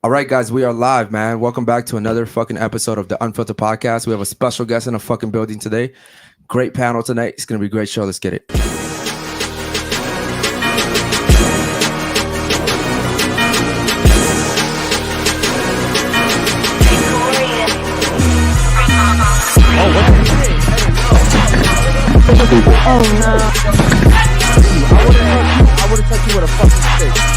All right, guys, we are live, man. Welcome back to another fucking episode of the Unfiltered podcast. We have a special guest in the fucking building today. Great panel tonight. It's going to be a great show. Let's get it. Oh no. I would have touched you with a fucking stick.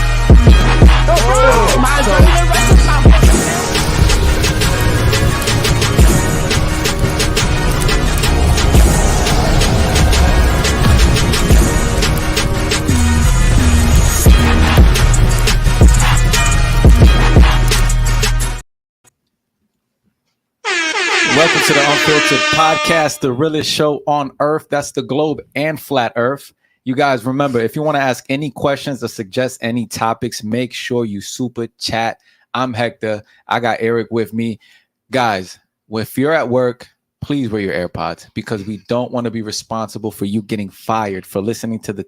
Welcome to the Unfiltered podcast, the realest show on earth. That's the globe and flat earth. You guys remember, if you want to ask any questions or suggest any topics, make sure you super chat. I'm Hector. I got Eric with me. Guys, if you're at work, please wear your AirPods because we don't want to be responsible for you getting fired for listening to the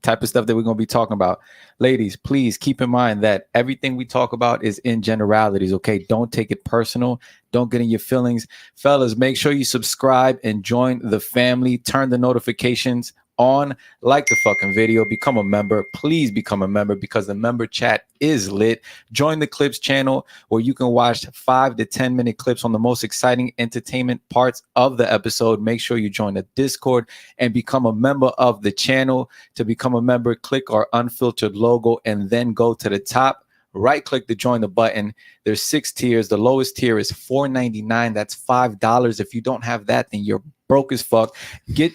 type of stuff that we're going to be talking about. Ladies, please keep in mind that everything we talk about is in generalities, okay? Don't take it personal. Don't get in your feelings. Fellas, make sure you subscribe and join the family. Turn the notifications on, like the fucking video, become a member. Please become a member because the member chat is lit. Join the clips channel where you can watch 5 to 10 minute clips on the most exciting entertainment parts of the episode. Make sure you join the Discord and become a member of the channel. To become a member, click our Unfiltered logo and then go to the top. Right click to join the button. There's 6 tiers. The lowest tier is $4.99. That's $5. If you don't have that, then you're broke as fuck. Get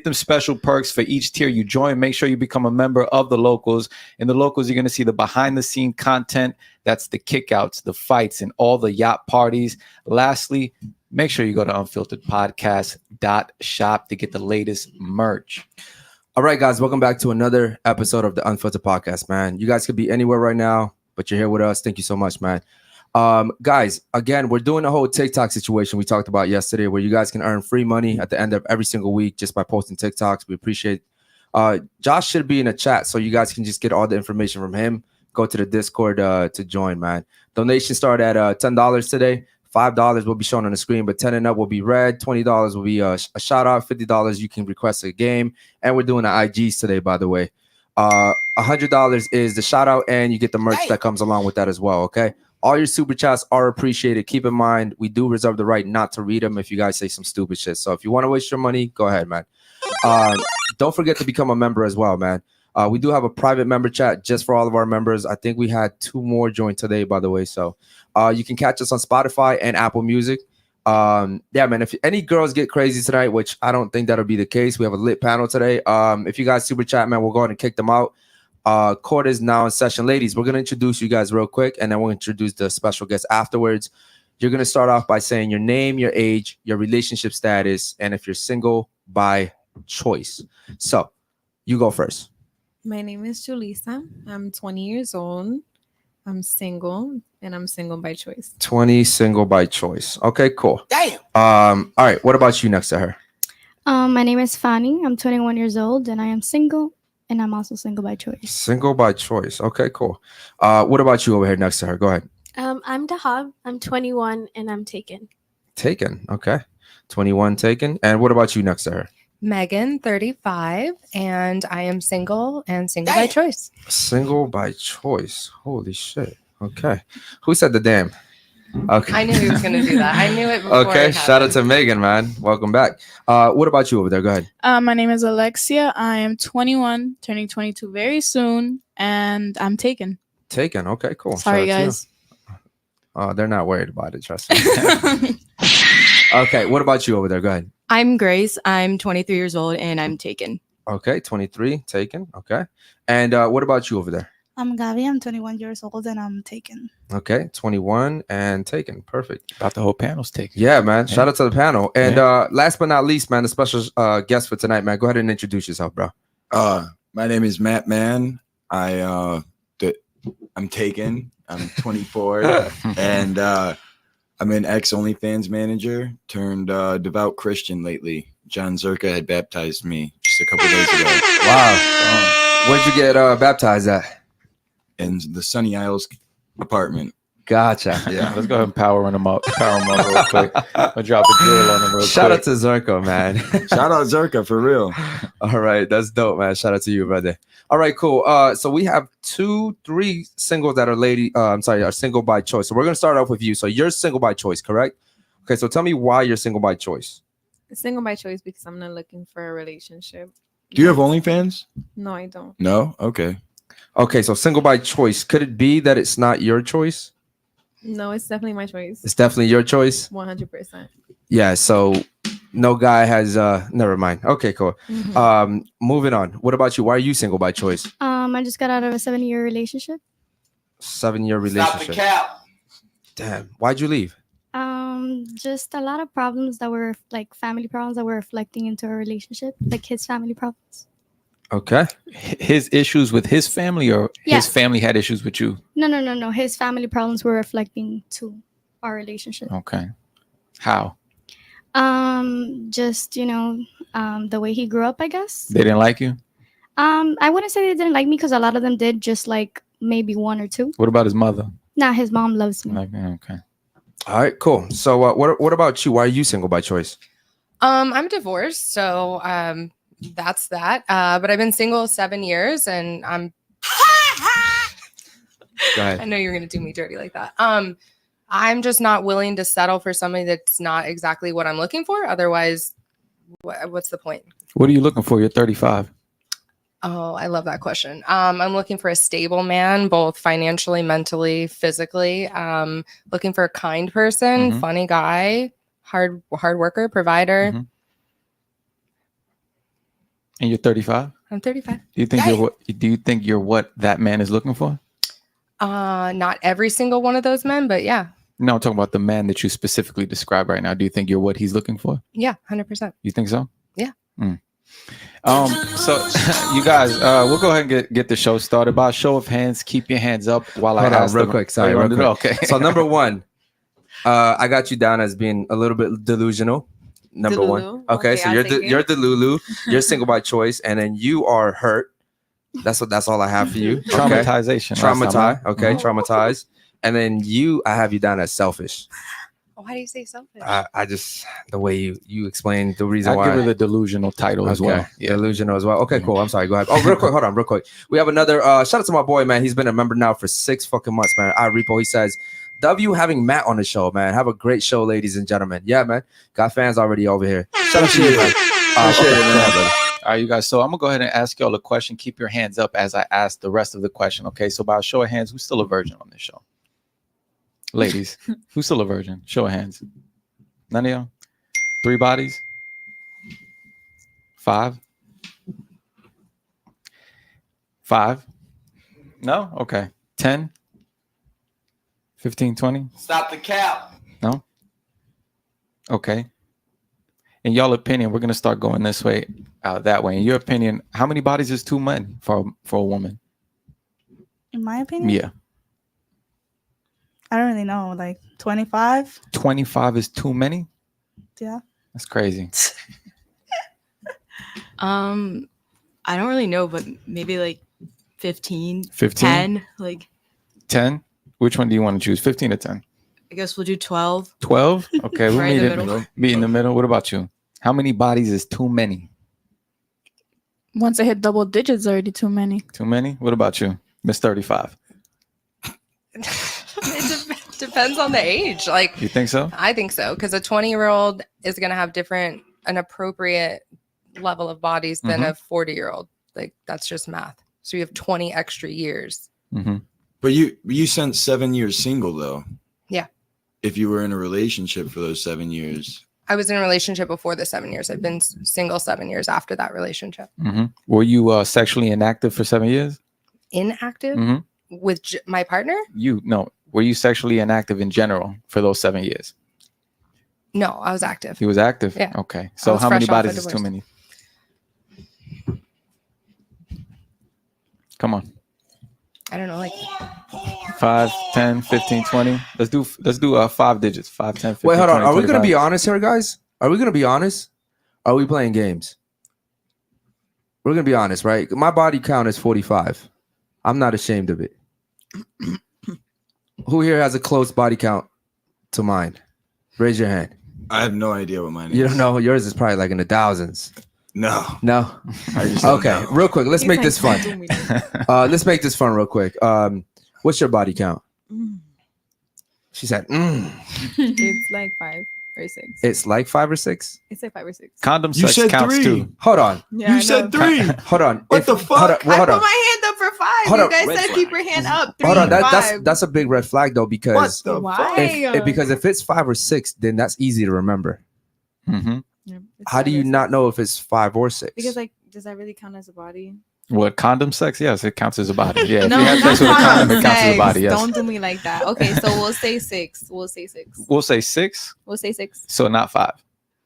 them special perks for each tier you join. Make sure you become a member of the locals. In the locals, you're going to see the behind the scene content. That's the kickouts, the fights, and all the yacht parties. Lastly, make sure you go to unfilteredpodcast.shop to get the latest merch. All right, guys, welcome back to another episode of the Unfiltered podcast, man. You guys could be anywhere right now, but you're here with us. Thank you so much, man. Guys, again, we're doing a whole TikTok situation we talked about yesterday where you guys can earn free money at the end of every single week just by posting TikToks. We appreciate Josh should be in a chat so you guys can just get all the information from him. Go to the Discord to join, man. Donations start at $10 today. $5 will be shown on the screen, but 10 and up will be red. $20 will be a shout out. $50 you can request a game, and we're doing the IGs today, by the way. $100 is the shout out, and you get the merch that comes along with that as well. Okay, all your super chats are appreciated. Keep in mind, we do reserve the right not to read them if you guys say some stupid shit. So if you want to waste your money, go ahead, man. Don't forget to become a member as well, man. We do have a private member chat just for all of our members. I think we had 2 more join today, by the way. So you can catch us on Spotify and Apple Music. Yeah, man, if any girls get crazy tonight, which I don't think that'll be the case. We have a lit panel today. If you guys super chat, man, we'll go ahead and kick them out. Court is now in session. Ladies, we're going to introduce you guys real quick, and then we'll introduce the special guest afterwards. You're going to start off by saying your name, your age, your relationship status, and if you're single by choice. So you go first. My name is Julissa. I'm 20 years old. I'm single, and I'm single by choice. 20, single by choice. Okay, cool. Damn. All right. What about you next to her? My name is Fanny. I'm 21 years old, and I am single, and I'm also single by choice. Single by choice. Okay, cool. What about you over here next to her? Go ahead. I'm Dahab. I'm 21, and I'm taken. Taken. Okay. 21 taken. And what about you next to her? Megan, 35, and I am single and single by choice. Single by choice. Holy shit. Okay. Who said the damn? Okay. I knew he was going to do that. I knew it before. Okay. Shout out to Megan, man. Welcome back. What about you over there? Go ahead. My name is Alexia. I am 21, turning 22 very soon, and I'm taken. Taken. Okay, cool. Sorry, guys. They're not worried about it, trust me. Okay. What about you over there? Go ahead. I'm Grace. I'm 23 years old and I'm taken. Okay, 23, taken. Okay. And what about you over there? I'm Gabi. I'm 21 years old and I'm taken. Okay, 21 and taken. Perfect. About the whole panel's taken. Yeah, man. Yeah. Shout out to the panel. And last but not least, man, the special guest for tonight, man. Go ahead and introduce yourself, bro. My name is Matt Mann. I'm taken. I'm 24 and I'm an ex-OnlyFans manager turned devout Christian lately. John Zerka had baptized me just a couple days ago. Wow. Where'd you get baptized at? In the Sunny Isles apartment. Gotcha. Yeah. Let's go ahead and power them up real quick. I'll drop a drill on them real Shout quick. out to Zerko, man. Shout out Zerka for real. All right, that's dope, man. Shout out to you, brother. All right, cool. So we have 3 singles that are are single by choice. So we're gonna start off with you. So you're single by choice, correct? Okay, so tell me why you're single by choice. Single by choice because I'm not looking for a relationship. Do you have OnlyFans? No, I don't. No? Okay. Okay, so single by choice. Could it be that it's not your choice? No, it's definitely my choice. It's definitely your choice. 100%. Yeah. So no guy has. Never mind. Okay, cool. Moving on. What about you? Why are you single by choice? I just got out of a 7-year relationship. 7-year relationship. Damn. Why'd you leave? Just a lot of problems that were like family problems that were reflecting into our relationship, like his family problems. Okay. His issues with his family, or his family had issues with you? No. His family problems were reflecting to our relationship. Okay. How? Just the way he grew up, I guess. They didn't like you? I wouldn't say they didn't like me because a lot of them did, just like maybe 1 or 2. What about his mother? Nah, his mom loves me. Okay. All right, cool. So what about you? Why are you single by choice? I'm divorced, so that's that. But I've been single 7 years, and I'm. Go ahead. I know you're gonna do me dirty like that. I'm just not willing to settle for somebody that's not exactly what I'm looking for. Otherwise, what's the point? What are you looking for? You're 35. Oh, I love that question. I'm looking for a stable man, both financially, mentally, physically. Looking for a kind person, funny guy, hard worker, provider. And you're 35? I'm 35. Do you think you're what that man is looking for? Not every single one of those men, but yeah. No, I'm talking about the man that you specifically describe right now. Do you think you're what he's looking for? Yeah, 100%. You think so? Yeah. So you guys, we'll go ahead and get the show started. By a show of hands, keep your hands up while Hold I on, ask real them. quick. Sorry, Oh, you real wanna quick. do it? Okay. So number 1, I got you down as being a little bit delusional. Number Delulu. 1. Okay, so I'll you're take it. you're Delulu. You're single by choice, and then you are hurt. That's all I have for you. Okay? Traumatization. Traumatized. Okay, traumatized. And then I have you down as selfish. Why do you say selfish? I just the way you explain the reason I'll why. give her the delusional title as well. Yeah, delusional as well. Okay, cool. I'm sorry. Go ahead. Oh, real quick. Hold on, real quick. We have another. Shout out to my boy, man. He's been a member now for 6 fucking months, man. Repo. He says, "W having Matt on the show, man. Have a great show, ladies and gentlemen." Yeah, man. Got fans already over here. Shout out to you, man. Appreciate it, man. All right, you guys. So I'm gonna go ahead and ask y'all a question. Keep your hands up as I ask the rest of the question. Okay. So by a show of hands, who's still a virgin on this show? Ladies, who's still a virgin? Show of hands. None of y'all? 3 bodies? 5? 5? No? Okay. 10? 15, 20? Stop the cap. No? Okay. In y'all opinion, we're going to start going this way, that way. In your opinion, how many bodies is too many for a woman? In my opinion? Yeah. I don't really know. Like 25? 25 is too many? Yeah. That's crazy. I don't really know, but maybe like 15, 15? 10, like 10? Which one do you want to choose? 15 or 10? I guess we'll do 12. 12? Okay, we'll Right in the middle. meet in the middle. What about you? How many bodies is too many? Once I hit double digits, already too many. Too many? What about you, Miss 35? It depends on the age. Like, You think so? I think so, because a 20-year-old is going to have an appropriate level of bodies than a 40-year-old. Like, that's just math. So you have 20 extra years. Mm-hmm. But you spent 7 years single though. Yeah. If you were in a relationship for those 7 years. I was in a relationship before the 7 years. I've been single 7 years after that relationship. Mm-hmm. Were you sexually inactive for 7 years? Inactive Mm-hmm. with my partner? Were you sexually inactive in general for those 7 years? No, I was active. He was active? Yeah. Okay. So was how many fresh off a bodies is too divorce. many? Come on. I don't know, like 5, 10, 15, 20. Let's do 5 digits. 5, 10, 15, Wait, hold on. 20, Are we gonna 25. be honest here, guys? Are we gonna be honest? Are we playing games? We're gonna be honest, right? My body count is 45. I'm not ashamed of it. Who here has a close body count to mine? Raise your hand. I have no idea what mine is. You don't know. Yours is probably like in the thousands. No. No. I just don't Okay. know. Real quick. Let's He's make like, this fun. "Don't do me." Let's make this fun real quick. What's your body count? She said, It's like 5 or 6. It's like 5 or 6. It's like 5 or 6. Condom You sex said counts 3. too. Hold on. Yeah, I You said know. 3. Hold on. What the fuck? Hold on. Well, I hold put on. my hand up for 5. Hold You on. guys Red said flag. keep your hand up. 3, Hold on. 5. That's a big red flag though, What because the Why? fuck? because if it's 5 or 6, then that's easy to remember. Mm-hmm. Yeah, it's How do 5 you or not 6. know if it's 5 or 6? Because like, does that really count as a body? What, condom sex? Yes, it counts as a body. Yeah, if No, you have not sex with a condom, it counts as a sex. body. Yes. Don't do me like that. Okay, so we'll say 6. We'll say 6. We'll say 6, We'll say 6. so not 5.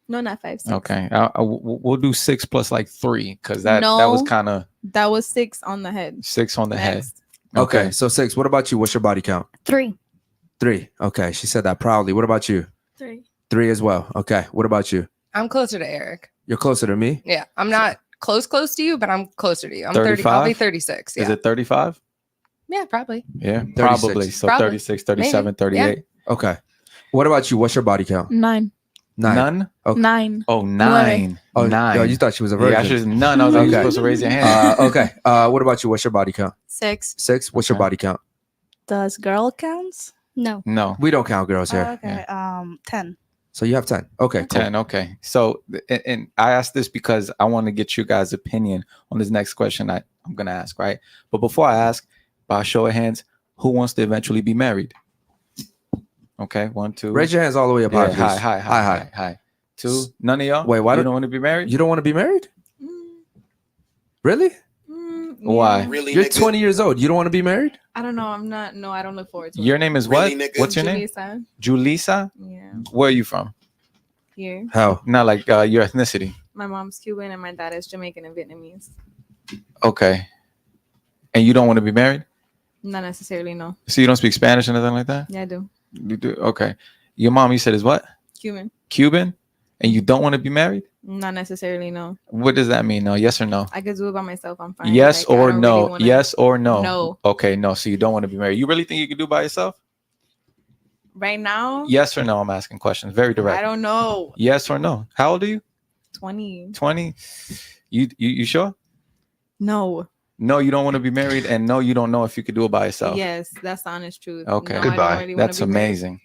No, not 5. 6. Okay, we'll do 6 plus like 3 because that was No. kind of That was 6 on the head. 6 on the head. Next. Okay, so 6. What about you? What's your body count? 3. 3. Okay, she said that proudly. What about you? 3. 3 as well. Okay, what about you? I'm closer to Eric. You're closer to me. Yeah, I'm not close to you, but I'm closer to you. I'm 30. I'll be 35? 36. Yeah, Is it 35? yeah, probably. Yeah, 36. probably. So Probably. 36, 37, Maybe. 38. Okay. What about you? What's your body count? 9. 9. None? Okay. 9. Oh, 9. Oh, 9. yo, you thought she was a Yeah, I virgin. should none. I was like, you're Okay. supposed to raise your hand. Okay. What about you? What's your body count? 6. 6. What's your Okay. body count? Does girl counts? No. No. We don't count girls here. Okay. 10. So you have 10. Okay, cool. 10. Okay. So, and I asked this because I want to get you guys' opinion on this next question I'm going to ask, right? But before I ask, by a show of hands, who wants to eventually be married? Okay. 1, 2. Raise your hands all the way up Yeah, high, high, please. high, high. 2. None of y'all? Wait, why you don't- don't want to be married? You don't want to be married? Mm, Really? Why? yeah. Really, You're nigga? 20 years old. You don't want to be married? I don't know. I'm not. No, I don't look forward to Your it. name is Really, what? nigga? What's your name? Julissa. Julissa? Yeah. Where are you from? Here. How? Not like your ethnicity. My mom's Cuban and my dad is Jamaican and Vietnamese. Okay. And you don't want to be married? Not necessarily, no. So you don't speak Spanish or nothing like that? Yeah, I do. You do? Okay. Your mom, you said, is what? Cuban. Cuban? And you don't want to be married? Not necessarily, no. What does that mean? No, yes or no? I could do it by myself. I'm fine. Yes Like, I or don't no? really wanna- Yes or no? No. Okay, no. So you don't want to be married. You really think you can do it by yourself? Right now, Yes or no? I'm asking questions. Very direct. I don't know. Yes or no? How old are you? 20. 20? You sure? No. No, you don't want to be married, and no, you don't know if you could do it by yourself. Yes, that's the honest truth. Okay. No, I don't Goodbye. really wanna That's be married. amazing.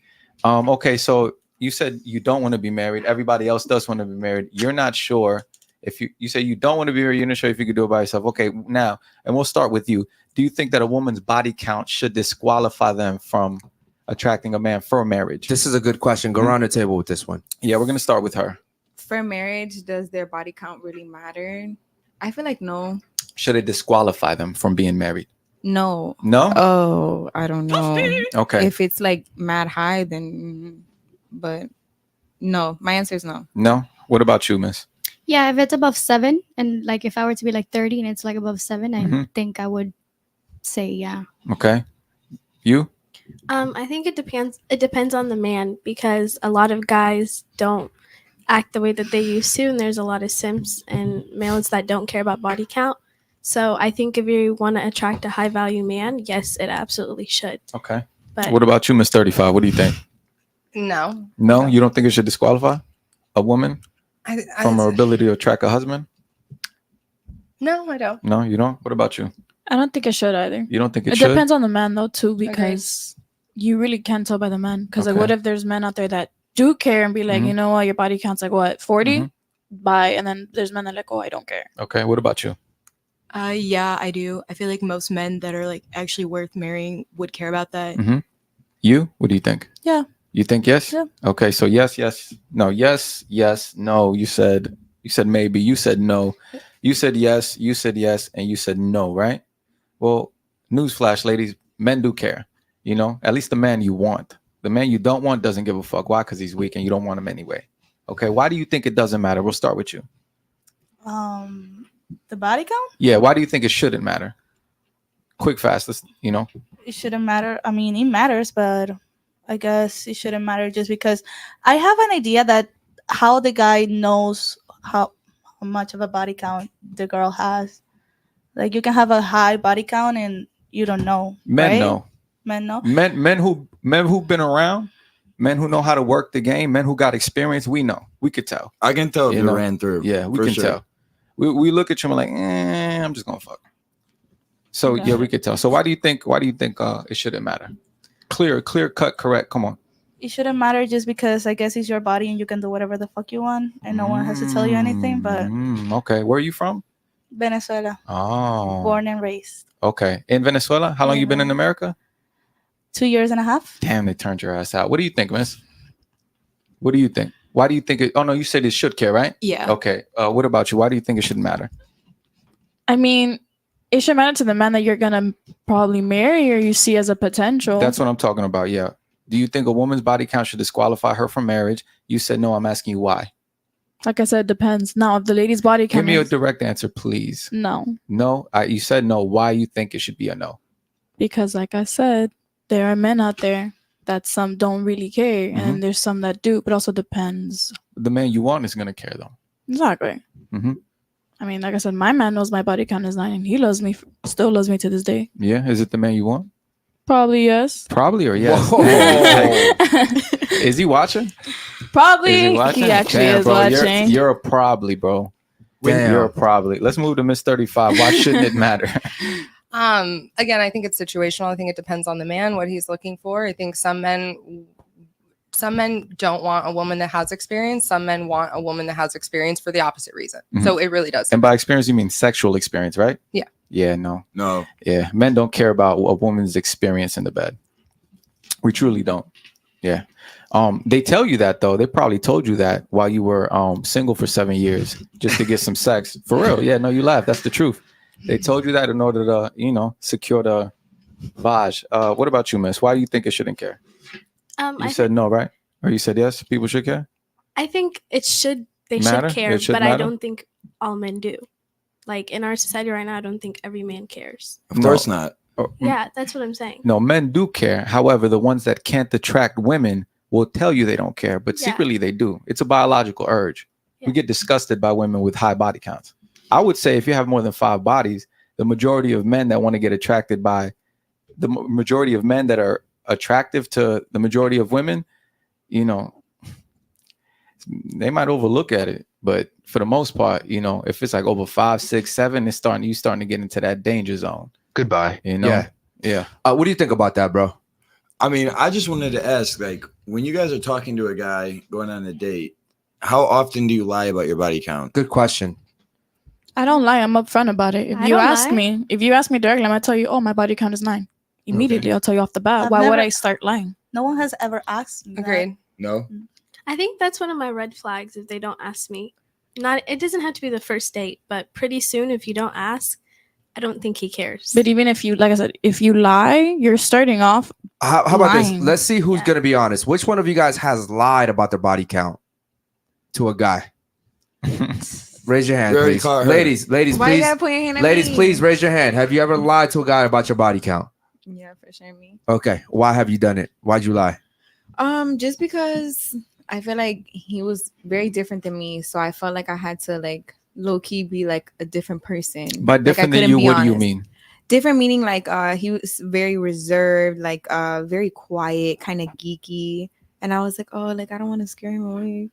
Okay, so you said you don't want to be married. Everybody else does want to be married. You're not sure if you say you don't want to be married. You're not sure if you could do it by yourself. Okay, now, and we'll start with you. Do you think that a woman's body count should disqualify them from attracting a man for marriage? This is a good question. Go around the table with this one. Yeah, we're gonna start with her. For marriage, does their body count really matter? I feel like no. Should it disqualify them from being married? No. No. Oh, I don't know. Okay. If it's like mad high, then, but no. My answer is no. No. What about you, Miss? Yeah, if it's above 7, and like if I were to be like 30 and it's like above 7, I Mhm. think I would say yeah. Okay. You? I think it depends. It depends on the man because a lot of guys don't act the way that they used to, and there's a lot of simps and males that don't care about body count. So I think if you want to attract a high value man, yes, it absolutely should. Okay. But What about you, Miss 35? What do you think? No. No, you don't think it should disqualify a woman from her ability to attract a husband? No, I don't. No, you don't. What about you? I don't think it should either. You don't think it It should? depends on the man though too, because you really can't tell by the man. Because like, Okay. what if there's men out there that do care and be like, Mhm. you know what, your body counts like what 40, Mhm. bye, and then there's men that like, oh, I don't care. Okay. What about you? Yeah, I do. I feel like most men that are like actually worth marrying would care about that. Mhm. You? What do you think? Yeah. You think yes? Yeah. Okay. So yes, no, yes, no. You said maybe. You said no. You said yes. You said yes, and you said no. Right? Well, newsflash, ladies, men do care. You know, at least the man you want. The man you don't want doesn't give a fuck. Why? Because he's weak and you don't want him anyway. Okay. Why do you think it doesn't matter? We'll start with you. The body count? Yeah. Why do you think it shouldn't matter? Quick, fast. Let's, It shouldn't matter. I mean, it matters, but I guess it shouldn't matter just because I have an idea that how the guy knows how much of a body count the girl has. Like you can have a high body count and you don't know. Men right? know. Men know. Men who've been around, men who know how to work the game, men who got experience. We know. We could tell. I can tell if You you know? ran through. Yeah, we for can sure. tell. We look at you and like, I'm just gonna fuck. So yeah, we could tell. So why do you think it shouldn't matter? Clear cut, correct. Come on. It shouldn't matter just because I guess it's your body and you can do whatever the fuck you want and no one has to tell you anything. But Okay, where are you from? Venezuela, Oh, born and raised. okay. In Venezuela, how long you been in America? 2 years and a half. Damn, they turned your ass out. What do you think, miss? What do you think? Why do you think it? Oh no, you said it should care, right? Yeah. Okay. What about you? Why do you think it should matter? I mean, it should matter to the man that you're gonna probably marry or you see as a potential. That's what I'm talking about. Yeah. Do you think a woman's body count should disqualify her from marriage? You said no. I'm asking you why. Like I said, it depends. Now, if the lady's body Give count me a is direct answer, please. no, No. You said no. Why you think it should be a no? because like I said, there are men out there that some don't really care, and there's some that do. But also depends. The man you want is gonna care though. Exactly. Mm-hmm. I mean, like I said, my man knows my body count is 9, and he loves me, still loves me to this day. Yeah. Is it the man you want? Probably yes. Probably or yes. Is he watching? Probably. Is He actually Damn, is bro, watching. You're a probably, bro. Damn. You're a probably. Let's move to Miss 35. Why shouldn't it matter? Again, I think it's situational. I think it depends on the man, what he's looking for. I think some men don't want a woman that has experience. Some men want a woman that has experience for the opposite reason. So it really does. And by experience, you mean sexual experience, right? Yeah. Yeah, no. Yeah. Men don't care about a woman's experience in the bed. We truly don't. Yeah. They tell you that though. They probably told you that while you were single for 7 years just to get some sex. For real. Yeah, no, you laugh. That's the truth. They told you that in order to, secure the Vaj. What about you, miss? Why do you think it shouldn't care? I said no, right? Or you said yes? People should care? I think they should Matter? care, It should but I matter? don't think all men do. Like in our society right now, I don't think every man cares. Of course not. Yeah, that's what I'm saying. No, men do care. However, the ones that can't attract women will tell you they don't care, but secretly they do. It's a biological urge. We get disgusted by women with high body counts. I would say if you have more than 5 bodies, the majority of men that want to get attracted by the majority of men that are attractive to the majority of women, they might overlook at it. But for the most part, if it's like over 5, 6, 7, you starting to get into that danger zone. Goodbye. Yeah. What do you think about that, bro? I mean, I just wanted to ask, like, when you guys are talking to a guy going on a date, how often do you lie about your body count? Good question. I don't lie. I'm upfront about it. If I you don't ask lie. me, directly, I'm gonna tell you, oh, my body count is 9. Immediately, I'll tell you off the bat. I've Why would never- I start lying? No one has ever asked me. Agreed. No? I think that's one of my red flags if they don't ask me. It doesn't have to be the first date, but pretty soon if you don't ask, I don't think he cares. But even if you, like I said, if you lie, you're starting off. How about this? lying. Let's see who's gonna be honest. Which one of you guys has lied about their body count to a guy? Raise your hand, We already please. caught her. Ladies, Why you please. gotta point your hand at Ladies, me? please raise your hand. Have you ever lied to a guy about your body count? Yeah, for sure, me. Okay. Why have you done it? Why'd you lie? Just because I feel like he was very different than me, so I felt like I had to like low key be like a different person. By Like, I different than couldn't you, be what do you honest. mean? Different meaning like he was very reserved, like very quiet, kind of geeky, and I was like, oh, like I don't want to scare him away.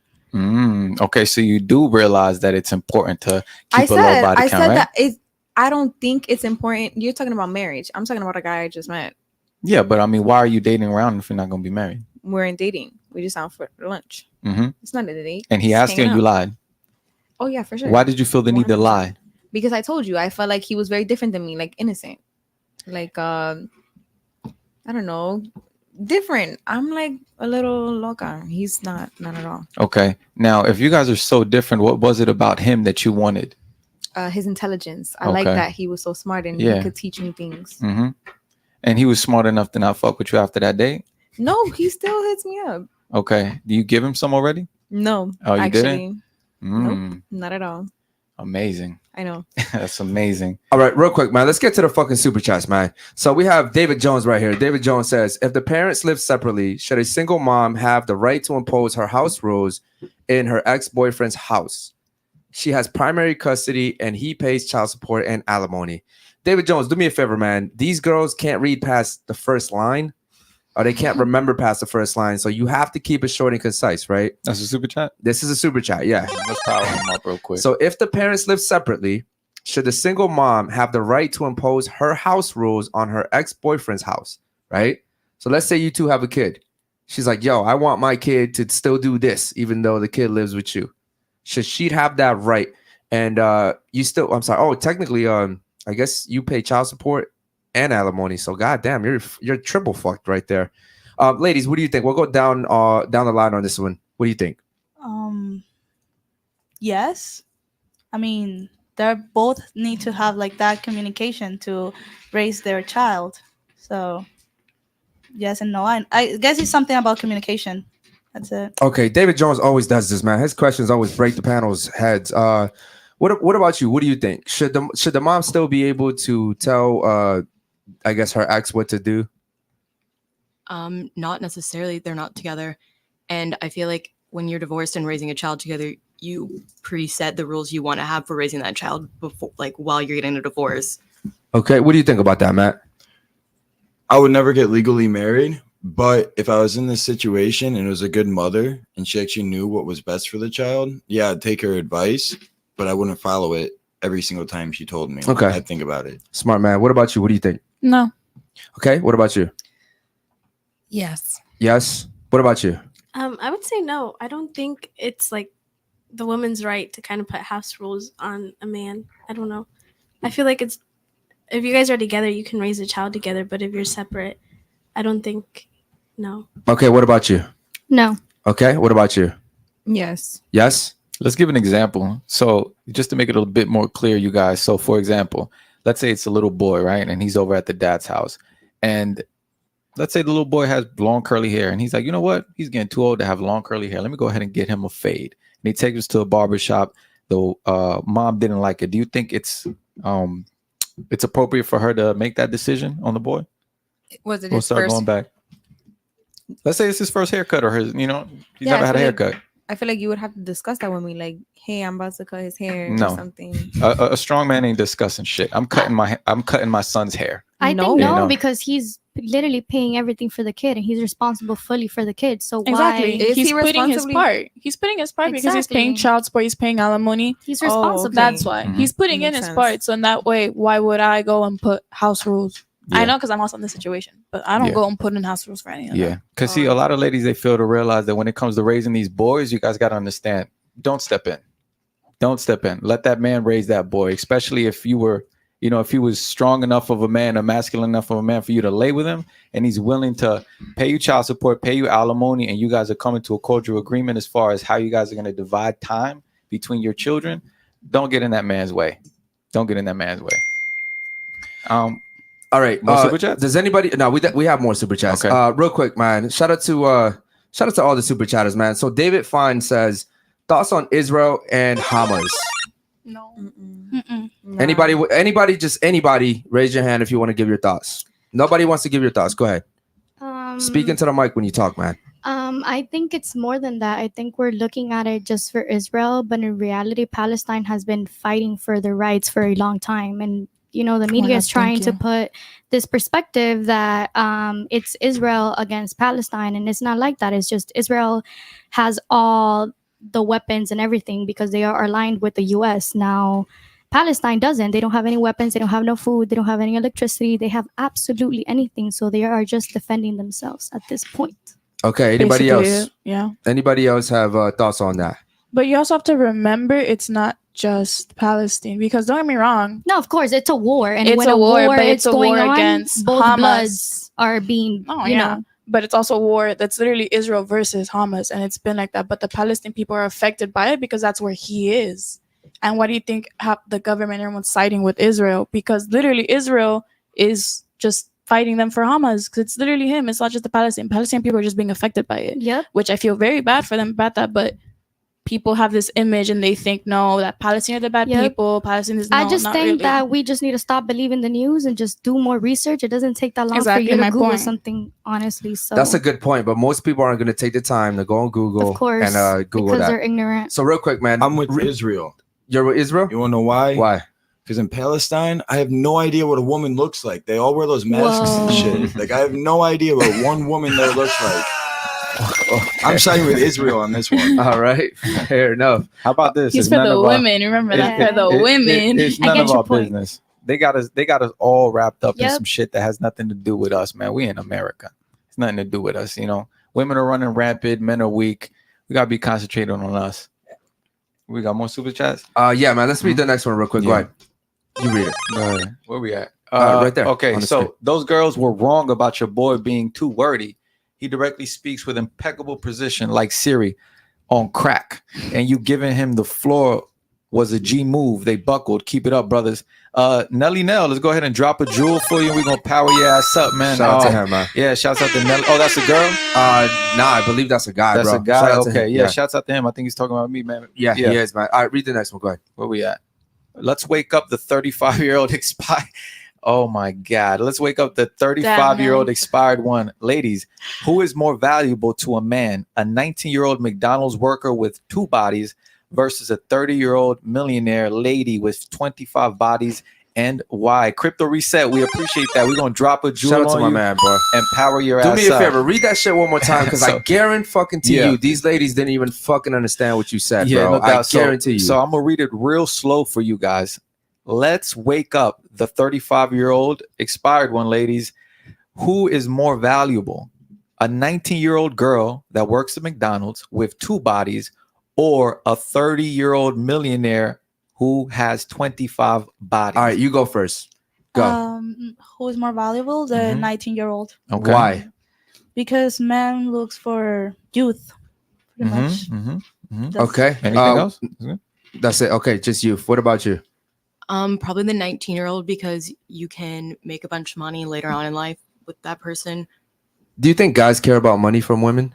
Okay, so you do realize that it's important to keep a low body I count, said right? that I don't think it's important. You're talking about marriage. I'm talking about a guy I just met. Yeah, but I mean, why are you dating around if you're not going to be married? We're in dating. We just out for lunch. Mm-hmm. It's not a date. And he Just asked you hanging and you out. lied. Oh yeah, for sure. Why did you feel the need to 100%. lie? Because I told you I felt like he was very different than me, like innocent, like I don't know, different. I'm like a little loca. He's not at all. Okay. Now, if you guys are so different, what was it about him that you wanted? His intelligence. I like Okay. that he was so smart and Yeah. he could teach me things. Mm-hmm. And he was smart enough to not fuck with you after that date? No, he still hits me up. Okay. Do you give him some already? No, Oh, you actually, didn't? Mm, nope, not at all. Amazing. I know. That's amazing. All right, real quick, man. Let's get to the fucking super chats, man. So we have David Jones right here. David Jones says, if the parents live separately, should a single mom have the right to impose her house rules in her ex-boyfriend's house? She has primary custody and he pays child support and alimony. David Jones, do me a favor, man. These girls can't read past the first line, or they can't remember past the first line. So you have to keep it short and concise, right? That's a super chat. This is a super chat, yeah. Let's power him up real quick. So if the parents live separately, should the single mom have the right to impose her house rules on her ex-boyfriend's house, right? So let's say you two have a kid. She's like, yo, I want my kid to still do this, even though the kid lives with you. Should she have that right? And you still, I'm sorry. Oh, technically, I guess you pay child support and alimony. So goddamn, you're triple fucked right there. Ladies, what do you think? We'll go down the line on this one. What do you think? Yes. I mean, they both need to have like that communication to raise their child. So yes and no. I guess it's something about communication. That's it. Okay, David Jones always does this, man. His questions always break the panel's heads. What about you? What do you think? Should the mom still be able to tell I guess her ex what to do? Not necessarily. They're not together. And I feel like when you're divorced and raising a child together, you preset the rules you want to have for raising that child before, like while you're getting a divorce. Okay, what do you think about that, Matt? I would never get legally married, but if I was in this situation and it was a good mother and she actually knew what was best for the child, yeah, I'd take her advice, but I wouldn't follow it every single time she told me. Okay. I'd think about it. Smart man. What about you? What do you think? No. Okay, what about you? Yes. Yes. What about you? I would say no. I don't think it's like the woman's right to kind of put house rules on a man. I don't know. I feel like it's, if you guys are together, you can raise a child together, but if you're separate, I don't think, no. Okay, what about you? No. Okay, what about you? Yes. Yes. Let's give an example. So just to make it a little bit more clear, you guys. So for example, let's say it's a little boy, right? And he's over at the dad's house. And let's say the little boy has long curly hair. And he's like, you know what? He's getting too old to have long curly hair. Let me go ahead and get him a fade. And he takes us to a barber shop. The mom didn't like it. Do you think it's appropriate for her to make that decision on the boy? Was it We'll his start first? going back. Let's say it's his first haircut or his, he's Yeah, never I had a feel like- haircut. I feel like you would have to discuss that with me, like, hey, I'm about to cut his hair No. or something. A strong man ain't discussing shit. I'm cutting my son's hair. I No. think no, You know. because he's literally paying everything for the kid and he's responsible fully for the kid. So Exactly. why Is He's he putting his responsibly- part. He's putting his part because he's paying Exactly. child support. He's paying alimony. he's Oh, responsible? okay. That's why Mhm. he's putting in Makes his sense. part. So in that way, why would I go and put house rules? I Yeah. know because I'm also in this situation, but I don't Yeah. go and put in house rules for any of Yeah, them. because see, a lot of ladies, they fail to realize that when it comes to raising these boys, you guys got to understand. Don't step in. Don't step in. Let that man raise that boy, especially if you were, if he was strong enough of a man or masculine enough of a man for you to lay with him, and he's willing to pay you child support, pay you alimony, and you guys are coming to a cordial agreement as far as how you guys are going to divide time between your children. Don't get in that man's way. Don't get in that man's way. All right. More super chats? Does anybody? No, we have more super chats. Okay. Real quick, man. Shout out to all the super chatters, man. So David Fine says thoughts on Israel and Hamas. No. Nah. Anybody, raise your hand if you want to give your thoughts. Nobody wants to give your thoughts. Go ahead. Speak into the mic when you talk, man. I think it's more than that. I think we're looking at it just for Israel, but in reality, Palestine has been fighting for their rights for a long time. And, the media is trying to put this perspective that it's Israel against Palestine. And it's not like that. It's just Israel has all the weapons and everything because they are aligned with the U.S. Now, Palestine doesn't. They don't have any weapons. They don't have no food. They don't have any electricity. They have absolutely anything. So they are just defending themselves at this point. Okay. Anybody Basically, else? yeah. Anybody else have thoughts on that? But you also have to remember it's not just Palestine because don't get me wrong. No, of course, it's a war. And It's when a war, but is it's a going war on, against both Hamas. bloods are being, Oh, you yeah. know. But it's also a war that's literally Israel versus Hamas. And it's been like that. But the Palestinian people are affected by it because that's where he is. And why do you think the government, everyone's siding with Israel? Because literally Israel is just fighting them for Hamas. Because it's literally him. It's not just the Palestinian. Palestinian people are just being affected by it. Yep. Which I feel very bad for them about that. But people have this image and they think, no, that Palestinians are the bad Yep. people. Palestine is I just not think really. that we just need to stop believing the news and just do more research. It doesn't take that long Exactly for you to my Google point. something, honestly. So That's a good point, but most people aren't going to take the time to go on Google of course, and Google because that. they're ignorant. So real quick, man. I'm with Israel. You're with Israel? You want to know why? Why? Because in Palestine, I have no idea what a woman looks like. They all wear those masks and shit. Like, I have no idea what one woman there looks like. I'm siding with Israel on this one. All right, fair enough. How about this? He's It's for none the of our- women. Remember that for the women. It's I none get of your our point. business. They got us all wrapped up in Yep. some shit that has nothing to do with us, man. We in America. It's nothing to do with us, you know. Women are running rampant, men are weak. We gotta be concentrated on us. We got more super chats. Yeah, man. Let's read the next one real quick. Go Yeah. ahead. You read it. Go ahead. Where we at? Right there, Okay, on the so screen. those girls were wrong about your boy being too wordy. He directly speaks with impeccable precision, like Siri on crack, and you giving him the floor was a G move. They buckled. Keep it up, brothers. Nelly Nell, let's go ahead and drop a jewel for you. We're gonna power your ass up, man. Shout out to him, man. Yeah, shouts out to Nelly. Oh, that's a girl? Nah, I believe that's a guy, That's bro. a guy. Shout out to Okay, him. yeah, shouts out to him. I think he's talking about me, man. Yeah, he is, man. All right, read the next one. Go ahead. Where we at? Let's wake up the 35-year-old expired. Oh my God. Let's wake up the 35-year-old expired one. Ladies, who is more valuable to a man? A 19-year-old McDonald's worker with 2 bodies versus a 30-year-old millionaire lady with 25 bodies, and why? Crypto Reset, we appreciate that. We're going to drop a jewel Shout out to on my you man, bro. and power your Do ass me a up. favor, read that shit one more time, because I guarantee Yeah. you, these ladies didn't even fucking understand what you said, Yeah, bro. no doubt. I guarantee you. So I'm gonna read it real slow for you guys. Let's wake up the 35-year-old expired one, ladies. Who is more valuable? A 19-year-old girl that works at McDonald's with 2 bodies, or a 30-year-old millionaire who has 25 bodies? All right, you go first. Go. Who is more valuable? The Mhm. 19-year-old. Okay. Why? Because man looks for youth, pretty Mhm, much. mhm, mhm. That's- Okay. Anything else? That's it. Okay, just you. What about you? Probably the 19-year-old, because you can make a bunch of money later on in life with that person. Do you think guys care about money from women?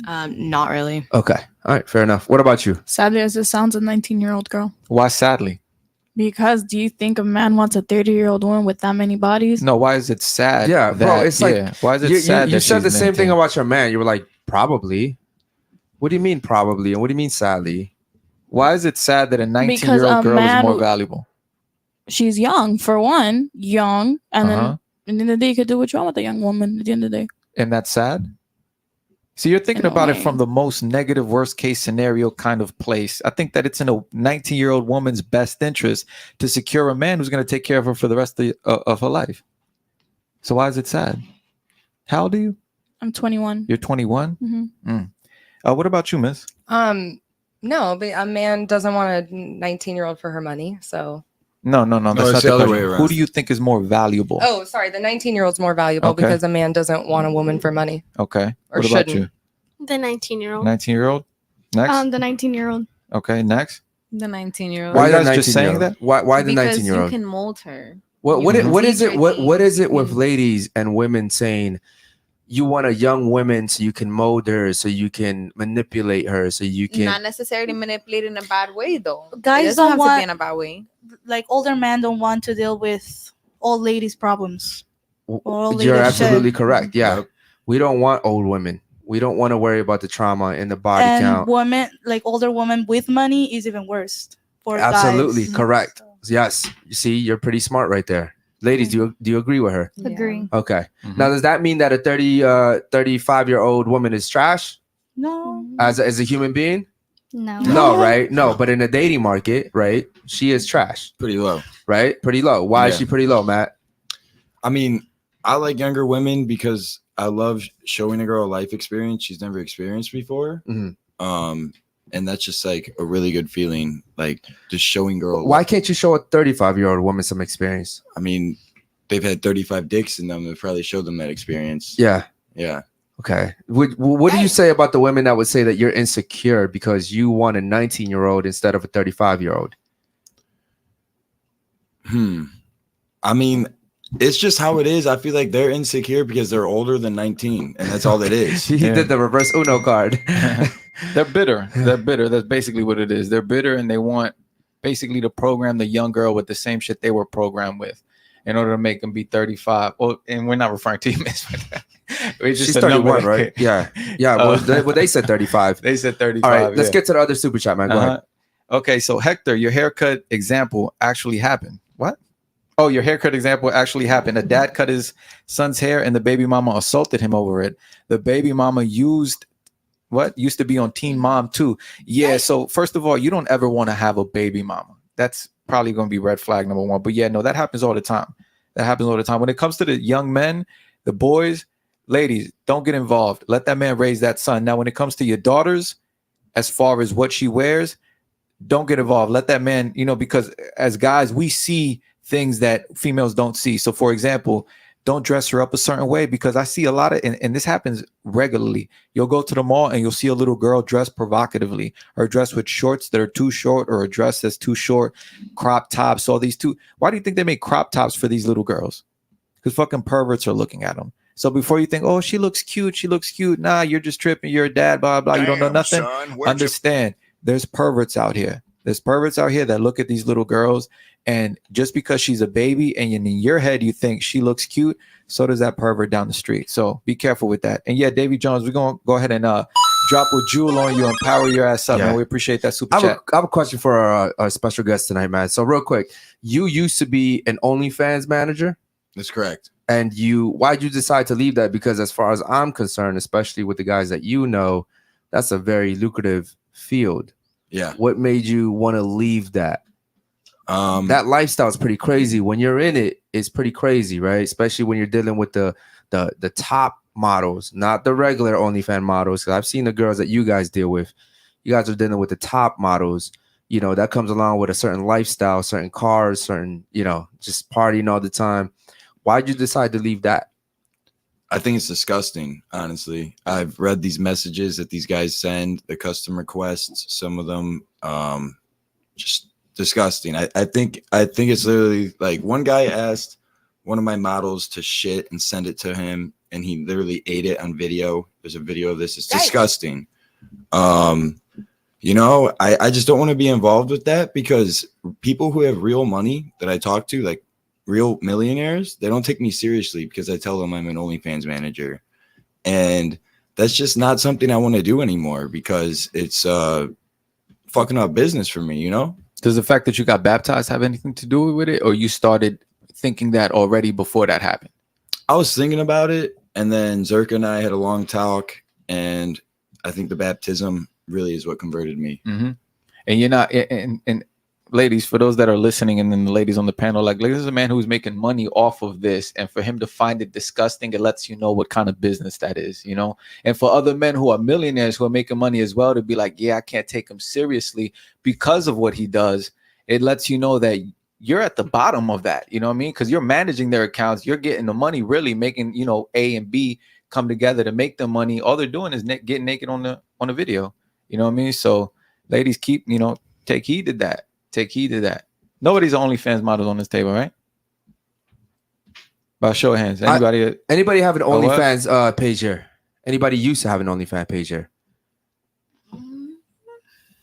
Not really. Okay. All right, fair enough. What about you? Sadly, as it sounds, a 19-year-old girl. Why sadly? Because do you think a man wants a 30-year-old woman with that many bodies? No, why is it sad? Yeah, bro, it's like why is it you sad? that said the she's same thing 19? about your man. You were like, probably. What do you mean probably? And what do you mean sadly? Why is it sad that a Because 19-year-old a girl is man more w- valuable? She's young, for one, young, and Uh-huh. then at the end of the day, you could do what you want with a young woman at the end of the day. And that's sad. See, you're thinking In a about it way. from the most negative, worst case scenario kind of place. I think that it's in a 19-year-old woman's best interest to secure a man who's going to take care of her for the rest of her life. So why is it sad? How old are you? I'm 21. You're 21. Mhm. What about you, Miss? No, but a man doesn't want a 19-year-old for her money. So, No. That's it's not the the other question. way around. Who do you think is more valuable? oh, sorry, the 19-year-old's more valuable Okay. because a man doesn't want a woman for money. Okay. Or What about shouldn't. you? The 19-year-old. 19-year-old. Next. The 19-year-old. Okay. Next. The 19-year-old. Why Why you the guys just saying 19-year-old? that? Why the Because 19-year-old? you can mold her. What You can what is teach it? her What is it things. with ladies and women saying you want a young woman so you can mold her, so you can manipulate her, so you can Not necessarily manipulate in a bad way, though. Guys It doesn't don't have to want- be in a bad way. Like older men don't want to deal with old ladies' problems. Old You're ladies absolutely shit. correct. Yeah. Yep. We don't want old women. We don't want to worry about the trauma and the body And count. women, like older women with money, is even worse for Absolutely guys. correct. Yes. You see, you're pretty smart right there. Ladies, do you agree with her? Agree. Okay. Mhm. Now, does that mean that a 35-year-old woman is trash No, as a human being? No. No, right? No, but in the dating market, right? She is trash, Pretty low. right? Pretty low. Why is Yeah. she pretty low, Matt? I mean, I like younger women because I love showing a girl a life experience she's never experienced before. Mhm. And that's just like a really good feeling, like just showing girl. Why can't you show a 35-year-old woman some experience? I mean, they've had 35 dicks in them. They've probably showed them that experience. Yeah. Yeah. Okay. What do you say about the women that would say that you're insecure because you want a 19-year-old instead of a 35-year-old? I mean, it's just how it is. I feel like they're insecure because they're older than 19, and that's all it is. He did the reverse Uno card. They're bitter. They're bitter. That's basically what it is. They're bitter and they want basically to program the young girl with the same shit they were programmed with in order to make them be 35. Well, and we're not referring to you, Miss. It's She's a number 31, right? Yeah. Yeah. Well, they said 35. They said 35. All right. Let's yeah. get to the other super chat, man. Go ahead. Okay, so Hector, your haircut example actually happened. What? Oh, your haircut example actually happened. A dad cut his son's hair and the baby mama assaulted him over it. The baby mama used to be on Teen Mom too. Yeah. So first of all, you don't ever want to have a baby mama. That's probably going to be red flag number one. But yeah, no, that happens all the time. When it comes to the young men, the boys, ladies, don't get involved. Let that man raise that son. Now, when it comes to your daughters, as far as what she wears, don't get involved. Let that man, because as guys, we see things that females don't see. So for example, don't dress her up a certain way, because I see a lot of, and this happens regularly. You'll go to the mall and you'll see a little girl dressed provocatively, or dressed with shorts that are too short, or a dress that's too short, crop tops, all these two. Why do you think they make crop tops for these little girls? Because fucking perverts are looking at them. So before you think, oh, she looks cute. Nah, you're just tripping. You're a dad, blah, blah. You don't know nothing. Son, understand. There's perverts out here. That look at these little girls, and just because she's a baby and in your head you think she looks cute, so does that pervert down the street. So be careful with that. And yeah, Davy Jones, we're gonna go ahead and drop a jewel on you and power your ass up, man. We appreciate that super chat. I have a question for our special guest tonight, man. So real quick, you used to be an OnlyFans manager. That's correct. And why'd you decide to leave that? Because as far as I'm concerned, especially with the guys that that's a very lucrative field. Yeah. What made you want to leave that? That lifestyle is pretty crazy. When you're in it, it's pretty crazy, right? Especially when you're dealing with the top models, not the regular OnlyFans models. Because I've seen the girls that you guys deal with. You guys are dealing with the top models. That comes along with a certain lifestyle, certain cars, certain, just partying all the time. Why'd you decide to leave that? I think it's disgusting, honestly. I've read these messages that these guys send, the custom requests, some of them just disgusting. I think it's literally like, one guy asked one of my models to shit and send it to him, and he literally ate it on video. There's a video of this. It's disgusting. I just don't want to be involved with that, because people who have real money that I talk to, like real millionaires, they don't take me seriously because I tell them I'm an OnlyFans manager. And that's just not something I want to do anymore, because it's fucking up business for me, Does the fact that you got baptized have anything to do with it, or you started thinking that already before that happened? I was thinking about it, and then Zerka and I had a long talk, and I think the baptism really is what converted me. Mm-hmm. And you're not, and ladies, for those that are listening, and then the ladies on the panel, like, this is a man who's making money off of this, and for him to find it disgusting, it lets you know what kind of business that is, And for other men who are millionaires who are making money as well, to be like, yeah, I can't take him seriously because of what he does, it lets you know that you're at the bottom of that, you know what I mean? Because you're managing their accounts, you're getting the money, really making, A and B come together to make the money. All they're doing is getting naked on the video, you know what I mean? So ladies, keep, take heed to that. Take heed to that. Nobody's OnlyFans models on this table, right? By show of hands. Anybody have an OnlyFans page here? Anybody used to have an OnlyFans page here?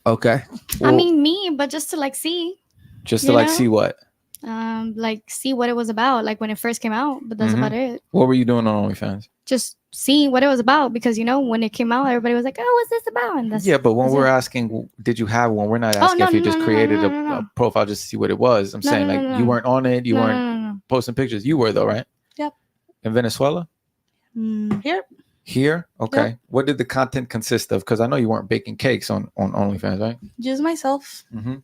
Okay. Well, I mean, me, but just to see. Just to see what? See what it was about, like when it first came out, but that's about it. What were you doing on OnlyFans? Just seeing what it was about, because when it came out, everybody was like, "Oh, what's this about?" And that's but when we're asking, did you have one? We're not asking if you just created a profile just to see what it was. I'm saying you weren't on it, you weren't posting pictures. You were though, right? Yep. In Venezuela? Here? Okay. Yep. What did the content consist of? Because I know you weren't baking cakes on OnlyFans, right? Just myself. Mm-hmm.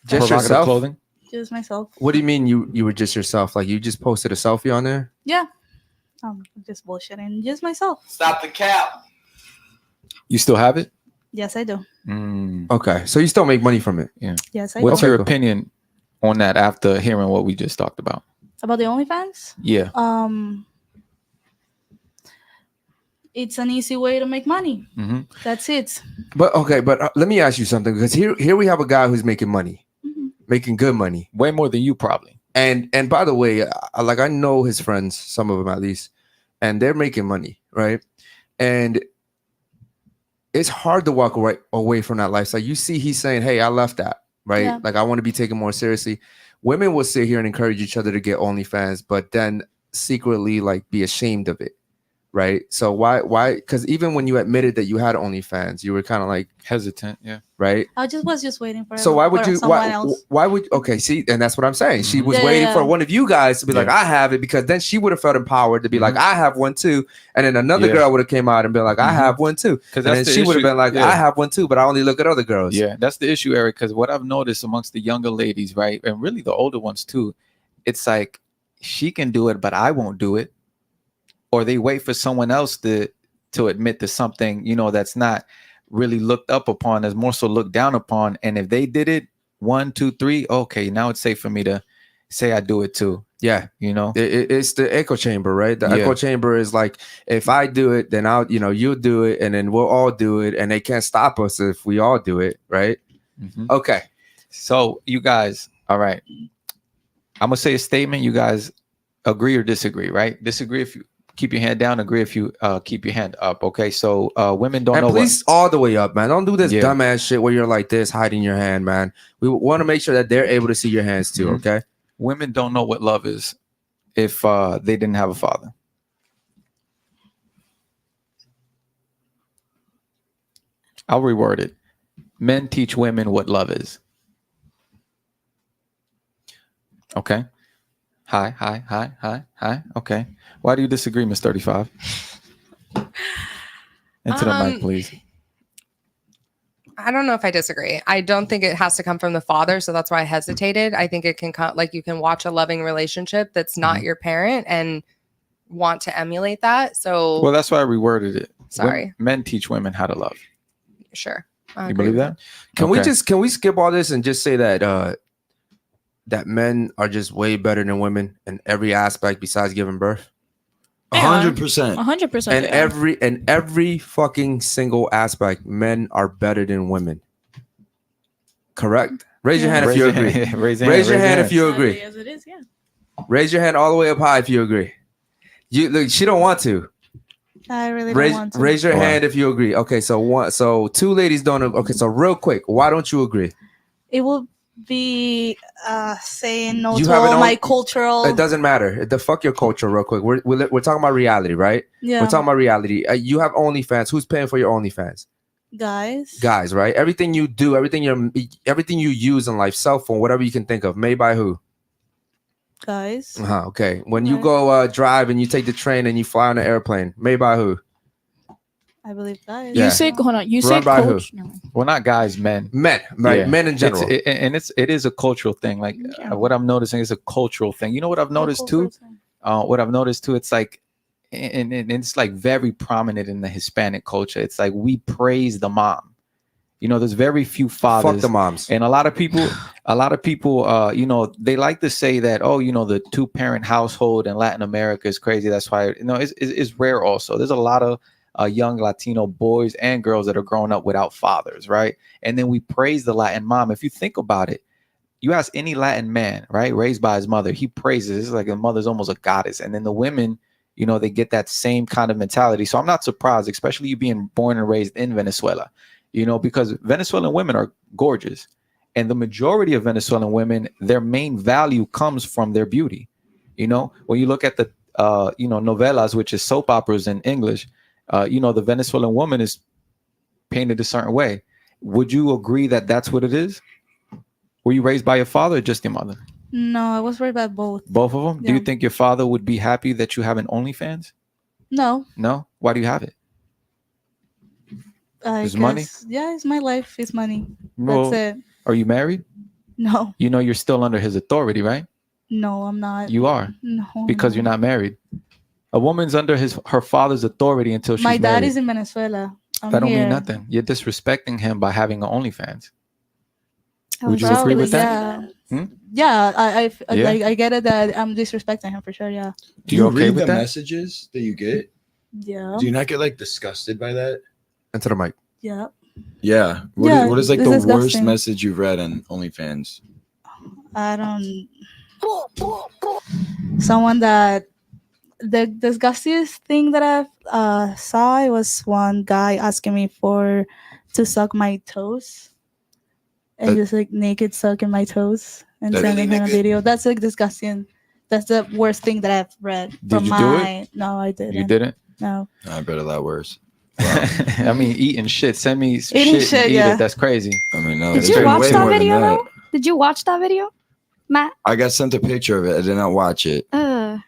Just yourself? Clothing? Just myself. What do you mean you were just yourself? Like you just posted a selfie on there? Yeah. Just bullshitting. Just myself. Stop the cap. You still have it? Yes, I do. Okay. So you still make money from it? Yeah. Yes, I do. What's your opinion on that after hearing what we just talked about? About the OnlyFans? Yeah. It's an easy way to make money. Mm-hmm. That's it. But let me ask you something, because here we have a guy who's making money, making good money, way more than you probably. And by the way, I know his friends, some of them at least, and they're making money, right? And it's hard to walk away from that lifestyle. You see, he's saying, "Hey, I left that," right? Yeah. Like I want to be taken more seriously. Women will sit here and encourage each other to get OnlyFans, but then secretly be ashamed of it. right? So why? Because even when you admitted that you had OnlyFans, you were kind of like hesitant, yeah, right? I was just waiting for. So why would for you? Someone else. Why would? Okay, see, and that's what I'm saying. She was Yeah, waiting yeah. for one of you guys to be like, Yeah. I have it, because then she would have felt empowered to be like, I have one too, and then another Yeah. girl would have came out and been like, I have one too, because and then she would have been like, I have one too, but I only look at other girls. Yeah, that's the issue, Eric. Because what I've noticed amongst the younger ladies, right, and really the older ones too, it's like she can do it, but I won't do it, or they wait for someone else to admit to something, you know, that's not really looked up upon, as more so looked down upon. And if they did it 1, 2, 3, okay, now it's safe for me to say I do it too. Yeah, you know, it's the echo chamber, right? The echo chamber is like, if I do it, then I'll, you know, you'll do it, and then we'll all do it, and they can't stop us if we all do it, right? Okay, so you guys, all right, I'm gonna say a statement. You guys agree or disagree, right? Disagree if you keep your hand down. Agree if you keep your hand up. Okay, so women don't know. Please, all the way up, man. Don't do this dumbass shit where you're like this, hiding your hand, man. We want to make sure that they're able to see your hands too. Okay. Women don't know what love is if they didn't have a father. I'll reword it. Men teach women what love is. Okay. Hi. Okay. Why do you disagree, Miss 35? Into the mic, please. I don't know if I disagree. I don't think it has to come from the father, so that's why I hesitated. I think it can come, like, you can watch a loving relationship that's not your parent and want to emulate that. So, well, that's why I reworded it. Sorry. Men teach women how to love. Sure. You believe that? Can we skip all this and just say that that men are just way better than women in every aspect besides giving birth? 100%. 100%. And every fucking single aspect, men are better than women. Correct? Raise your hand if you agree. Raise your hand if you agree. As it is, yeah. Raise your hand all the way up high if you agree. You look, she don't want to. I really don't want to. Raise your hand if you agree. Okay, so two ladies don't. Okay, so real quick, why don't you agree? It will be saying no You to have all an my own- cultural. It doesn't matter. The fuck your culture, real quick. We're talking about reality, right? Yeah. We're talking about reality. You have OnlyFans. Who's paying for your OnlyFans? Guys, right? Everything you do, everything you use in life, cell phone, whatever you can think of, made by who? Guys. Okay. When you go drive and you take the train and you fly on an airplane, made by who? I believe guys. You say, hold on. You Run say by coach. who? Well, not guys, men. Men, right? Men in general. It is a cultural thing. Like what I'm noticing is a cultural thing. You know what I've noticed too? It's like, and it's like very prominent in the Hispanic culture. It's like we praise the mom. You know, there's very few fathers. Fuck the moms. And a lot of people, you know, they like to say that, oh, you know, the 2-parent household in Latin America is crazy. That's why, you know, it's rare also. There's a lot of young Latino boys and girls that are growing up without fathers, right? And then we praise the Latin mom. If you think about it, you ask any Latin man, right, raised by his mother, he praises. It's like the mother's almost a goddess. And then the women, you know, they get that same kind of mentality. So I'm not surprised, especially you being born and raised in Venezuela, you know, because Venezuelan women are gorgeous. And the majority of Venezuelan women, their main value comes from their beauty. You know, when you look at the, you know, novelas, which is soap operas in English, you know, the Venezuelan woman is painted a certain way. Would you agree that that's what it is? Were you raised by your father or just your mother? No, I was raised by both. Both of them? Yeah. Do you think your father would be happy that you have an OnlyFans? No. No? Why do you have it? It's money? Yeah, it's my life. It's money. Well, That's it. Are you married? No. You know you're still under his authority, right? No, I'm not. You are. No. Because you're not married. A woman's under her father's authority until she's My dad married. is in Venezuela. I'm That don't here. mean nothing. You're disrespecting him by having an OnlyFans. Oh, Would you agree with that? Yeah. Yeah, Yeah? I get it that I'm disrespecting him for sure. Yeah. Do you okay read with the that? messages that you get? Yeah. Do you not get like disgusted by that? Into the mic. Yeah. Yeah. Yeah, What is like it's the worst disgusting. message you've read on OnlyFans? I don't. Someone that the disgustiest thing that I saw it was one guy asking me to suck my toes, and just like naked sucking my toes and That- sending him a video. That's like disgusting. That's the worst thing that I've read. Did you do it? No, I didn't. You didn't? No. I bet a lot worse. I mean, eating shit. Send me Eating shit shit, and eat yeah. it. That's crazy. I mean, no. Did it's you been watch way that more than video that. though? Did you watch that video, Matt? I got sent a picture of it. I did not watch it. Uh,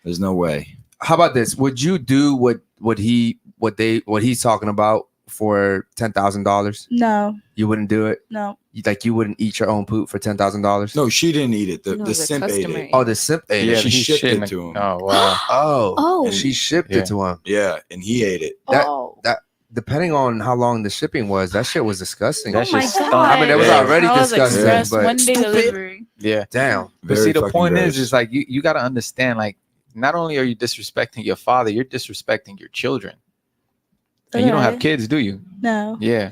There's no way. How about this? Would you do what he's talking about for $10,000? No. You wouldn't do it. No. You wouldn't eat your own poop for $10,000? No, she didn't eat it. No, The the simp ate customer it. ate Oh, the simp ate Yeah, it. she he's shipped shitting it to him. Oh wow. Oh. She shipped Yeah. it to him. Yeah, and he ate it. That depending on how long the shipping was, that shit was disgusting. That Oh my shit stunk. God. I mean, it was Yeah. already That was disgusting, express but one day delivery. Yeah. damn. But Very see, the fucking point gross. is like you got to understand, like, not only are you disrespecting your father, you're disrespecting your children. And you don't have Okay. kids, do you? No. Yeah.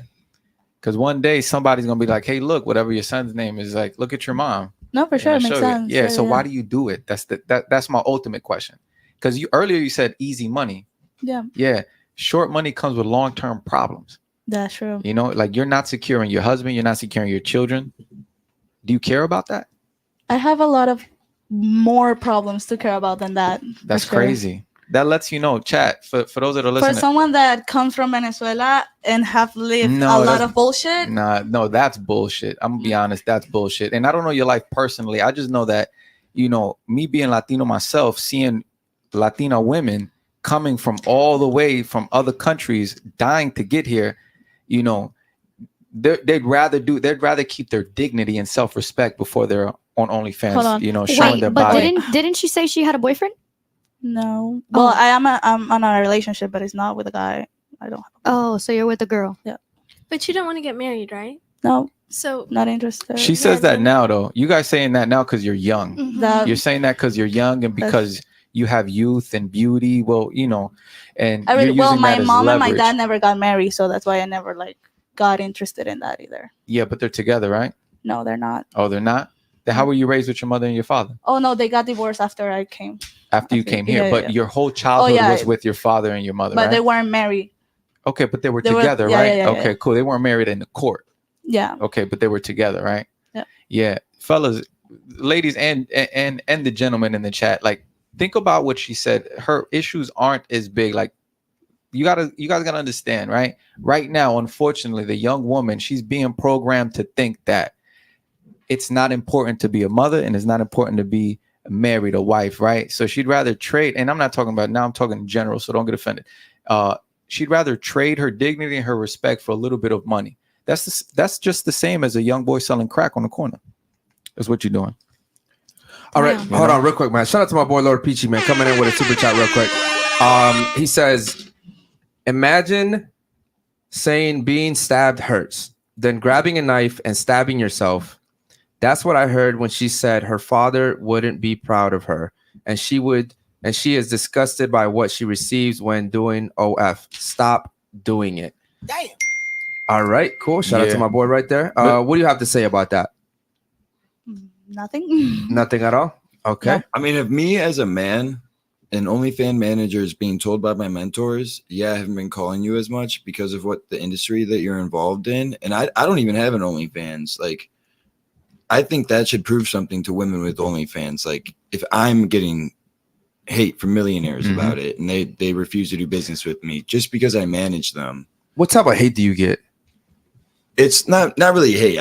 Because one day somebody's gonna be like, "Hey, look, whatever your son's name is, like, look at your mom." No, for And sure. I It makes show you. sense. Yeah. So why do you do it? That's my ultimate question. Because you earlier you said easy money. Yeah, Yeah. Short money comes with long-term problems. that's true. You know, like you're not securing your husband, you're not securing your children. Do you care about that? I have a lot of more problems to care about than that. for That's sure. crazy. That lets you know, chat, for those that are For listening. someone that comes from Venezuela and have lived No, a lot that's- of bullshit. No, that's bullshit. I'm gonna be honest, that's bullshit. And I don't know your life personally. I just know that, you know, me being Latino myself, seeing Latina women coming from all the way from other countries, dying to get here, you know, they'd rather keep their dignity and self-respect before they're on Hold OnlyFans, on. you know, showing wait, their but body. didn't she say she had a boyfriend? No. Well, Oh. I'm on a relationship, but it's not with a guy. I don't. Oh, so you're with a girl. But you don't want to get married, right? No, So not interested. She says that then- now, though. You guys saying that now because you're young. Mhm. That- You're saying that because you're young and because you have youth and beauty. Well, you know, and I really, you're well, using my that as mom and my leverage. dad never got married, so that's why I never got interested in that either. Yeah, but they're together, right? No, they're not. Oh, they're not. Then how were you raised with your mother and your father Oh no, they got divorced after I came, after you Okay, came here? yeah, But yeah. your whole childhood yeah. was with your father and your mother, but right? they weren't married. Okay, but they were they were- together, yeah, right? yeah, yeah, Okay, yeah. cool. They weren't married in the court. Yeah, Okay, but they were together, right? Yeah. Yeah, fellas, ladies, and the gentlemen in the chat, like, think about what she said. Her issues aren't as big. Like, you guys gotta understand, right? Right now, unfortunately, the young woman, she's being programmed to think that it's not important to be a mother and it's not important to be married, a wife, right? So she'd rather trade, and I'm not talking about now, I'm talking in general, so don't get offended. She'd rather trade her dignity and her respect for a little bit of money. That's just the same as a young boy selling crack on the corner. That's what you're doing. All right, Yeah. hold on real quick, man. Shout out to my boy Lord Peachy, man, coming in with a super chat real quick. He says, imagine saying being stabbed hurts, then grabbing a knife and stabbing yourself. That's what I heard when she said her father wouldn't be proud of her, and she is disgusted by what she receives when doing OF. Stop doing it. Damn. All right, cool. Shout out to Yeah. my boy right there. What do you have to say about that? nothing. Nothing at all. Okay. I mean, if me as a man, an OnlyFans manager is being told by my mentors, yeah, I haven't been calling you as much because of what the industry that you're involved in. And I don't even have an OnlyFans. Like, I think that should prove something to women with OnlyFans. Like, if I'm getting hate from millionaires Mhm. about it and they refuse to do business with me just because I manage them, What type of hate do you get? it's not really hate.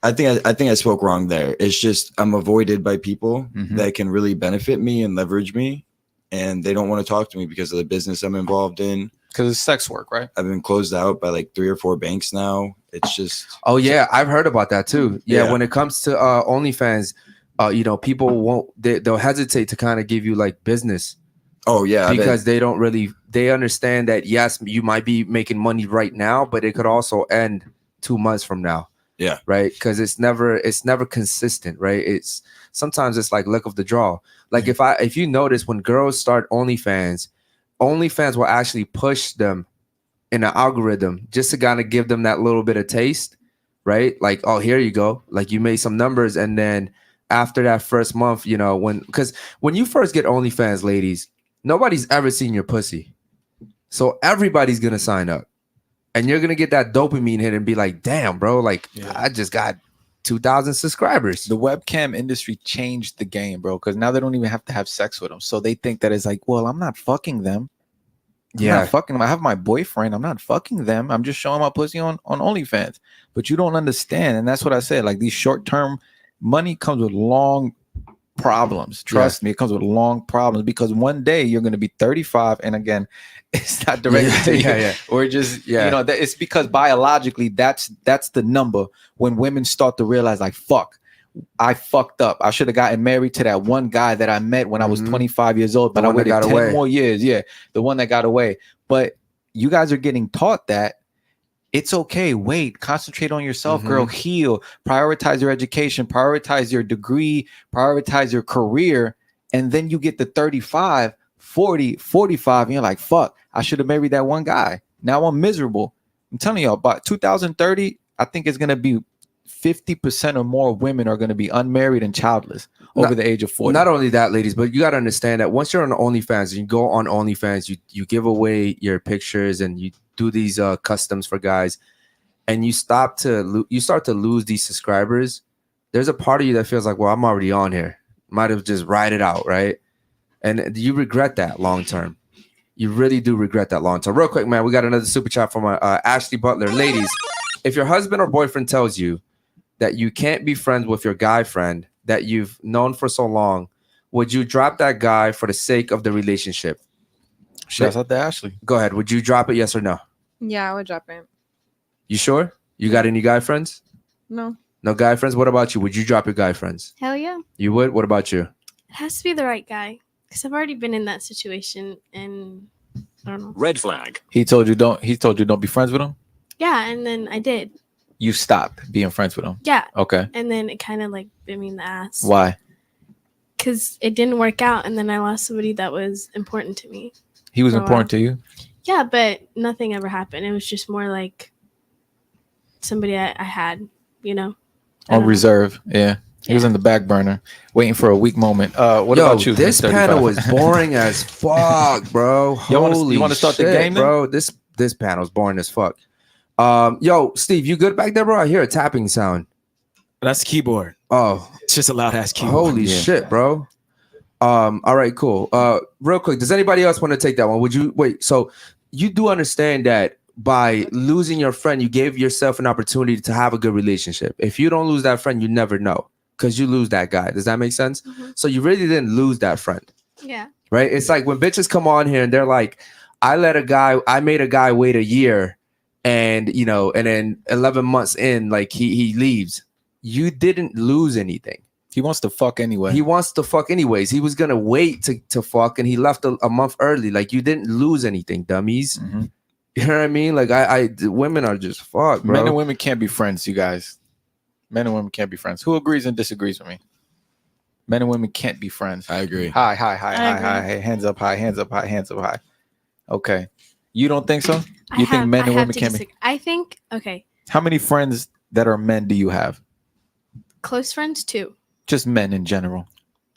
I think I spoke wrong there. It's just I'm avoided by people Mhm. that can really benefit me and leverage me, and they don't want to talk to me because of the business I'm involved in. Because it's sex work, right? I've been closed out by like 3 or 4 banks now. It's just Oh yeah, I've heard about that too. Yeah, Yeah. when it comes to OnlyFans, you know, people they'll hesitate to kind of give you like business because they understand that yes, you might be making money right now, but it could also end 2 months from now. Yeah. Right. Because it's never consistent, right? It's sometimes it's like luck of the draw. Like if you notice when girls start OnlyFans will actually push them in an algorithm just to kind of give them that little bit of taste, right? Like, oh, here you go. Like you made some numbers, and then after that first month, you know, because when you first get OnlyFans, ladies, nobody's ever seen your pussy. So everybody's gonna sign up. And you're gonna get that dopamine hit and be like, damn, bro, like I just got 2,000 subscribers. The webcam industry changed the game, bro, because now they don't even have to have sex with them. So they think that it's like, well, I'm not fucking them. I'm not fucking them. I have my boyfriend. I'm not fucking them. I'm just showing my pussy on OnlyFans. But you don't understand. And that's what I said. Like these short-term money comes with long problems. Trust me, it comes with long problems because one day you're going to be 35. And again, it's not directed to you. Or just, you know, it's because biologically that's the number when women start to realize like, fuck, I fucked up. I should have gotten married to that one guy that I met when I was 25 years old, but I waited 10 more years. Yeah, the one that got away. But you guys are getting taught that it's okay. Wait, concentrate on yourself, girl. Heal, prioritize your education, prioritize your degree, prioritize your career. And then you get to 35, 40, 45, and you're like, fuck, I should have married that one guy. Now I'm miserable. I'm telling y'all, by 2030, I think it's going to be 50% or more of women are going to be unmarried and childless over the age of 40. Not only that, ladies, but you got to understand that once you're on OnlyFans, you go on OnlyFans, you give away your pictures and you do these customs for guys, and you start to lose these subscribers. There's a part of you that feels like, well, I'm already on here. Might have just ride it out, right? And you regret that long term. You really do regret that long term. Real quick, man, we got another super chat from Ashley Butler. Ladies, if your husband or boyfriend tells you that you can't be friends with your guy friend that you've known for so long, would you drop that guy for the sake of the relationship? Shouts out to Ashley. Go ahead. Would you drop it? Yes or no? Yeah, I would drop it. You sure? You got any guy friends? No. No guy friends? What about you? Would you drop your guy friends? Hell yeah. You would? What about you? It has to be the right guy because I've already been in that situation and I don't know. Red flag. He told you don't be friends with him? Yeah, and then I did. You stopped being friends with him? Yeah. Okay. And then it kind of like bit me in the ass. Why? Because it didn't work out and then I lost somebody that was important to me. He was important to you? Yeah, but nothing ever happened. It was just more like somebody I had, you know. On reserve. Yeah. He was in the back burner, waiting for a weak moment. What about you? This panel was boring as fuck, bro. Holy you want to start shit, the game, then? bro? This panel is boring as fuck. Yo, Steve, you good back there, bro? I hear a tapping sound. That's the keyboard. Oh, it's just a loud ass keyboard. Holy shit, bro. All right, cool. Real quick, does anybody else want to take that one? Would you wait? So you do understand that by losing your friend, you gave yourself an opportunity to have a good relationship. If you don't lose that friend, you never know because you lose that guy. Does that make sense? So you really didn't lose that friend. Yeah. Right? It's like when bitches come on here and they're like, I made a guy wait a year and, you know, and then 11 months in, like he leaves. You didn't lose anything. He wants to fuck anyway. He wants to fuck anyways. He was going to wait to fuck and he left a month early. Like you didn't lose anything, dummies. You know what I mean? Like women are just fucked, bro. Men and women can't be friends, you guys. Men and women can't be friends. Who agrees and disagrees with me? Men and women can't be friends. I agree. Hi. Hands up high, hands up high, hands up high. Okay. You don't think so? You think men and women can't be? I think, okay. How many friends that are men do you have? Close friends, 2. Just men in general.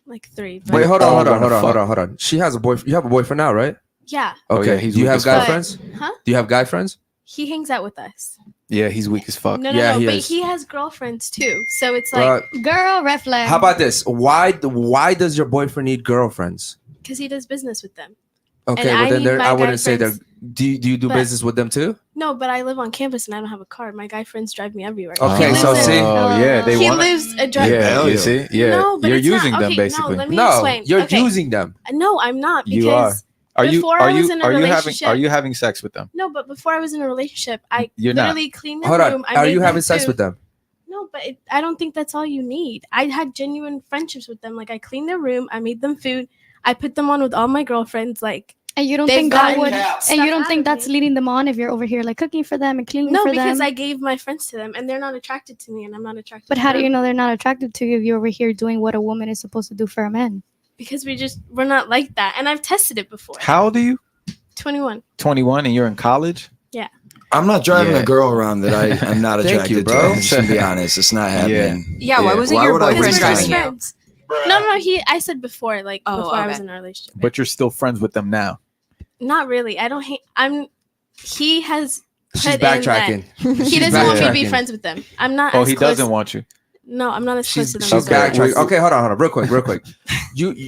Like 3. Wait, hold on. She has a boyfriend. You have a boyfriend now, right? Yeah. Okay. Do you have guy friends? Huh? Do you have guy friends? He hangs out with us. Yeah, he's weak as fuck. No, but he has girlfriends too. So it's like, girl, red flag. How about this? Why does your boyfriend need girlfriends? Because he does business with them. Okay, well then I wouldn't say that. Do you do business with them too? No, but I live on campus and I don't have a car. My guy friends drive me everywhere. Okay, so see, he lives a drive. Yeah, you see, no, but you're it's using not. them Okay, basically. No, let me explain. You're using them. No, I'm not. Because you are. Are you having sex with them? No, but before I was in a relationship, I You're literally not. cleaned their room. Are you having sex with them? No, but I don't think that's all you need. I had genuine friendships with them. Like I cleaned their room, I made them food, I put them on with all my girlfriends. Like, and you don't think that would? And you don't think that's leading them on if you're over here like cooking for them and cleaning for them? No, because I gave my friends to them, and they're not attracted to me, and I'm not attracted. But to how them. do you know they're not attracted to you if you're over here doing what a woman is supposed to do for a man? Because we're not like that, and I've tested it before. How old are you? 21. 21, and you're in college? Yeah. I'm not driving a girl around that I'm not attracted bro. to. To be honest, it's not happening. Yeah, why wasn't your boyfriend driving you? No, I said before, like before I was in a relationship. But you're still friends with them now. Not really. I don't hate. He has. She's backtracking. He doesn't want me to be friends with them. I'm not. Oh, he doesn't want you. No, I'm not as close to them. She's as them. backtracking. Okay, hold on, real quick.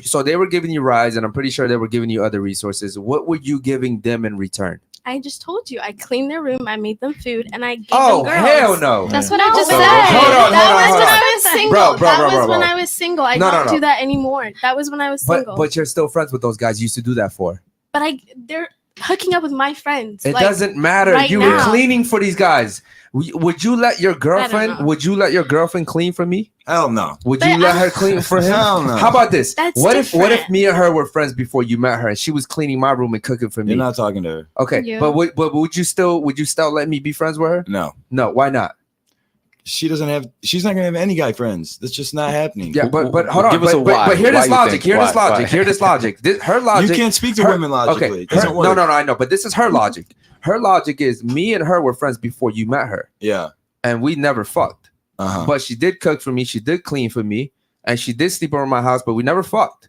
So they were giving you rides, and I'm pretty sure they were giving you other resources. What were you giving them in return? I just told you. I cleaned their room. I made them food, and I gave Oh, them girls. hell no! That's what I just So, said. That was when on. I was single. Bro, That was when I was single. I don't do that anymore. That was when I was single. But you're still friends with those guys you used to do that for. But they're hooking up with my friends. It doesn't matter. Right You now. were cleaning for these guys. Would you let your girlfriend? know. Would you let your girlfriend clean for me? Hell no. Would But you let her clean for him? Hell no. How about this? That's What if different. me and her were friends before you met her, and she was cleaning my room and cooking for me? You're not talking to her. Okay, Yeah. but would you still let me be friends with her? No. No, why not? She's not gonna have any guy friends. That's just not happening. Yeah, but hold on. Give us a why. But hear Why this you logic. think? Hear this Why? logic. Hear this logic. Her logic. You can't speak to women logically. Okay. It doesn't work. No, I know. But this is her logic. Her logic is me and her were friends before you met her, Yeah. and we never fucked. Uh-huh. But she did cook for me. She did clean for me, and she did sleep over my house. But we never fucked.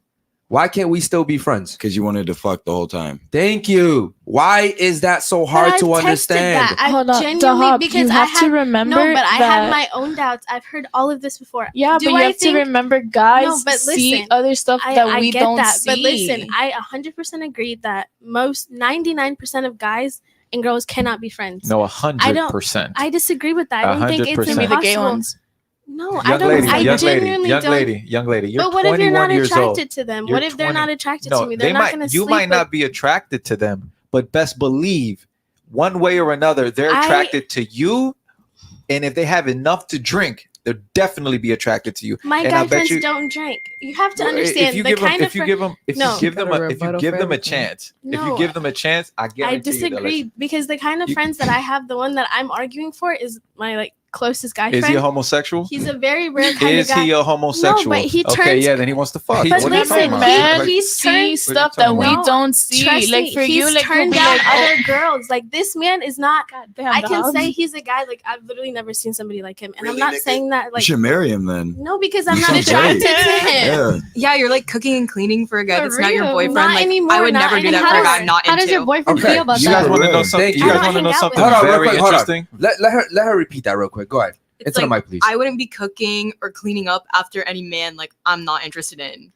Why can't we still be friends? Because you wanted to fuck the whole time. Thank you. Why is that so But hard I've to tested understand? that. I Hold on, genuinely Dahab, because you I have have to remember no, but I have that- my own doubts. I've heard all of this before. Yeah, Do but you I have to think- remember, guys No, but see listen, other stuff that we get don't that, see. But listen, I 100% agree that 99% of guys and girls cannot be friends. No, 100%. I disagree with that. I don't think it's 100%. Maybe the gay impossible. ones. No, I Young don't. lady, I young genuinely don't. lady. You're But what if you're 21 not years old. attracted to them? You're What if they're 20 not attracted No, to me? They're they not might. going to You sleep might not with- be attracted to them, but best believe, one way or another, they're attracted to you. And if they have enough to drink, they'll definitely be attracted to you. My and I guy bet friends you, don't drink. You have to Well, understand if you the give them, kind of if you friend- give them, if No. you give them, Got a if you rebuttal give for them a everything. chance, if No, you give them a chance, I I guarantee you they'll let disagree you. because the kind of You- friends that I have, the one that I'm arguing for, is my closest guy Is friend. he a homosexual? He's a very rare kind Is of guy. he a homosexual? No, but he Okay, turns. yeah, then he wants to fuck. He- What are you listen, talking about? Men he's see turned- stuff What are that you we talking about? don't see. Trust Like me, for he's you, like turned you'll be down like, oh, other girls. Like this man is not. damn, I can dog. say he's a guy. Like I've literally never seen somebody like him, and Really, I'm not nigga? saying that You like should marry him then. no, because I'm You not sound attracted great. to him. Yeah. Yeah, you're like cooking and cleaning for a guy For that's not your real. boyfriend. Not like anymore, I would not never do that anymore. for a guy I'm not How into. does your boyfriend Okay, feel about You that? guys want to know Thank something? you. You I guys don't want to know hang out something with him. Hold on, real very quick, hold on. interesting? Let her repeat that real quick. Go ahead. It's Into the like, mic, please. I wouldn't be cooking or cleaning up after any man like I'm not interested in.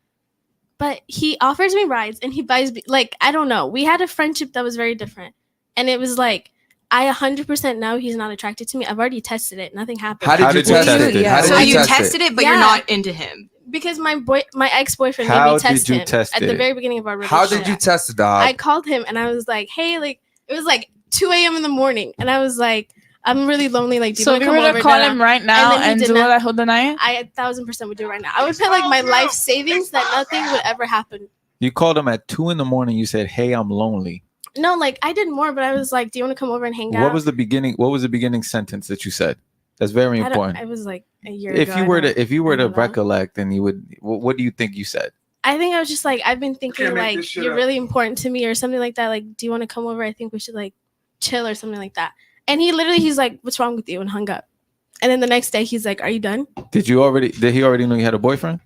But he offers me rides and he buys me like I don't know. We had a friendship that was very different, and it was like I 100% know he's not attracted to me. I've already tested it. Nothing happened. How did you test it? Yeah. How did So you you test tested it, but you're Yeah. not into him. Because my ex-boyfriend made How me test did you him test at the it? very beginning of our How relationship. did you test it, I dog? called him and I was like, "Hey, like it was like 2 a.m. in the morning," and I was like, "I'm really lonely. Like, do you So want if to you come were over?" to call da-da?" him right now then he and did do not- that whole night, I 1,000% would do it right now. I would put like my life savings that nothing would ever happen. You called him at 2 a.m. You said, "Hey, I'm lonely." No, like I did more, but I was like, "Do you want to come over and hang out?" What was the beginning? What was the beginning sentence that you said? That's very I don't- important. It was like a year If ago. you I were don't- to, if you were I to don't know. recollect, then you would. What do you think you said? I think I was just like, I've been thinking Can't make like this shit you're up. really important to me or something like that. Like, do you want to come over? I think we should like chill or something like that. And he's like, "What's wrong with you?" and hung up. And then the next day he's like, "Are you done?" Did he already know you had a boyfriend?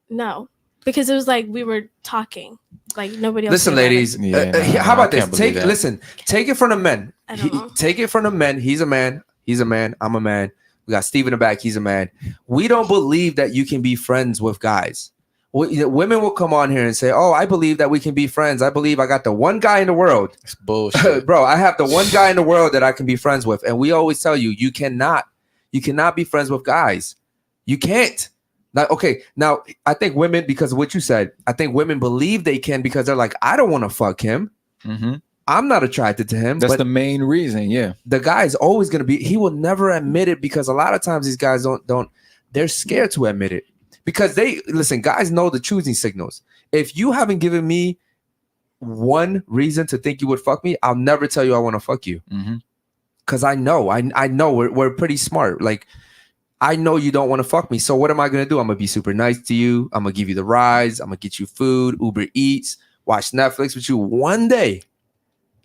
No, because it was like we were talking. Like nobody else. Listen, knew about it. ladies. Yeah, How I about this? can't believe that. Listen. Take it from the men. I don't know. Take it from the men. He's a man. He's a man. I'm a man. We got Steve in the back. He's a man. We don't believe that you can be friends with guys. Women will come on here and say, "Oh, I believe that we can be friends. I believe I got the one guy in the world, It's bullshit. bro. I have the one guy in the world that I can be friends with." And we always tell you, you cannot be friends with guys. You can't. Now, okay. Now, I think women, because of what you said, I think women believe they can because they're like, I don't want to fuck him. Mhm. I'm not attracted to him. That's but the main reason. Yeah. the guy is always going to be, he will never admit it because a lot of times these guys don't they're scared to admit it because guys know the choosing signals. If you haven't given me one reason to think you would fuck me, I'll never tell you I want to fuck you. Mhm. Cause I know we're pretty smart. Like I know you don't want to fuck me. So what am I going to do? I'm going to be super nice to you. I'm going to give you the rides. I'm going to get you food, Uber Eats, watch Netflix with you.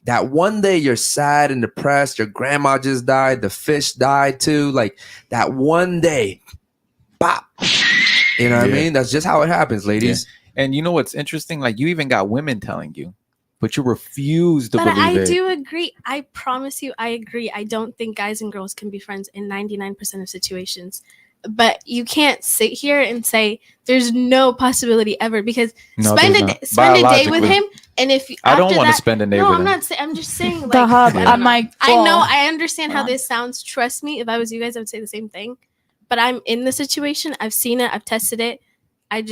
That one day you're sad and depressed. Your grandma just died. The fish died too. Like that one day, bop. You know what I Yeah. mean? That's just how it happens, ladies. And you know what's interesting? Like you even got women telling you, but you refuse to But believe I it. do agree. I promise you, I agree. I don't think guys and girls can be friends in 99% of situations. But you can't sit here and say there's no possibility ever, because No, spend there's a not. spend a day with Biologically. him, and if I don't after want to that- spend a day No, with I'm him. not saying. I'm just saying. Like, The hub. Yeah. I might. I know. fall. I understand how Yeah. this sounds. Trust me. If I was you guys, I would say the same thing. But I'm in the situation. I've seen it. I've tested it. I I thought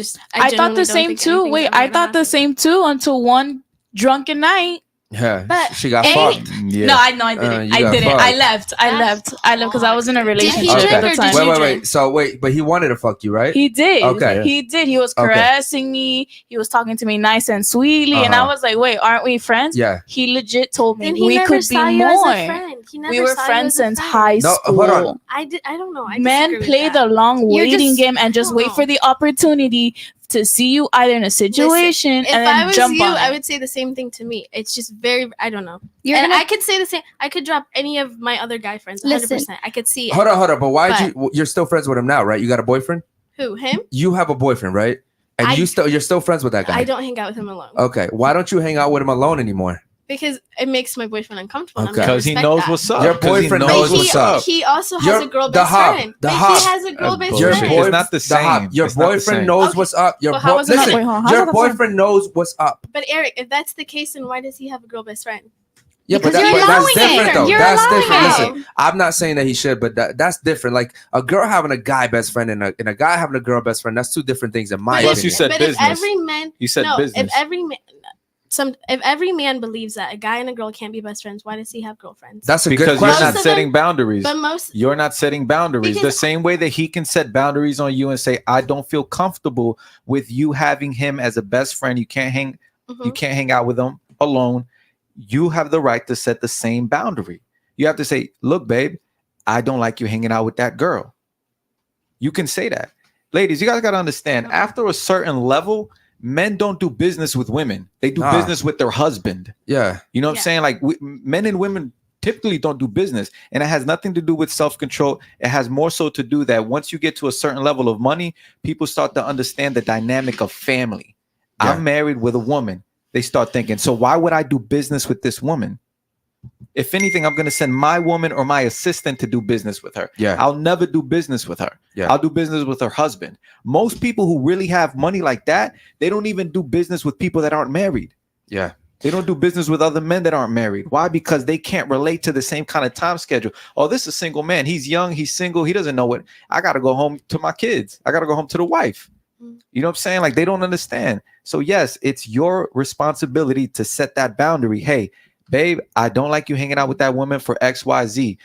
genuinely the don't same think too. anything's Wait, ever I gonna thought the happen. same too until one drunken night. Yeah, But she got any- fucked. Yeah. No, I didn't. you I got didn't. fucked. I left. I left because I was in a relationship drink at or the did time. you Wait. drink? So wait, but he wanted to fuck you, right? He did. Okay. He did. He was Okay. caressing me. He was talking to me nice and sweetly, and I Uh-huh. was like, "Wait, aren't we friends?" Yeah. He legit told me Then he we never could be saw you as more. a friend. He never We were saw you friends as a since friend. high No, school. hold on. I don't know. I Men disagree with play that. the long You're waiting just- game and I just don't wait know. for the opportunity to see you either in a situation If and I then was jump you, on I it. would say the same thing to me. It's just very, I don't know. You're And gonna- I could say the same. I could drop any of my other guy friends. 100%. Listen. I could see it. Hold on. But why But- you're still friends with him now, right? You got a boyfriend? Who? Him? You have a boyfriend, right? And you're still friends with that guy. I don't hang out with him alone. Okay. Why don't you hang out with him alone anymore? Because it makes my boyfriend uncomfortable. and I'm Okay. gonna Because he respect knows that. what's up. Your 'Cause he boyfriend knows knows what's what's up. He also has Your- a girl the best hub, friend. the But hub. he has a girl best bullshit. friend. It's not the same. Your It's not the boyfriend same. knows Okay. what's up. Your But how is it not- listen, wait, hold on. How's your that the same? boyfriend knows what's up. But Eric, if that's the case, then why does he have a girl best friend? Yeah, Because but you're that's allowing different it. though. You're That's allowing different. it. Listen, I'm not saying that he should, but that's different. Like a girl having a guy best friend and a guy having a girl best friend, that's two different things in my Plus, opinion. you said But business. if every man, You said no, business. if every man believes that a guy and a girl can't be best friends, why does he have girlfriends? That's a good Because you're question. not Most of setting them- boundaries. But most, You're not setting boundaries. The Because- same way that he can set boundaries on you and say, I don't feel comfortable with you having him as a best friend. You can't hang out with him alone. You have the right to set the same boundary. You have to say, look, babe, I don't like you hanging out with that girl. You can say that. Ladies, you guys got to understand, after a certain level, men don't do business with women. They do Nah. business with their husband. Yeah. You know what I'm Yeah. saying? Like men and women typically don't do business, and it has nothing to do with self-control. It has more so to do that once you get to a certain level of money, people start to understand the dynamic of family. Yeah. I'm married with a woman. They start thinking, so why would I do business with this woman? If anything, I'm going to send my woman or my assistant to do business with her. Yeah. I'll never do business with her. Yeah. I'll do business with her husband. Most people who really have money like that, they don't even do business with people that aren't married. Yeah. They don't do business with other men that aren't married. Why? Because they can't relate to the same kind of time schedule. Oh, this is a single man. He's young. He's single. He doesn't know what. I got to go home to my kids. I got to go home to the wife. You know what I'm saying? Like, they don't understand. So yes, it's your responsibility to set that boundary. Hey, babe, I don't like you hanging out with that woman for XYZ.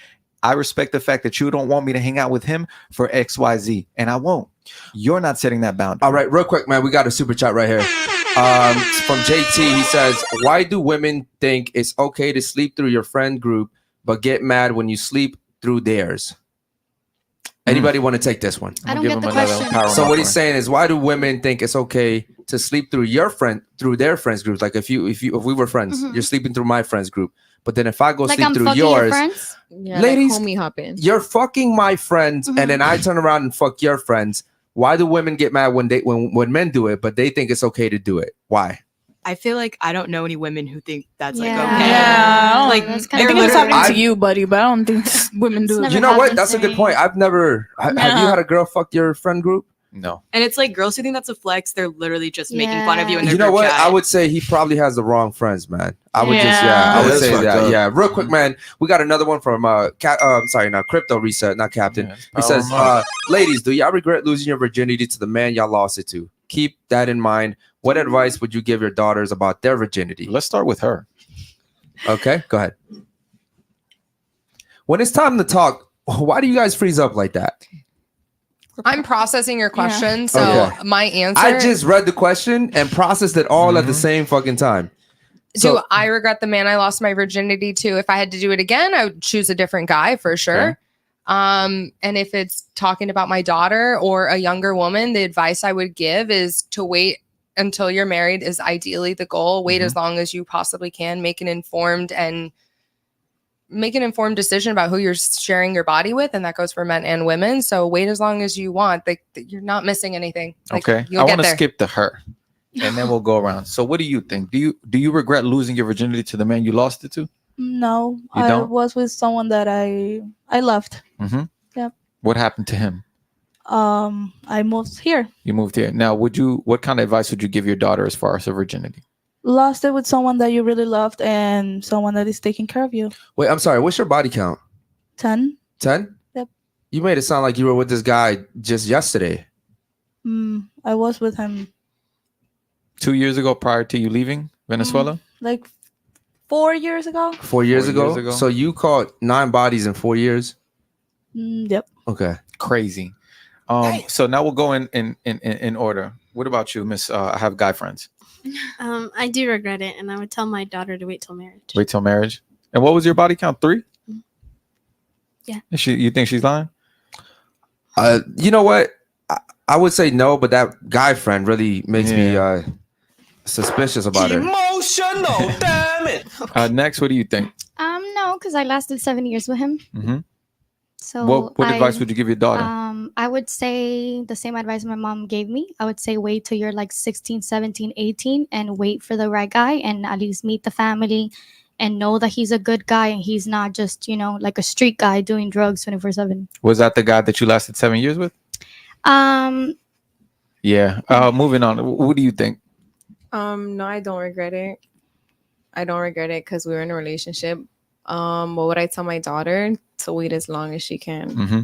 I respect the fact that you don't want me to hang out with him for XYZ, and I won't. You're not setting that boundary. All right, real quick, man. We got a super chat right here. From JT, he says, why do women think it's okay to sleep through your friend group, but get mad when you sleep through theirs? Anybody want to take this one? I don't get the question. So what he's saying is, why do women think it's okay to sleep through through their friends groups? Like if we were friends, you're sleeping through my friends group, but then if I go Like sleep I'm through fucking your yours, friends. Yeah, ladies, like homie hopping. you're fucking my friends, and then I turn around and fuck your friends. Why do women get mad when men do it, but they think it's okay to do it? Why? I feel like I don't know any women who think that's like Yeah. okay. Yeah, Like, that's I kinda think it's weird. happening to you, buddy, but I don't think women do It's it. never You know what? happened That's to a good me. point. Have you had a girl fuck your friend group? No. And it's like girls who think that's a flex, they're literally just making fun of you in their You know group what? chat. I would say he probably has the wrong friends, man. I would Yeah. I would That's say fucked that. up. Yeah. Real quick, man. We got another one from Crypto Reset, not Captain. Yeah, it's He says, power mode. ladies, do y'all regret losing your virginity to the man y'all lost it to? Keep that in mind. What advice would you give your daughters about their virginity? Let's start with her. Okay, go ahead. When it's time to talk, why do you guys freeze up like that? I'm processing your question, so Okay. my answer. I just read the question and processed it all at the same fucking time. Do I regret the man I lost my virginity to? If I had to do it again, I would choose a different guy for sure. And if it's talking about my daughter or a younger woman, the advice I would give is to wait until you're married is ideally the goal. Wait as long as you possibly can. Make an informed decision about who you're sharing your body with, and that goes for men and women. So wait as long as you want. You're not missing anything. Okay. You'll I get want to there. skip to her. And then we'll go around. So what do you think? Do you regret losing your virginity to the man you lost it to? No, You I don't? was with someone that I loved. Mm-hmm. Yep. What happened to him? I moved here. You moved here. Now, what kind of advice would you give your daughter as far as her virginity? Lost it with someone that you really loved and someone that is taking care of you. Wait, I'm sorry. What's your body count? 10. 10? Yep. You made it sound like you were with this guy just yesterday. I was with him 2 years ago, prior to you leaving Venezuela. like 4 years ago. 4 years ago. So you caught 9 bodies in 4 years. Yep. Okay. Crazy. So now we'll go in order. What about you, Miss? I have guy friends. I do regret it, and I would tell my daughter to wait till marriage. Wait till marriage. And what was your body count? 3? Yeah. You think she's lying? You know what? I would say no, but that guy friend really makes me suspicious about her. Emotional, damn it. Next, what do you think? No, because I lasted 7 years with him. Mm-hmm. So what advice would you give your daughter? I would say the same advice my mom gave me. I would say wait till you're like 16, 17, 18 and wait for the right guy and at least meet the family and know that he's a good guy and he's not just, like a street guy doing drugs 24/7. Was that the guy that you lasted 7 years with? Yeah. Moving on. What do you think? No, I don't regret it. I don't regret it because we were in a relationship. What would I tell my daughter? To wait as long as she can. Mm-hmm.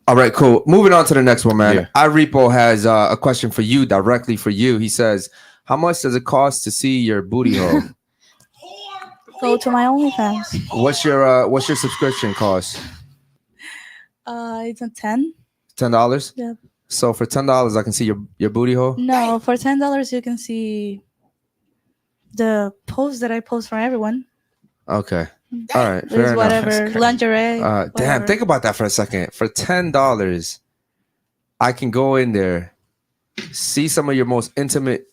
All right, cool. Moving on to the next one, man. Yeah. iRepo has a question for you, directly for you. He says, how much does it cost to see your booty hole? Go to my OnlyFans. What's your subscription cost? It's a 10. $10? Yep. So for $10, I can see your booty hole? No, for $10, you can see the posts that I post for everyone. Okay. All right. There's whatever lingerie. Damn, think about that for a second. For $10, I can go in there, see some of your most intimate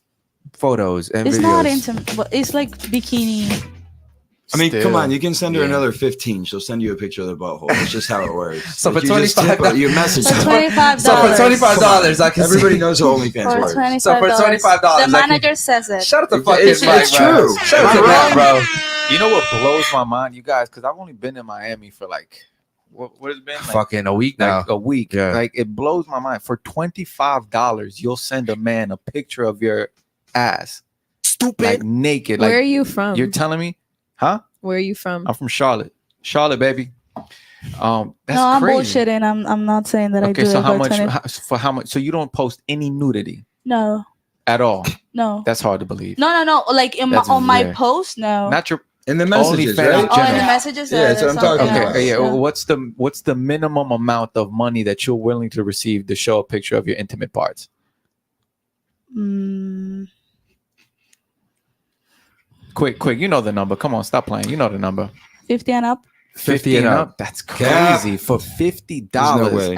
photos and it's videos. It's not intimate, but it's like bikini. I mean, come on, you can send her another 15. She'll send you a picture of the butthole. It's just how it works. So like for $25, you message for $25. So for $25, I can everybody knows how OnlyFans works. $25, so for $25, the manager says it. Shut up the fuck It's true. Shut up the mic, bro. You know what blows my mind, you guys? Because I've only been in Miami for like what has it been? Like, fucking a week now. Like a week. Yeah. Like it blows my mind. For $25, you'll send a man a picture of your ass, stupid, like naked. Where like, are you from? You're telling me, huh? Where are you from? I'm from Charlotte, baby. That's no, I'm crazy. bullshitting. I'm not saying that I do. Okay, so it, for how much? So you don't post any nudity? No. At all? No. That's hard to believe. No. Like on my post, no. Not your. In the messages, right? Oh, in the messages. Yeah, that's what I'm talking about. Okay, yeah. What's the minimum amount of money that you're willing to receive to show a picture of your intimate parts? Quick, you know the number. Come on, stop playing. You know the number. 50 and up. 50 and up. That's crazy for $50. No way.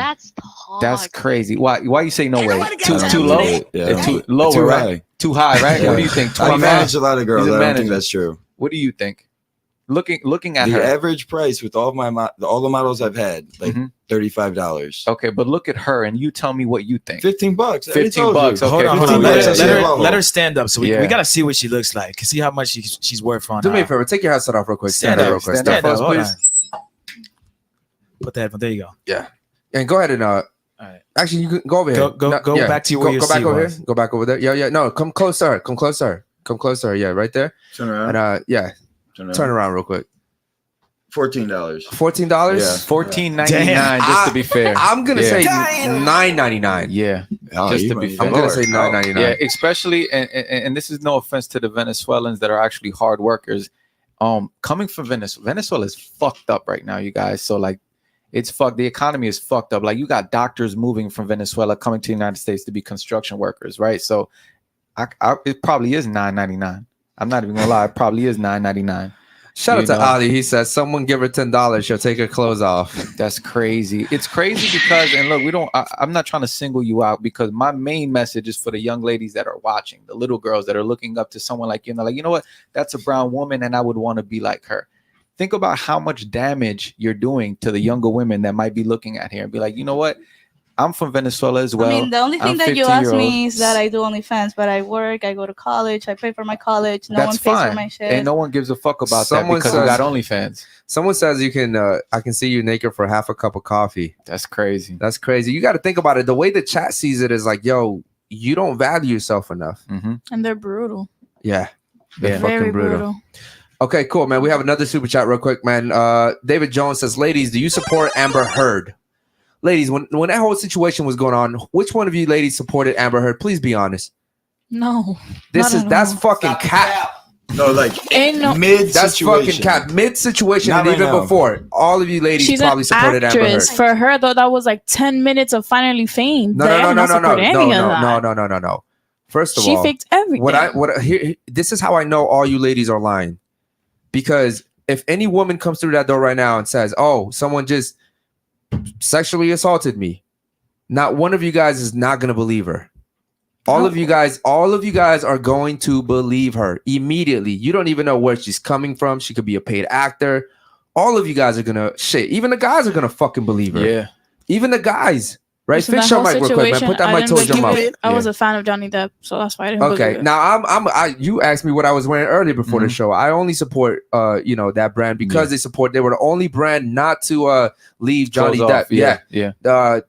That's crazy. Why you say no way? Too low? Yeah. Too low, Too right? high. Too high, right? Yeah. What do you think? I manage a lot of girls. He's a I don't manager. think that's true. What do you think? Looking at The her. average price with all the models I've had, like $35. Okay, but look at her and you tell me what you think. $15. $15. Okay, Hold on. $15. Let her stand up. So we Yeah. gotta see what she looks like. See how much she's worth on. Do me a favor. Take your headset off real quick. Stand up up, real quick. stand up, Hold hold please. Put the headphone. There you go. Yeah. And go ahead and All right. actually you can go over here. Go back to where your go back seat over was. here. Go back over there. Yeah. No, come closer. Come closer. Yeah, right there. Turn around. And turn around real quick. $14. $14? Yeah. $14.99 just to be fair. I'm gonna say $9.99. Yeah. Oh, Just you to be might- fair. I'm gonna say $9.99. Yeah, especially and this is no offense to the Venezuelans that are actually hard workers. Coming from Venezuela is fucked up right now, you guys. So like it's fucked. The economy is fucked up. Like you got doctors moving from Venezuela coming to the United States to be construction workers, right? So it probably is $9.99. I'm not even gonna lie, it probably is $9.99. Shout out to Ali. He says, someone give her $10, she'll take her clothes off. That's crazy. It's crazy because, and look, I'm not trying to single you out because my main message is for the young ladies that are watching, the little girls that are looking up to someone like you, and they're like, you know what? That's a brown woman and I would want to be like her. Think about how much damage you're doing to the younger women that might be looking at here and be like, you know what? I'm from Venezuela as well. I mean, the only thing that you ask me is that I do OnlyFans, but I work, I go to college, I pay for my college. No one pays for my shit. And no one gives a fuck about Someone that because says- we got OnlyFans. Someone says you can. I can see you naked for half a cup of coffee. That's crazy. That's crazy. You got to think about it. The way the chat sees it is like, yo, you don't value yourself enough. And they're brutal. Yeah, they're fucking Very brutal. Okay, cool, man. We have another super chat real quick, man. David Jones says, ladies, do you support Amber Heard? Ladies, when that whole situation was going on, which one of you ladies supported Amber Heard? Please be honest. No. That's fucking cap. No, like mid That's fucking situation. cap. Mid situation, Not and right even now. before, all of you ladies She's probably an supported Amber Heard. actress. For her, though, that was like 10 minutes of finally fame. No. First of She all, faked everything. Here, this is how I know all you ladies are lying. Because if any woman comes through that door right now and says, "Oh, someone just sexually assaulted me," not one of you guys is not gonna believe her. All of you guys are going to believe her immediately. You don't even know where she's coming from. She could be a paid actor. All of you guys are gonna shit. Even the guys are gonna fucking believe her. Yeah. Even the guys. Right? Listen, Fix that your whole mic real quick, man. Put that situation, mic I towards didn't your mouth. believe it. I was a fan of Johnny Depp, so that's why I didn't believe Okay, it. now you asked me what I was wearing earlier before the show. I only support that brand because they were the only brand not to leave Johnny Close Depp. off, yeah.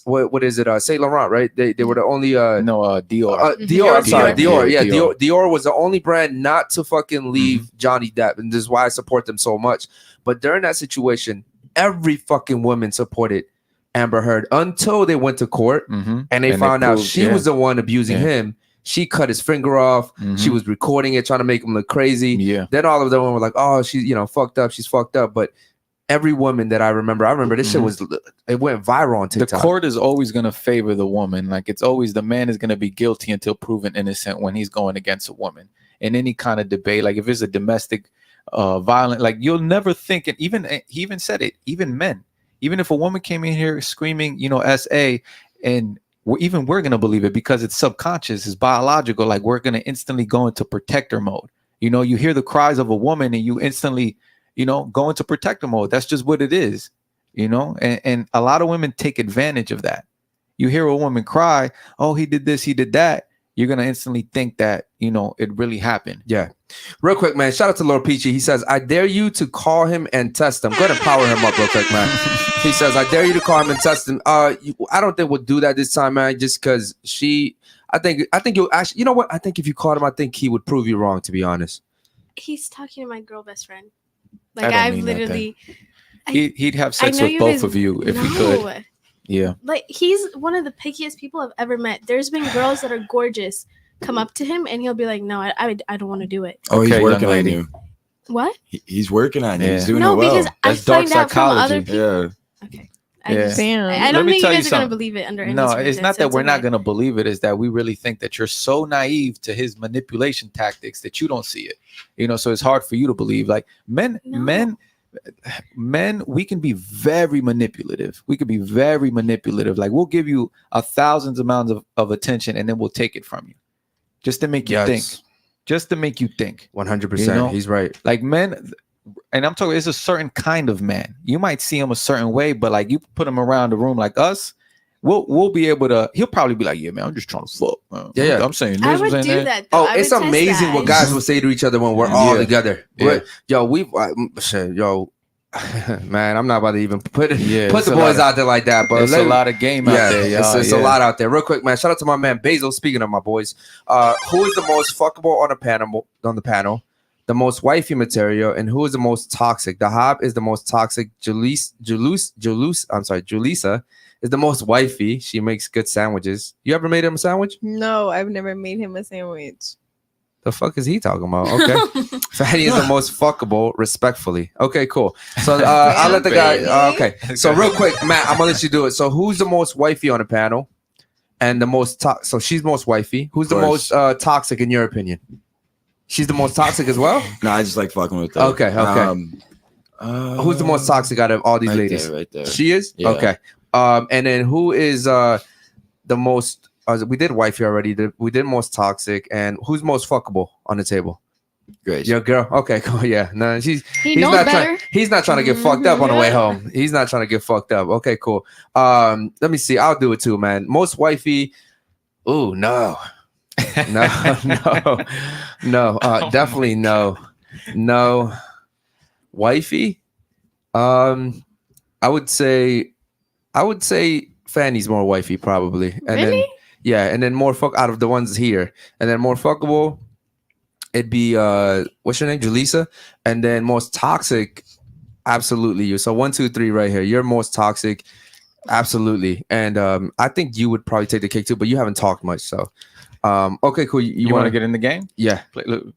What is it? Saint Laurent, right? They were the only Dior. Dior. I'm sorry, Dior. Yeah, Dior. Dior was the only brand not to fucking leave Johnny Depp, and this is why I support them so much. But during that situation, every fucking woman supported Amber Heard until they went to court and they found out she was the one abusing him. She cut his finger off. She was recording it, trying to make him look crazy. Yeah. Then all of them were like, "Oh, she's fucked up. She's fucked up." But every woman that I remember this shit it went viral on TikTok. The court is always going to favor the woman. Like it's always the man is going to be guilty until proven innocent when he's going against a woman in any kind of debate. Like if it's a domestic violent, like you'll never think. And he even said it. Even men. Even if a woman came in here screaming, SA, and we're going to believe it because it's subconscious, it's biological. Like we're going to instantly go into protector mode. You hear the cries of a woman and you instantly, go into protector mode. That's just what it is, and a lot of women take advantage of that. You hear a woman cry, "Oh, he did this, he did that." You're going to instantly think that, it really happened. Yeah. Real quick, man. Shout out to Lord Peachy. He says, "I dare you to call him and test him." Go ahead and power him up real quick, man. He says, "I dare you to call him and test him." I don't think we'll do that this time, man, just because I think you'll actually, you know what? I think if you called him, I think he would prove you wrong, to be honest. He's talking to my girl best friend. I Like don't I've mean literally he'd have sex know with you're both his- of you if he No. could. Yeah. Like he's one of the pickiest people I've ever met. There's been girls that are gorgeous come up to him and he'll be like, "No, I don't want to do it." Oh, he's Okay, working young on lady. you. What? He's working on you. Yeah. He's doing No, it well. because I That's dark find out from other psychology. people. Yeah. Okay. Yeah. I Let don't me think tell you you guys are gonna something. believe it under any No, it's not that circumstance. we're not Okay. going to believe it. It's that we really think that you're so naive to his manipulation tactics that you don't see it. So it's hard for you to believe. Like men, we can be very manipulative. We can be very manipulative. Like we'll give you thousands amounts of attention and then we'll take it from you just to make you think. Just to make you think. 100%. He's right. Like men, and I'm talking, it's a certain kind of man. You might see him a certain way, but like you put him around the room like us, we'll be able to. He'll probably be like, "Yeah, man, I'm just trying to fuck." Man. Yeah. I'm saying this. I I'm would saying do that. Though. Oh, I it's would test amazing that. what guys will say to each other when we're all together. Yeah. Man, I'm not about to even put it's the a boys lot out there like that. But It's a lot of game out there, y'all. It's a lot out there. Real quick, man. Shout out to my man Basil. Speaking of my boys, who is the most fuckable on the panel? The most wifey material, and who is the most toxic? The Hob is the most toxic. Julissa is the most wifey. She makes good sandwiches. You ever made him a sandwich? No, I've never made him a sandwich. The fuck is he talking about? Okay. Fatty is the most fuckable, respectfully. Okay, cool. So I'll let the guy. Okay. So real quick, Matt, I'm gonna let you do it. So who's the most wifey on the panel? And the most so she's most wifey. Who's the most toxic in your opinion? She's the most toxic as well? No, I just like fucking with her. Okay. Who's the most toxic out of all these ladies? Right there. She is? Yeah. Okay. And then who is the most we did wifey already. We did most toxic, and who's most fuckable on the table? Grace. Your girl. Okay, cool. Yeah. No, he's knows not better. he's not trying to get fucked up on the way home. He's not trying to get fucked up. Okay, cool. Let me see. I'll do it too, man. Most wifey. Ooh, no. No. Definitely no. Wifey. I would say Fanny's more wifey probably, and Really? then and then more fuck out of the ones here, and then more fuckable. It'd be what's your name, Julissa, and then most toxic. Absolutely you. So 1, 2, 3 right here. You're most toxic. Absolutely, and I think you would probably take the cake too, but you haven't talked much. So, okay, cool. You want want to get in the game? Yeah,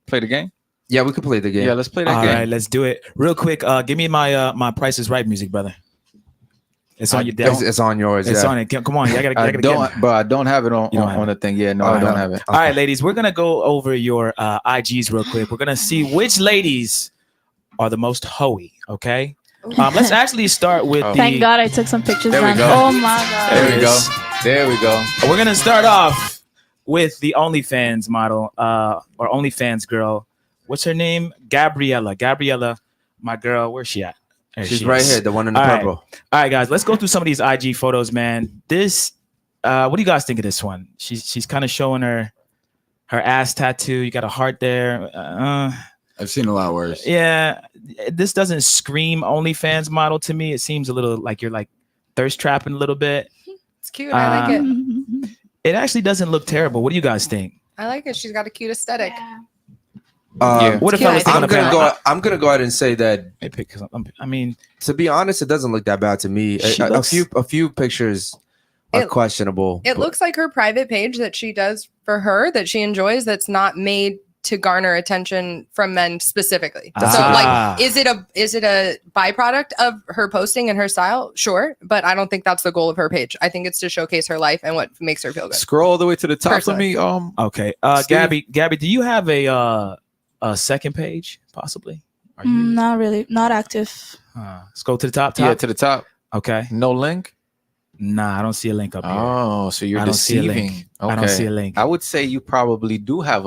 Play the game. yeah, we could play the game. Yeah, let's play that All game. right, let's do it real quick. Give me my Price is Right music, brother. It's on your desk. It's on yours. It's yeah. on it. Come on, I gotta I get it. don't, but I don't have it on, You don't have on the thing. Yeah, no, Oh, I don't no. have it. All right, ladies, we're gonna go over your IGs real quick. We're gonna see which ladies are the most hoey. Okay, let's actually start with the. Thank God I took some pictures. There we man. go. Oh my God. There we go. There we go. We're gonna start off with the OnlyFans model or OnlyFans girl. What's her name? Gabriella. Gabriella, my girl. Where's she at? There She's she right is. here, the one in the All right. purple. All right, guys, let's go through some of these IG photos, man. This, what do you guys think of this one? She's kind of showing her ass tattoo. You got a heart there. I've seen a lot worse. Yeah, this doesn't scream OnlyFans model to me. It seems a little like you're like thirst trapping a little bit. It's cute. I like it. It actually doesn't look terrible. What do you guys think? I like it. She's got a cute aesthetic. What if I was I'm gonna go ahead and say that. I mean, to be honest, it doesn't look that bad to me. A few pictures are questionable. It looks like her private page that she does for her that she enjoys. That's not made to garner attention from men specifically. So like, is it a byproduct of her posting and her style? Sure, but I don't think that's the goal of her page. I think it's to showcase her life and what makes her feel good. Scroll all the way to the top Personally. for me. Okay. Steve? Gabby, do you have a second page possibly? Are you? Not really. Not active. Let's go to the top. Yeah, to the top. Okay. No link. Nah, I don't see a link up here. Oh, so you're I don't see a deceiving. link. I don't see a link. I would say you probably do have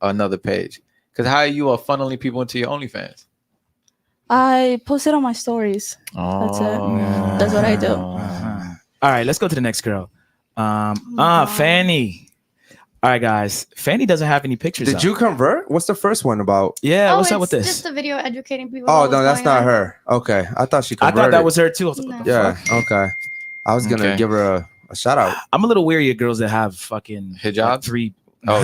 another page, because how are you funneling people into your OnlyFans? I post it on my stories. That's it. That's what I do. All right, let's go to the next girl. Fanny. All right, guys. Fanny doesn't have any pictures. Did you convert? What's the first one about? Yeah, Oh, what's up with it's this? just a video educating people. Oh what no, was that's going not on. her. Okay, I thought she I converted. thought that was her too. I was like, what the Yeah. fuck? Okay. I was gonna Okay. give her a shout out. I'm a little weary of girls that have fucking Hijabs? like three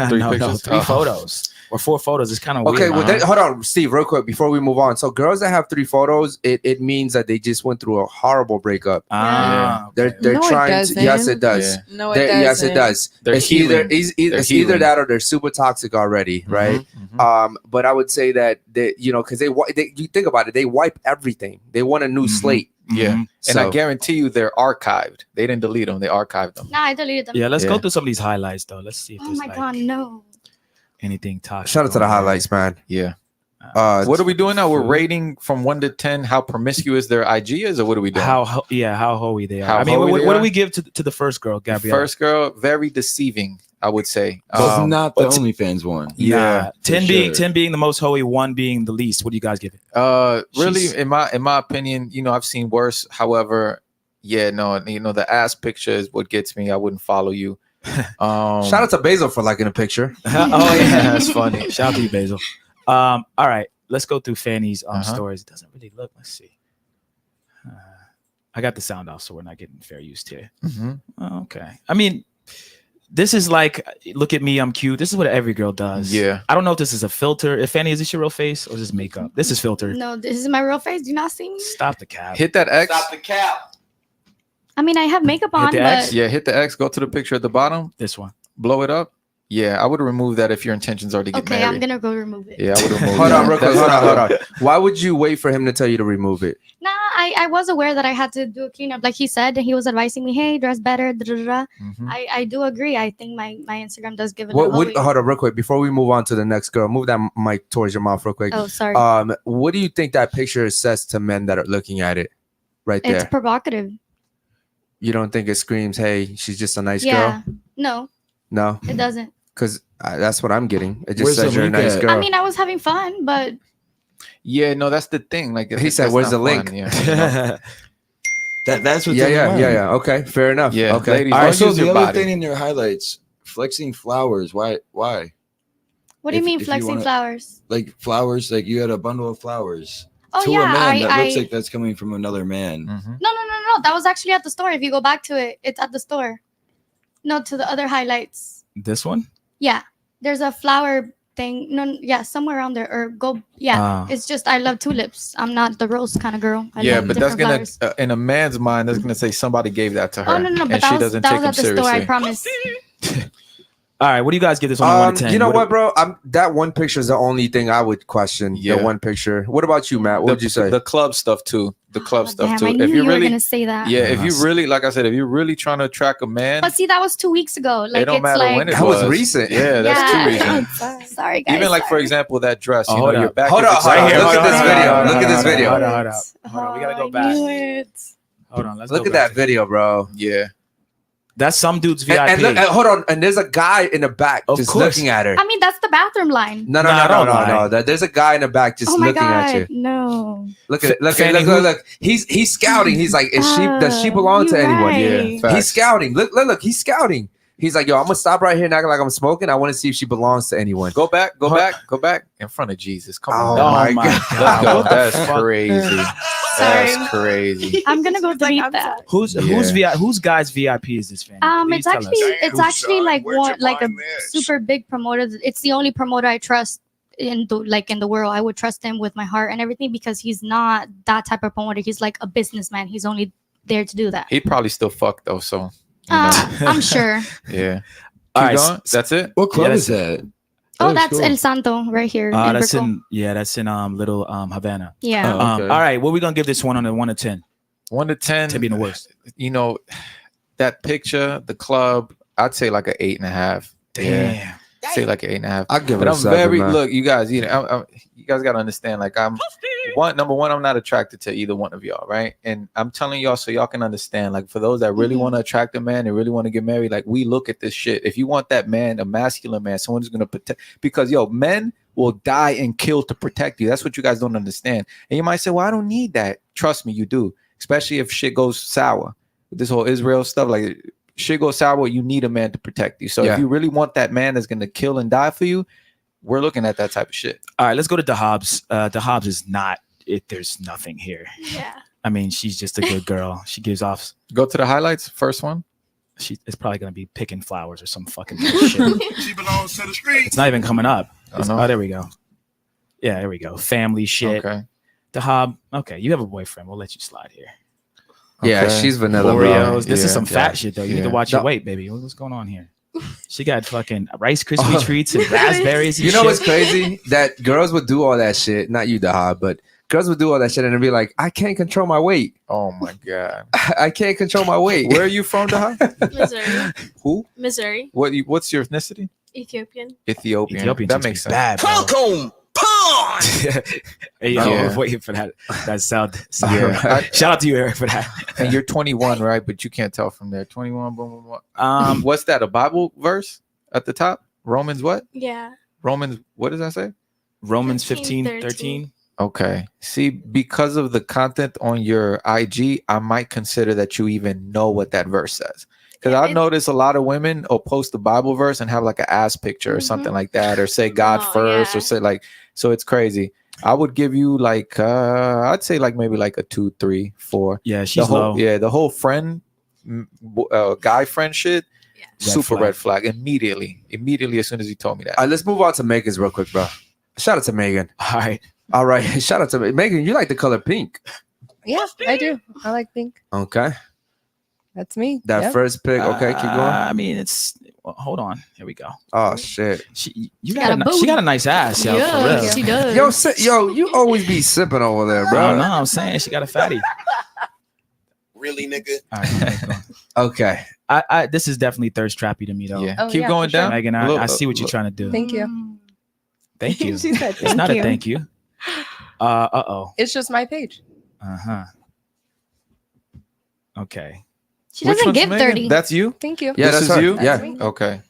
Three no, pictures. 3 Oh. photos or 4 photos. It's kind of Okay, weird. well, hold on, Steve, real quick before we move on. So, girls that have 3 photos, it means that they just went through a horrible breakup. They're No, it trying to. doesn't. Yes, it does. Yeah. No, it doesn't. Yes, it does. They're It's healing. it's They're either healing. that or they're super toxic already, right? But I would say that they, because you think about it, they wipe everything. They want a new slate. Yeah, and I So- guarantee you they're archived. They didn't delete them; they archived them. Nah, I deleted them. Yeah, let's go Yeah. through some of these highlights though. Let's see if Oh there's my like God, no. anything toxic. Shout out to the going on. highlights, man. Yeah. What What are we doing now? We're rating from 1 to 10 how promiscuous their IG is, or what are we doing? How hoey they are. How I mean, hoey what they do are? we give to the first girl, The Gabrielle? first girl, very deceiving, I would say. That's not the but- OnlyFans one. Yeah, for 10 sure. being the most hoey, 1 being the least. What do you guys give it? Really, She's- in my opinion, I've seen worse. However, yeah, no, the ass picture is what gets me. I wouldn't follow you. Shout out to Basil for liking a picture. Oh yeah, that's funny. Shout out to you, Basil. All right, let's go through Fanny's stories. It doesn't really look. Let's see. I got the sound off, so we're not getting fair use here. Okay. I mean, this is like, look at me, I'm cute. This is what every girl does. Yeah. I don't know if this is a filter. If Fanny, is this your real face or is this makeup? This is filtered. No, this is my real face. Do you not see me? Stop the cap. Hit that X. the cap. I mean, I have makeup Hit on, the but X? Yeah, hit the X. Go to the picture at the bottom. This one. Blow it up. Yeah, I would remove that if your intentions are to get okay, married. I'm gonna go remove it. Yeah, I would remove Hold that. on, real quick. That's Hold not on. Why would you wait for him to tell you to remove it? Nah, I was aware that I had to do a cleanup. Like he said, he was advising me, hey, dress better. Da, da, da, da. I do agree. I think my Instagram does give it a What, little hold on, real quick. Before we move on to the next girl, move that mic towards your mouth real quick. Oh, sorry. What do you think that picture says to men that are looking at it right there? It's provocative. You don't think it screams, hey, she's just a nice Yeah. girl? No, No? it doesn't. Because that's what I'm getting. It just Where's says the you're a link nice at? girl. I mean, I was having fun, but Yeah, no, that's the thing. Like He said, that's "Where's not the link?" fun, Yeah, That's what's yeah, in yeah, your mind. yeah. Okay, fair enough. Yeah, Okay. ladies, All don't right, so use the your other body. thing in your highlights, flexing flowers. Why? what do you mean If you flexing wanna- flowers? Like flowers, like you had a bundle of flowers. Oh to yeah, a man, that looks I like that's coming from another man. no. That was actually at the store. If you go back to it, it's at the store. No, to the other highlights. This one? Yeah, there's a flower thing. No, yeah, somewhere around there. Or go. Yeah, it's just I love tulips. I'm not the rose kind of girl. I Yeah, love but that's different gonna flowers. in a man's mind, that's gonna say somebody gave that to her. Oh no, but and she doesn't take that him was at the seriously. store. I promise. All right, what do you guys give this one? On 1 to 10? You know what, bro? That one picture is the only thing I would question. Yeah. The one picture. What about you, Matt? What would you say? The club stuff too. The club stuff Damn, too. I knew If you you're were really gonna say that. Yeah, if you really, like I said, if you're really trying to attract a man, But see, that was 2 weeks ago. Like it don't it's matter like when it That was recent. Yeah, that's too recent. Sorry, guys. Even like for example, that dress. You know, hold your up. back. Hold is on, hold on. exposed. Look at this video. Look at this video. Hold on. We gotta go back. Hold on. Let's Look go at back. that video, bro. Yeah. That's some dude's VIP. And look, hold on. And there's a guy in the back Of just course. looking at her. I mean, that's the bathroom line. No. don't lie. There's a guy in the back just Oh my looking at god, you. no. Look at look Fanny, look. He's scouting. He's like, does she belong to you're anyone? right. Yeah. He's Facts. scouting. Look, he's scouting. He's like, yo, I'm gonna stop right here and act like I'm smoking. I want to see if she belongs to anyone. Go back in front of Jesus. Come on. Oh now. my Let's God. go. What the That's fuck? crazy. That's crazy. I'm gonna go delete I'm that. Whose guy's VIP is this fan? It's actually like one like a super big promoter. It's the only promoter I trust in the world. I would trust him with my heart and everything because he's not that type of promoter. He's like a businessman. He's only there to do that. He'd probably still fuck though, so you know. I'm sure. Yeah. All Keep right, going. That's it. What club Yeah, is that? Oh, That that's was cool. El Santo right here. in that's Brickell. in little Havana. Yeah. Oh, okay. All right, what are we gonna give this one on a 1 to 10? 1 to 10. 10 being the worst. You know, that picture, the club, I'd say like an 8.5. Damn. Yeah. Say like an 8.5. I'll give it But a I'm 7, very man. look, you guys. You know, you guys gotta understand. Like number one, I'm not attracted to either one of y'all, right? And I'm telling y'all so y'all can understand. Like for those that really want to attract a man and really want to get married, like we look at this shit. If you want that man, a masculine man, someone who's gonna protect, because men will die and kill to protect you. That's what you guys don't understand. And you might say, well, I don't need that. Trust me, you do. Especially if shit goes sour. With this whole Israel stuff, like shit goes sour, you need a man to protect you. So Yeah. if you really want that man that's gonna kill and die for you, we're looking at that type of shit. All right, let's go to DeHobbs. DeHobbs is not it. There's nothing here. Yeah. I mean, she's just a good girl. She gives off. Go to the highlights. First one. She is probably gonna be picking flowers or some fucking shit. She belongs to the streets. It's not even coming up. Oh, no. Oh, there we go. Yeah, there we go. Family shit. Okay. DeHobb. Okay, you have a boyfriend. We'll let you slide here. Yeah, Okay. she's vanilla, Oreos. bro. This is some Yeah. fat shit though. You need to Yeah. watch your No. weight, baby. What's going on here? She got fucking Rice Krispie treats and raspberries. And You know shit. what's crazy? That girls would do all that shit. Not you, Daha, but girls would do all that shit and they'd be like, I can't control my weight. Oh my god. I can't control my weight. Where are you from, Daha? Missouri. Who? Missouri. What's your ethnicity? Ethiopian. Ethiopian. Ethiopian That chicks makes be sense. bad, bro. Welcome, pawn. Hey, yo, Yeah. I was waiting for that. That sound. Yeah. Shout out to you, Eric, for that. And you're 21, right? But you can't tell from there. 21. Boom, boom, boom. Um, What's that? A Bible verse at the top? Romans what? Yeah. Romans. What does that say? Romans 15, 15, 13. Okay. See, because of the content on your IG, I might consider that you even know what that verse says. Because Yeah, I've noticed a lot of women will post the Bible verse and have like an ass picture or something like that, or say God Oh, first, or yeah. say like, so it's crazy. I would give you like, I'd say like maybe like a 2, 3, 4. Yeah, she's The whole, low. yeah, the whole friend, guy friend shit, Yeah. super flag. red flag immediately as soon as you told me that. All right, let's move on to Megan's real quick, bro. Shout out to Megan. All right. All right. Shout out to Megan. You like the color pink. Yeah, I do. I like pink. Okay. That's me. That Yep. first pick. Okay, keep going. I mean, it's. Well, hold on. Here we go. Oh shit. She got a she got a nice ass, yo. For Yeah, real. she does. Yo, you always be sipping over there, Bro, bro. no, I'm saying she got a fatty. Really, nigga? All right, keep going. Okay. I this is definitely thirst trappy to me though. Yeah, Oh, keep yeah, going for sure. down. Megan, Look, I see what you're look. trying to do. Thank you. Thank you. She said, It's "Thank not you." a thank you. Uh-oh. It's just my page. Uh-huh. Okay. She Which doesn't one's give Megan? 30. That's you. Thank you. Yeah, This that's is her. you? Yeah. That's me. Okay.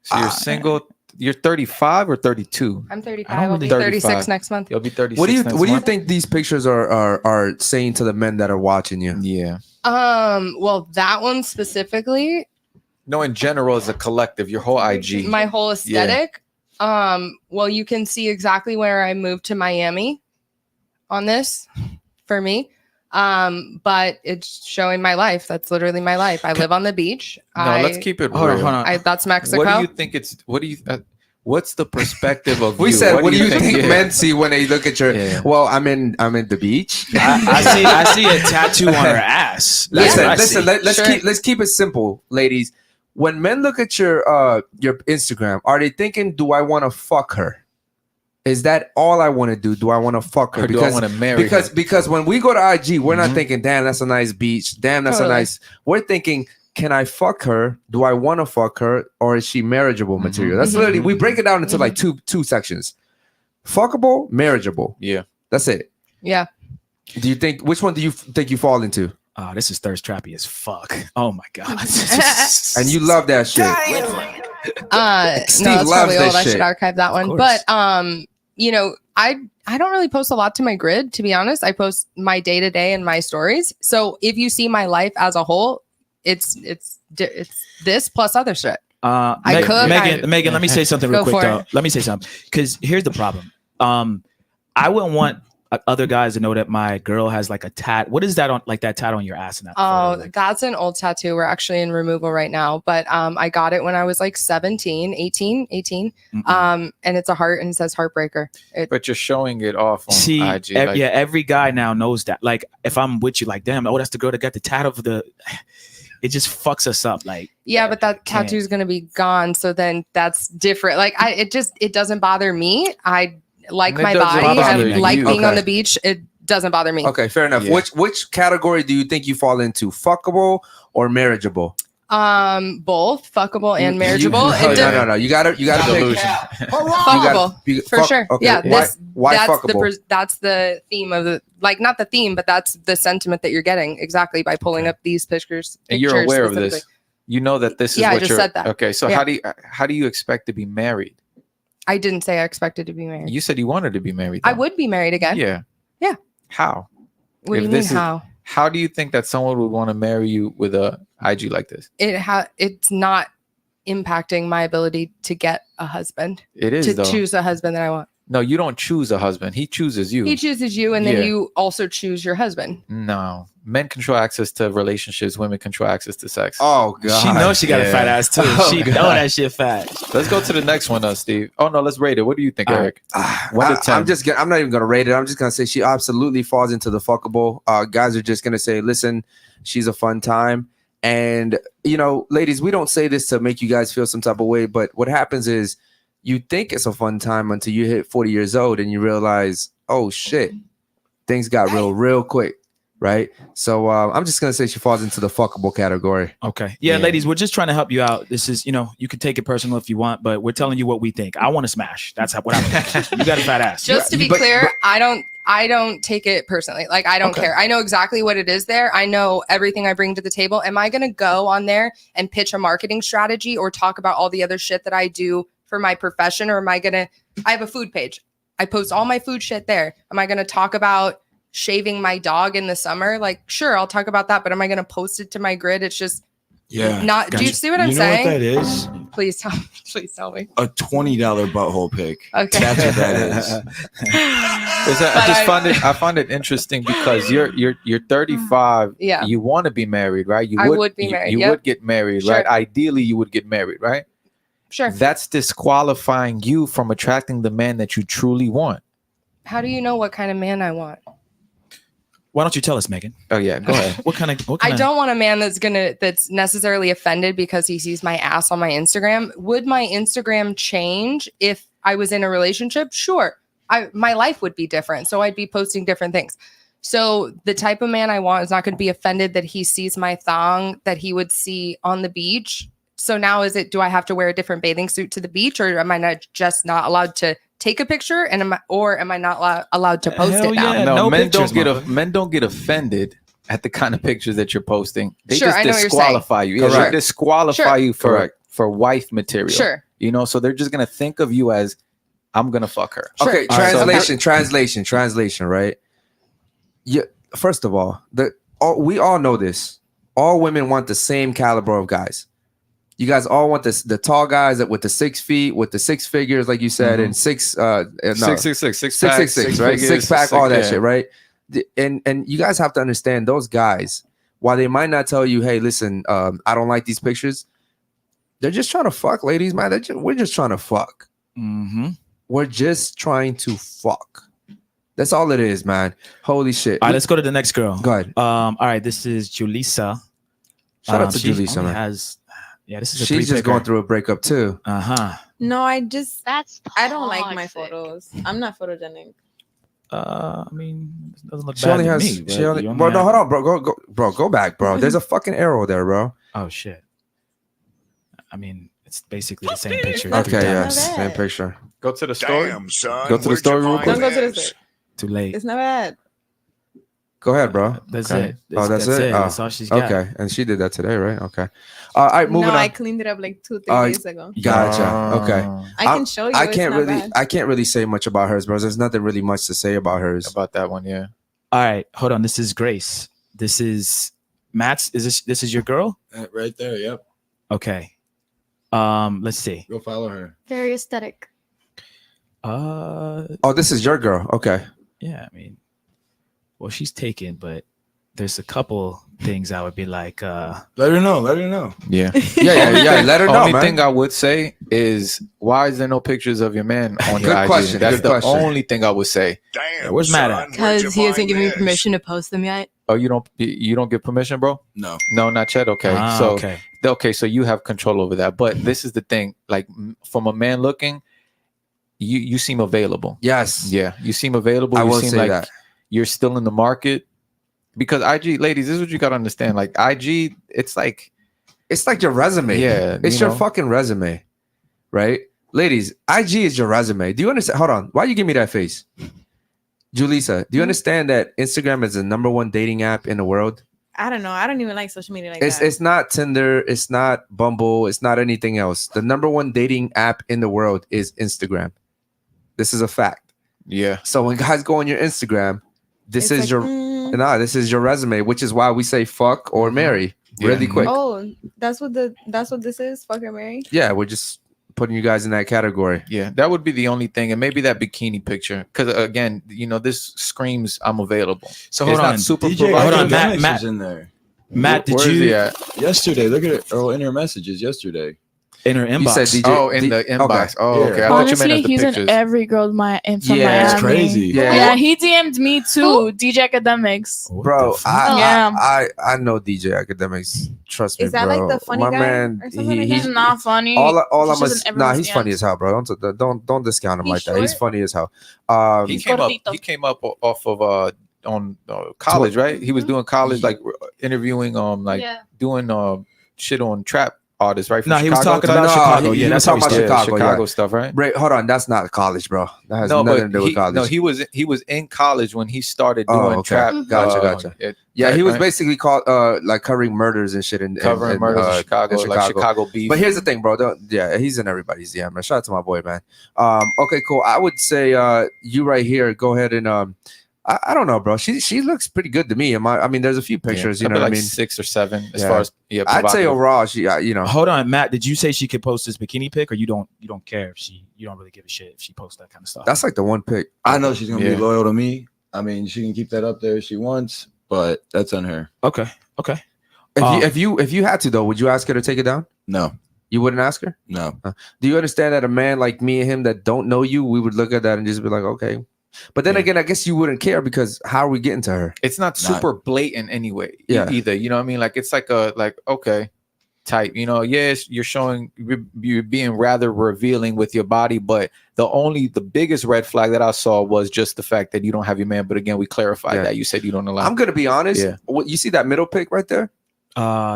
So you're single. You're 35 or 32? I'm I 35. don't I'll be really- 36 35. next month. You'll be 36. What do you next what do you month? think these pictures are saying to the men that are watching you? Yeah. Well, that one specifically, No, in general, as a collective, your whole IG. my whole aesthetic. Well, you can see exactly where I moved to Miami. on this for me. But it's showing my life. That's literally my life. I live on the beach. Let's keep it Hold real. on. That's Mexico. What do you think what's the perspective of We you? said, what do you think Yeah. men see when they look at your? Yeah. Well, I'm in the beach. I see a tattoo on her ass. That's what I Listen. see. Let's keep it simple, ladies. When men look at your Instagram, are they thinking, "Do I want to fuck her? Is that all I want to do? Do I want to fuck her? Or do I want to marry her? Because when we go to IG, we're not thinking, "Damn, that's a nice beach. Damn, that's a nice." We're thinking, "Can I fuck her? Do I want to fuck her? Or is she marriageable material?" That's literally, we break it down into like two sections: fuckable, marriageable. Yeah, that's it. Yeah. Do you think, which one do you think you fall into? Oh, this is thirst trappy as fuck. Oh my god. And you love that shit. Steve No, that's loves probably that old. I shit. should archive that one. course. But you know, I don't really post a lot to my grid, to be honest. I post my day to day and my stories. So if you see my life as a whole, it's this plus other shit. Megan, let me say something real Go quick for though. it. Let me say something, because here's the problem. I wouldn't want other guys to know that my girl has like a tat. What is that on, like that tat on your ass? And that Oh, photo? Like, that's an old tattoo. We're actually in removal right now. But I got it when I was like 18. And it's a heart and it says heartbreaker. But you're showing it off on see, IG. like- yeah, every guy now knows that. Like, if I'm with you, like, damn, oh, that's the girl that got the tat of the. It just fucks us up. Like, Yeah, but that tattoo is going to be gone. So then that's different. Like it doesn't bother me. I like And it my doesn't body. I bother like you. being on Okay. the beach. It doesn't bother me. Okay, fair enough. Yeah. Which category do you think you fall into? Fuckable or marriageable? Both fuckable and You- marriageable. no. You gotta pick. Fuckable for sure. Okay. Yeah, Why that's fuckable? that's the theme of the, like, not the theme, but that's the sentiment that you're getting exactly by pulling up these pictures. and you're aware of this. specifically. You know that this is Yeah, I what just you're. said that. Okay, so Yeah. how do you expect to be married? I didn't say I expected to be married. You said you wanted to be married. I though. would be married again. Yeah. Yeah. How? What do If you mean this is- how? How do you think that someone would want to marry you with a IG like this? It's not impacting my ability to get a husband. It is to though. choose a husband that I want. No, you don't choose a husband. He chooses you. He chooses you, and then Yeah. you also choose your husband. No, men control access to relationships. Women control access to sex. Oh god. she knows she got a Yeah. fat ass too. Oh, she God. know that shit fat. Let's go to the next one, Steve. Oh no, let's rate it. What do you think, All Eric? 1 to 10. I'm not even gonna rate it. I'm just gonna say she absolutely falls into the fuckable. Guys are just gonna say, listen, she's a fun time. And you know, ladies, we don't say this to make you guys feel some type of way, but what happens is you think it's a fun time until you hit 40 years old and you realize, oh shit, things got real quick, right? So I'm just gonna say she falls into the fuckable category. Okay. Yeah, ladies, we're just trying to help you out. This is, you can take it personal if you want, but we're telling you what we think. I want to smash. That's what I think. You got a fat ass. Just to be clear, I don't take it personally. Like, I don't care. I know exactly what it is there. I know everything I bring to the table. Am I going to go on there and pitch a marketing strategy or talk about all the other shit that I do for my profession? Or am I going to, I have a food page. I post all my food shit there. Am I going to talk about shaving my dog in the summer? Like, sure, I'll talk about that, but am I going to post it to my grid? It's just not, do you see what I'm saying? What that is? Please tell me. Please tell me. A $20 butthole pick. Okay. That's what that is. I find it interesting because you're 35. Yeah. You want to be married, right? I would be married, You yep. would get married, Sure. right? Ideally, you would get married, right? Sure. That's disqualifying you from attracting the man that you truly want. How do you know what kind of man I want? Why don't you tell us, Megan? Oh yeah, go ahead. What kind of? I don't want a man that's necessarily offended because he sees my ass on my Instagram. Would my Instagram change if I was in a relationship? Sure. My life would be different. So I'd be posting different things. So the type of man I want is not going to be offended that he sees my thong that he would see on the beach. So now do I have to wear a different bathing suit to the beach, or am I not allowed to take a picture, and am I not allowed to post it now? No, men pictures, don't get offended at the kind of pictures that you're posting. They Sure, just I know what you're disqualify saying. you. Yeah, Correct. they disqualify Sure. you for wife material. Sure. So they're just gonna think of you as I'm gonna fuck her. Sure. Okay, All right, translation, right? Yeah. First of all, we all know this. All women want the same caliber of guys. You guys all want this, the tall guys that with the 6 feet, with the 6 figures, like you said, and six pack, right? Six pack, all that shit, right? And you guys have to understand those guys, while they might not tell you, hey, listen, I don't like these pictures, they're just trying to fuck, ladies, man. We're just trying to fuck. We're just trying to fuck. That's all it is, man. Holy shit. All right, let's go to the next girl. Go ahead. All right, this is Julissa. Shout out to She Julissa, only man. This is a She's just 3-picker. going through a breakup too. No, I don't like my toxic. photos. I'm not photogenic. I mean, it doesn't look She bad only to has. me. She only. Bro, no, hold on, bro. Go back, bro. There's a fucking arrow there, bro. Oh shit. I mean, it's basically the same picture. Okay, three yeah, times. same picture. Go to the story. Damn, son. Go to the where'd story you real find quick. Don't go to the this? store. Too late. It's not bad. Go ahead, bro. That's Okay. it. Oh, that's it. Oh, That's all she's got. okay, and she did that today, right? Okay. All right, moving No, on. I cleaned it up like 2-3 days ago. Gotcha. Okay. I can show you. I it's can't not really. bad. I can't really say much about hers, bro. There's nothing really much to say about hers. About that one, yeah. All right, hold on. This is Grace. This is Matt's. This is your girl? Right there. Yep. Okay. Let's see. Go follow her. Very aesthetic. Oh, this is your girl. Okay. Yeah, I mean, well, she's taken, but there's a couple things I would be like, Let her know. Let her know. Yeah. Yeah. Let her know, Only man. thing I would say is, why is there no pictures of your man on your Good IG? question, That's good the question. only thing I would say. Damn. Where's Matt son, at? where'd you Because he hasn't find given me this? permission to post them yet. Oh, you don't give permission, bro? No. No, not yet. Okay. So okay. okay, so you have control over that. But this is the thing, like from a man looking, you seem available. Yes. Yeah, you seem available. I You will seem say like that. you're still in the market. Because IG, ladies, this is what you gotta understand. Like IG, it's like your resume. Yeah, It's you your know. fucking resume, right? Ladies, IG is your resume. Do you understand? Hold on. Why you give me that face? Julissa, do you understand that Instagram is the #1 dating app in the world? I don't know. I don't even like social media like It's that. it's not Tinder, it's not Bumble, it's not anything else. The #1 dating app in the world is Instagram. This is a fact. Yeah. So when guys go on your Instagram, this It's is like, your this is your resume, which is why we say fuck or marry really quick. Oh, that's what this is. Fuck or marry. Yeah, we're just putting you guys in that category. Yeah, that would be the only thing, and maybe that bikini picture, because again, this screams I'm available. So It's hold not on. super DJ Hold on, Academics Matt. is in there. Matt, did Where is you he at? Yesterday, look at it. Oh, in her messages yesterday. in her inbox? You said DJ. Oh, in the inbox. Oh, Yeah. okay. I thought you meant Honestly, as the he's in pictures. every girl from Miami. Yeah, It's crazy. Yeah. He DM'd me too. DJ Academics. What Bro, the fuck? Yeah. I know DJ Academics. Trust me, Is that bro. like the funny My guy man, or something like He's that? not funny. all He's I'm just in nah, everyone's he's funny DMs. as hell, bro. Don't discount him He's like that. He's short. funny as hell. He He's came up. gordito. He came up off of on college, right? He was doing college, like interviewing, like Yeah. doing shit on trap artists, right? From No, he was Chicago? talking about No, Chicago. he Yeah, was that's how talking he about started. Chicago, yeah. stuff, right? Ray, hold on, that's not college, bro. That has No, nothing but to do with college. he was in college when he started Oh, doing okay. trap. Gotcha. Yeah, right, he was right? basically called like covering murders and shit in covering murders in Chicago, like Chicago beef. But here's the thing, bro. He's in everybody's DM. Man. Shout out to my boy, man. Okay, cool. I would say you right here. Go ahead and I don't know, bro. She looks pretty good to me. I mean, there's a few pictures. You know what I mean? 6 or 7 as Yeah. far as I'd say provocative. overall, she you know. Hold on, Matt. Did you say she could post this bikini pic, or you don't care if you don't really give a shit if she posts that kind of stuff? That's like the one pick. I know she's gonna Yeah. be loyal to me. I mean, she can keep that up there if she wants, but that's on her. Okay. If you had to though, would you ask her to take it down? No, You wouldn't ask her? no. Do you understand that a man like me and him that don't know you, we would look at that and just be like, okay. But then again, I guess you wouldn't care because how are we getting to her? It's not super blatant anyway. Yeah. Either. You know what I mean? Like it's like okay, type. You know, yes, you're showing you're being rather revealing with your body, but the biggest red flag that I saw was just the fact that you don't have your man. But again, we clarified that. You said you don't allow. I'm gonna be honest. Yeah. You see that middle pic right there?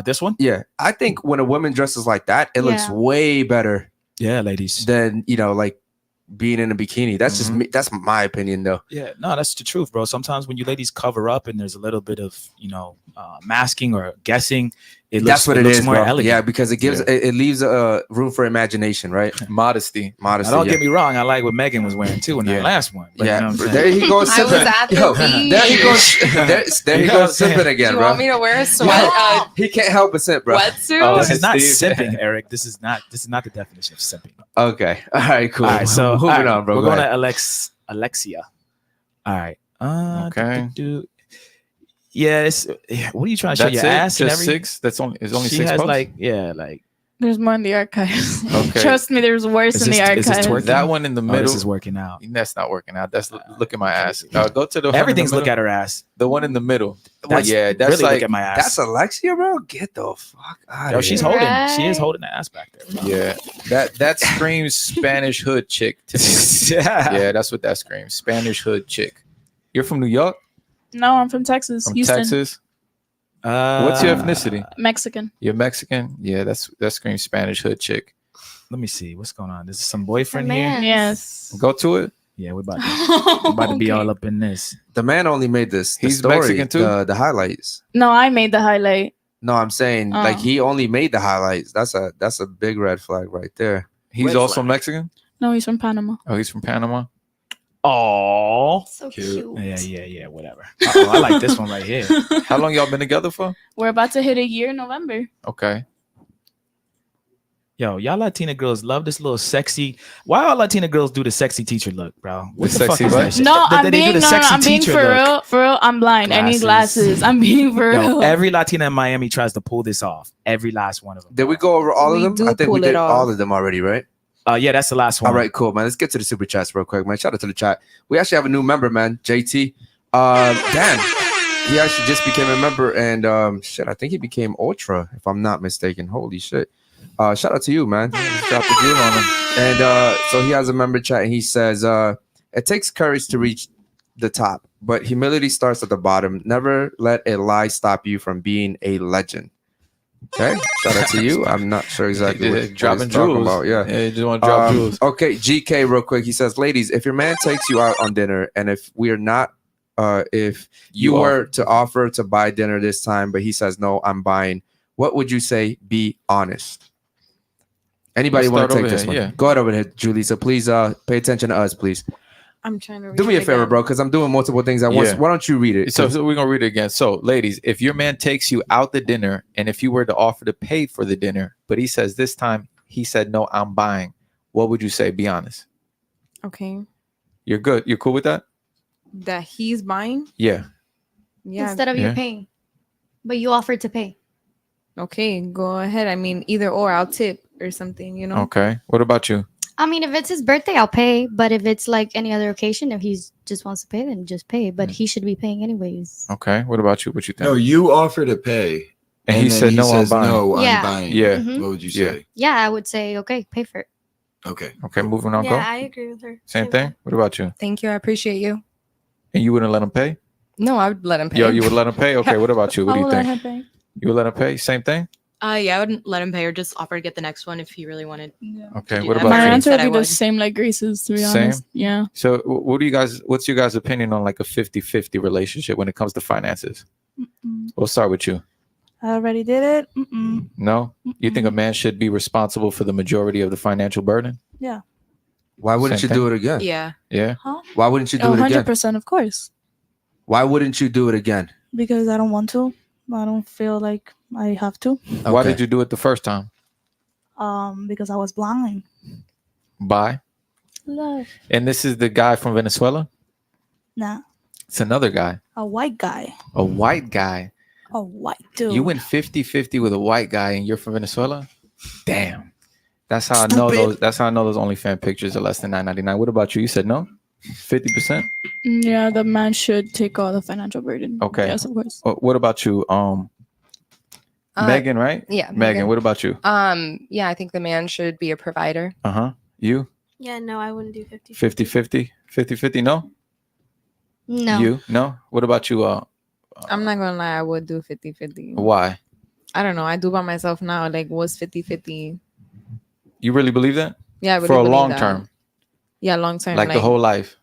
This one? Yeah. I think when a woman dresses like that, it looks Yeah. way better Yeah, ladies. than like being in a bikini. That's just me. That's my opinion though. Yeah, no, that's the truth, bro. Sometimes when you ladies cover up and there's a little bit of, masking or guessing, That's what it looks is, more bro. elegant. Yeah, because it gives it leaves room for imagination, right? Modesty. Now, don't get me wrong. I like what Megan was wearing too in that last one. But you know what I'm saying? There he goes. I was at the beach. There he goes. There he goes simping again, Do you bro. want me to wear a sweat? He can't help but simp, bro. Wetsuit? This is not Steve. simping, Eric. This is not the definition of simping. Okay. All right. Cool. All right, so moving all right, on, bro. We're Go going ahead. to Alexia. All right. Okay. Yeah. What are you trying to show That's your it? ass? And Just everything? 6? That's only. It's only She 6 has posts? like. There's more in the archives. Okay. Trust me, there's worse in the is this archives. twerking? That one in the middle. This is working out. That's not working out. That's look at my ass. Go to the one in the Everything's look middle. at her ass. The one in the middle. That's that's really like look at my ass. That's Alexia, bro. Get the fuck out Yo, of she's here. holding. She is holding the ass back there. Bro. yeah. That screams Spanish hood chick to me. Yeah, that's what that screams. Spanish hood chick. You're from New York? No, I'm from Texas. From Houston. Texas? What's your ethnicity? Mexican. You're Mexican? Yeah, that screams Spanish hood chick. Let me see what's going on. This is some boyfriend Man. here. Yes. Go to it. Yeah, we're about to be all up in this. The man only made this. The He's story, Mexican too? The highlights. No, I made the highlight. No, I'm saying like he only made the highlights. That's a big red flag right there. He's Red also flag. Mexican? No, he's from Panama. Oh, he's from Panama? Oh, So Cute. cute. Yeah, whatever. I like this one right here. How long y'all been together for? We're about to hit a year in November. Okay. Yo, y'all Latina girls love this little sexy. Why all Latina girls do the sexy teacher look, bro? What The the fuck sexy is what? that shit? No, They I'm do being the no, sexy I'm being teacher for look. real. For real, I'm blind. I need Glasses. glasses. I'm being for Yo, real. every Latina in Miami tries to pull this off. Every last one of them. Did we go over all We of them? do I think we pull it did off. all of them already, right? Yeah, that's the last one. All right, cool, man. Let's get to the super chats real quick, man. Shout out to the chat. We actually have a new member, man. JT. Damn. He actually just became a member, and shit, I think he became ultra, if I'm not mistaken. Holy shit. Shout out to you, man. Just dropped the deal on him. And so he has a member chat, and he says, it takes courage to reach the top, but humility starts at the bottom. Never let a lie stop you from being a legend. Okay, shout out to you. I'm not sure exactly what dropping he's talking jewels. about. Yeah, you just want to drop jewels. Okay, GK, real quick. He says, ladies, if your man takes you out on dinner, and if we're not, if you were to offer to buy dinner this time, but he says, no, I'm buying, what would you say? Be honest. Anybody Let's want to start take over this here, one? yeah. Go ahead over here, Julie. So please pay attention to us, please. I'm trying to read Do me a it favor, again. bro, because I'm doing multiple things at once. Yeah. Why don't you read it? So we're gonna read it again. So, ladies, if your man takes you out the dinner, and if you were to offer to pay for the dinner, but he says this time he said no, I'm buying, what would you say? Be honest. Okay. You're good. You're cool with that? That he's buying? Yeah. Yeah. Instead of Yeah. you paying, but you offered to pay. Okay, go ahead. I mean, either or, I'll tip or something, you know? Okay. What about you? I mean, if it's his birthday, I'll pay. But if it's like any other occasion, if he just wants to pay, then just pay. But he should be paying anyways. Okay. What about you? What you think? No, you offer to pay. And he then said, "No, I'm says, buying." No, Yeah. I'm buying. Yeah. Mhm. What would you Yeah. say? Yeah, I would say, okay, pay for it. Okay. Okay. Moving on. Yeah, Go. I agree with her. Same thing. What about you? Thank you. I appreciate you. And you wouldn't let him pay? No, I would let him pay. Yo, you would let him pay? Okay. What about you? What I do you will let think? him pay. You would let him pay? Same thing. Yeah, I wouldn't let him pay or just offer to get the next one if he really wanted. Yeah. Okay. do What that. about My you? answer Said I would be the would. same like Grace's, to be Same? honest. Yeah. So, what's your guys' opinion on like a 50-50 relationship when it comes to finances? We'll start with you. I already did it. Mm-mm. No? You think a man should be responsible for the majority of the financial burden? Yeah. Why wouldn't Same you do it again? Yeah. Yeah. Why wouldn't you do it again? 100%, of course. Why wouldn't you do it again? Because I don't want to. I don't feel like I have to. Why Okay. did you do it the first time? Because I was blind. Bye. Love. And this is the guy from Venezuela? Nah. It's another guy. A white guy. A white guy. A white dude. You went 50-50 with a white guy and you're from Venezuela? Damn. That's how I know those OnlyFans pictures are less than $9.99. What about you? You said no? 50%? Yeah, the man should take all the financial burden. Okay. Yes, of course. What about you? Megan, right? Yeah. Megan, what about you? Yeah, I think the man should be a provider. Uh-huh. You? Yeah, no, I wouldn't do 50. 50-50? 50-50, no? No. You? No? What about you? I'm not gonna lie, I would do 50-50. Why? I don't know. I do by myself now. Like, what's 50-50? You really believe that? Yeah, I really For a believe long that. term? Yeah, long term. Like the whole life?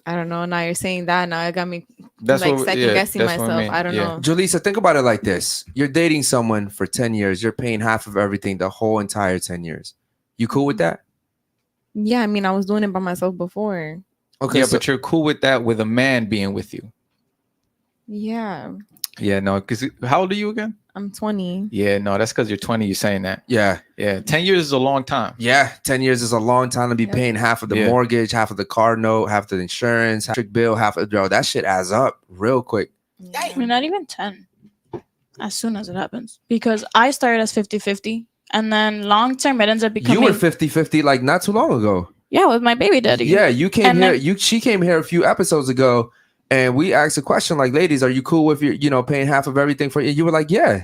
I don't know. Now you're saying that. Now it got me That's like what- second yeah, guessing that's what I myself. mean. I don't Yeah. know. Julissa, think about it like this: you're dating someone for 10 years. You're paying half of everything the whole entire 10 years. You cool with that? Yeah, I mean, I was doing it by myself before. Okay, Yeah, so- but you're cool with that with a man being with you. Yeah, Yeah, no, because how old are you again? I'm 20. Yeah, no, that's because you're 20. You're saying that. Yeah. Yeah, 10 years is a long time. Yeah, 10 years is a long time to be Yep. paying half of the Yeah. mortgage, half of the car note, half the insurance, half the bill, half of that shit adds up real quick. I mean, not even 10. As soon as it happens. Because I started as 50-50. And then long term, it ends up becoming. You were 50-50 like not too long ago. Yeah, with my baby daddy. Yeah, you came And here. then- She came here a few episodes ago, and we asked a question like, "Ladies, are you cool with your, paying half of everything for you?" You were like, "Yeah,"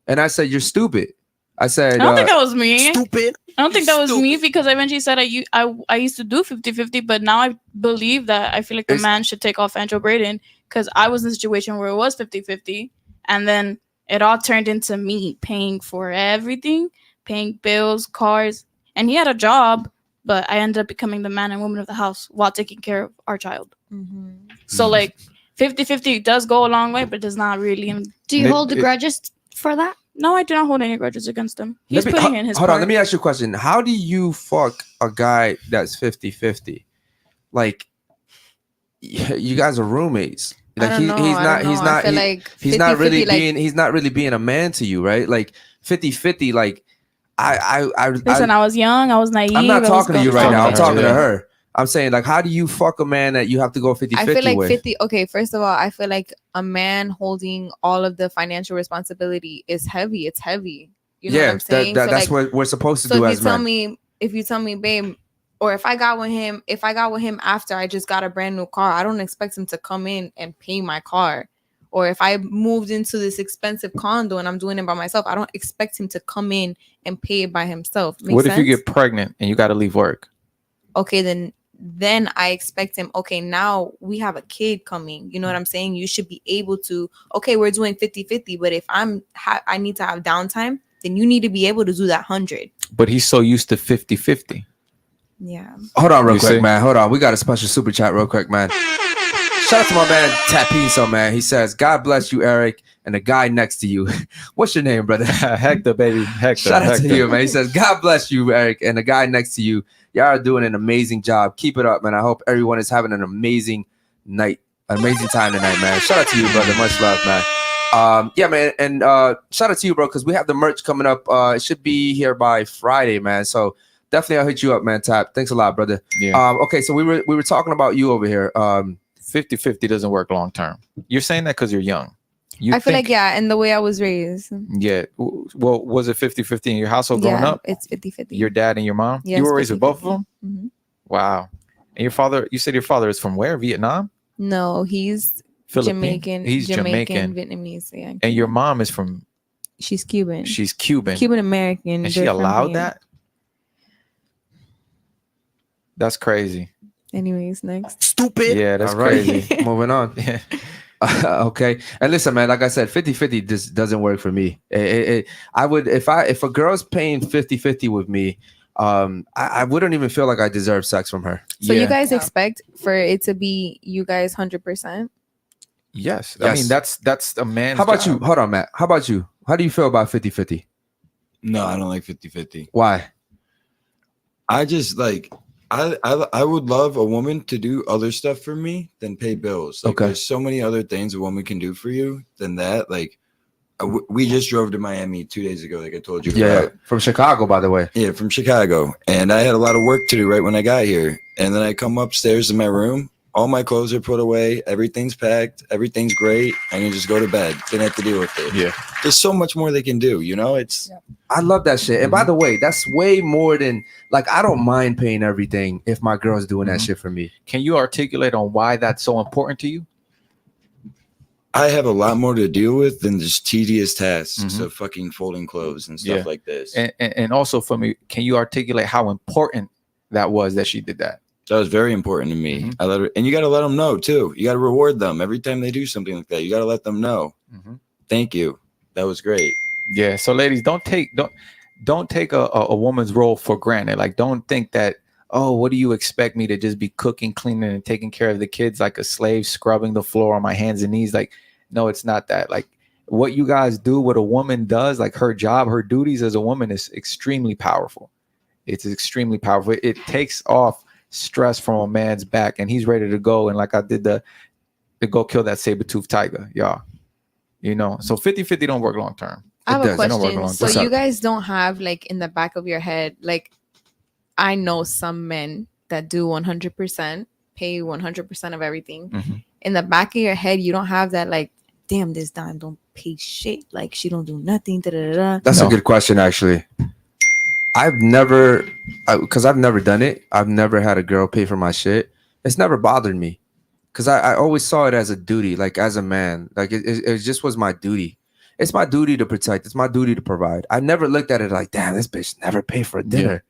and I said, "You're stupid." I said, I don't think that was me. Stupid. I don't think that was me because I eventually said I used to do 50-50, but now I believe that I feel like the It's- man should take off Andrew Braden because I was in a situation where it was 50-50, and then it all turned into me paying for everything, paying bills, cars, and he had a job, but I ended up becoming the man and woman of the house while taking care of our child. So like 50-50 does go a long way, but does not really. Do you hold grudges for that? No, I do not hold any grudges against him. He's Let me- putting in his hold part. on, let me ask you a question. How do you fuck a guy that's 50-50? Like, you guys are roommates. Like I don't know, I don't know. I feel like he's not really 50-50, like- being he's not really being a man to you, right? Like 50-50, like Listen, I was young, I was naive. I'm not I was talking to you right dumb. now. I'm talking to Yeah. her. I'm saying, like, how do you fuck a man that you have to go 50-50 I feel like with? 50. Okay, first of all, I feel like a man holding all of the financial responsibility is heavy. It's heavy. You know what I'm saying? So, that's like, what we're supposed to so do if as you tell men. me, babe, or if I got with him after I just got a brand new car, I don't expect him to come in and pay my car. Or if I moved into this expensive condo and I'm doing it by myself, I don't expect him to come in and pay it by himself. Make What sense? if you get pregnant and you got to leave work? Okay, then I expect him, okay, now we have a kid coming. You know what I'm saying? You should be able to, okay, we're doing 50-50, but if I need to have downtime, then you need to be able to do that 100. But he's so used to 50-50. Yeah. Hold on real You quick, see? man. Hold on. We got a special super chat real quick, man. Shout out to my man Tapizo, man. He says, "God bless you, Eric, and the guy next to you." What's your name, brother? Hector, baby. Hector. Shout out Hector. to you, man. He says, "God bless you, Eric, and the guy next to you. Y'all are doing an amazing job. Keep it up, man. I hope everyone is having an amazing night, an amazing time tonight, man. Shout out to you, brother. Much love, man. Yeah, man, and shout out to you, bro, because we have the merch coming up. It should be here by Friday, man. So definitely, I'll hit you up, man. Tap. Thanks a lot, brother. Yeah. Okay, so we were talking about you over here. 50-50 doesn't work long term. You're saying that because you're young. You I feel think- like, yeah, and the way I was raised. Yeah. Well, was it 50-50 in your household growing Yeah, up? it's 50-50. Your dad and your mom? Yes, You were raised with both of them? Mhm. Wow. And your father, you said your father is from where? Vietnam? No, he's Philippine? Jamaican. He's Jamaican. Vietnamese. Yeah. And your mom is from, She's Cuban. she's Cuban. Cuban American. And she They're from allowed here. that? That's crazy. Anyways, next. Stupid. Yeah, that's All right. crazy. Moving on. Yeah. Okay, and listen, man, like I said, 50-50 just doesn't work for me. I would, if a girl's paying 50-50 with me, I wouldn't even feel like I deserve sex from her. So Yeah. you guys expect for it to be you guys 100%? Yes. I Yes. mean, that's a man's How about job. you? Hold on, Matt. How about you? How do you feel about 50-50? No, I don't like 50-50. Why? I just like I would love a woman to do other stuff for me than pay bills. Like, Okay. there's so many other things a woman can do for you than that. Like we just drove to Miami 2 days ago, like I told you. Yeah, about. from Chicago, by the way. Yeah, from Chicago. And I had a lot of work to do right when I got here. And then I come upstairs in my room. All my clothes are put away. Everything's packed. Everything's great. I can just go to bed. Didn't have to deal with it. Yeah. There's so much more they can do. You know, it's I love that shit. And by the way, that's way more than like I don't mind paying everything if my girl's doing that shit for me. Can you articulate on why that's so important to you? I have a lot more to deal with than just tedious tasks of fucking folding clothes and stuff Yeah. like this. And also for me, can you articulate how important that was that she did that? That was very important to me. I let her, and you got to let them know too. You got to reward them every time they do something like that. You got to let them know. Thank you. That was great. Yeah. So ladies, don't take a woman's role for granted. Like, don't think that oh, what do you expect me to just be cooking, cleaning, and taking care of the kids like a slave, scrubbing the floor on my hands and knees? Like, no, it's not that. Like, what you guys do, what a woman does, like her job, her duties as a woman is extremely powerful. It's extremely powerful. It takes off stress from a man's back, and he's ready to go. And like I did to go kill that saber-toothed tiger, y'all. You know, so 50-50 don't work long term. I have a They don't work question. long So term. you guys don't have like in the back of your head, like I know some men that do 100%, pay 100% of everything. Mm-hmm. In the back of your head, you don't have that like, damn, this dime don't pay shit. Like she don't do nothing. Da-da-da-da. That's a good question, actually. I've never, because I've never done it. I've never had a girl pay for my shit. It's never bothered me, because I always saw it as a duty, like as a man. Like it just was my duty. It's my duty to protect. It's my duty to provide. I never looked at it like, damn, this bitch never paid for a dinner.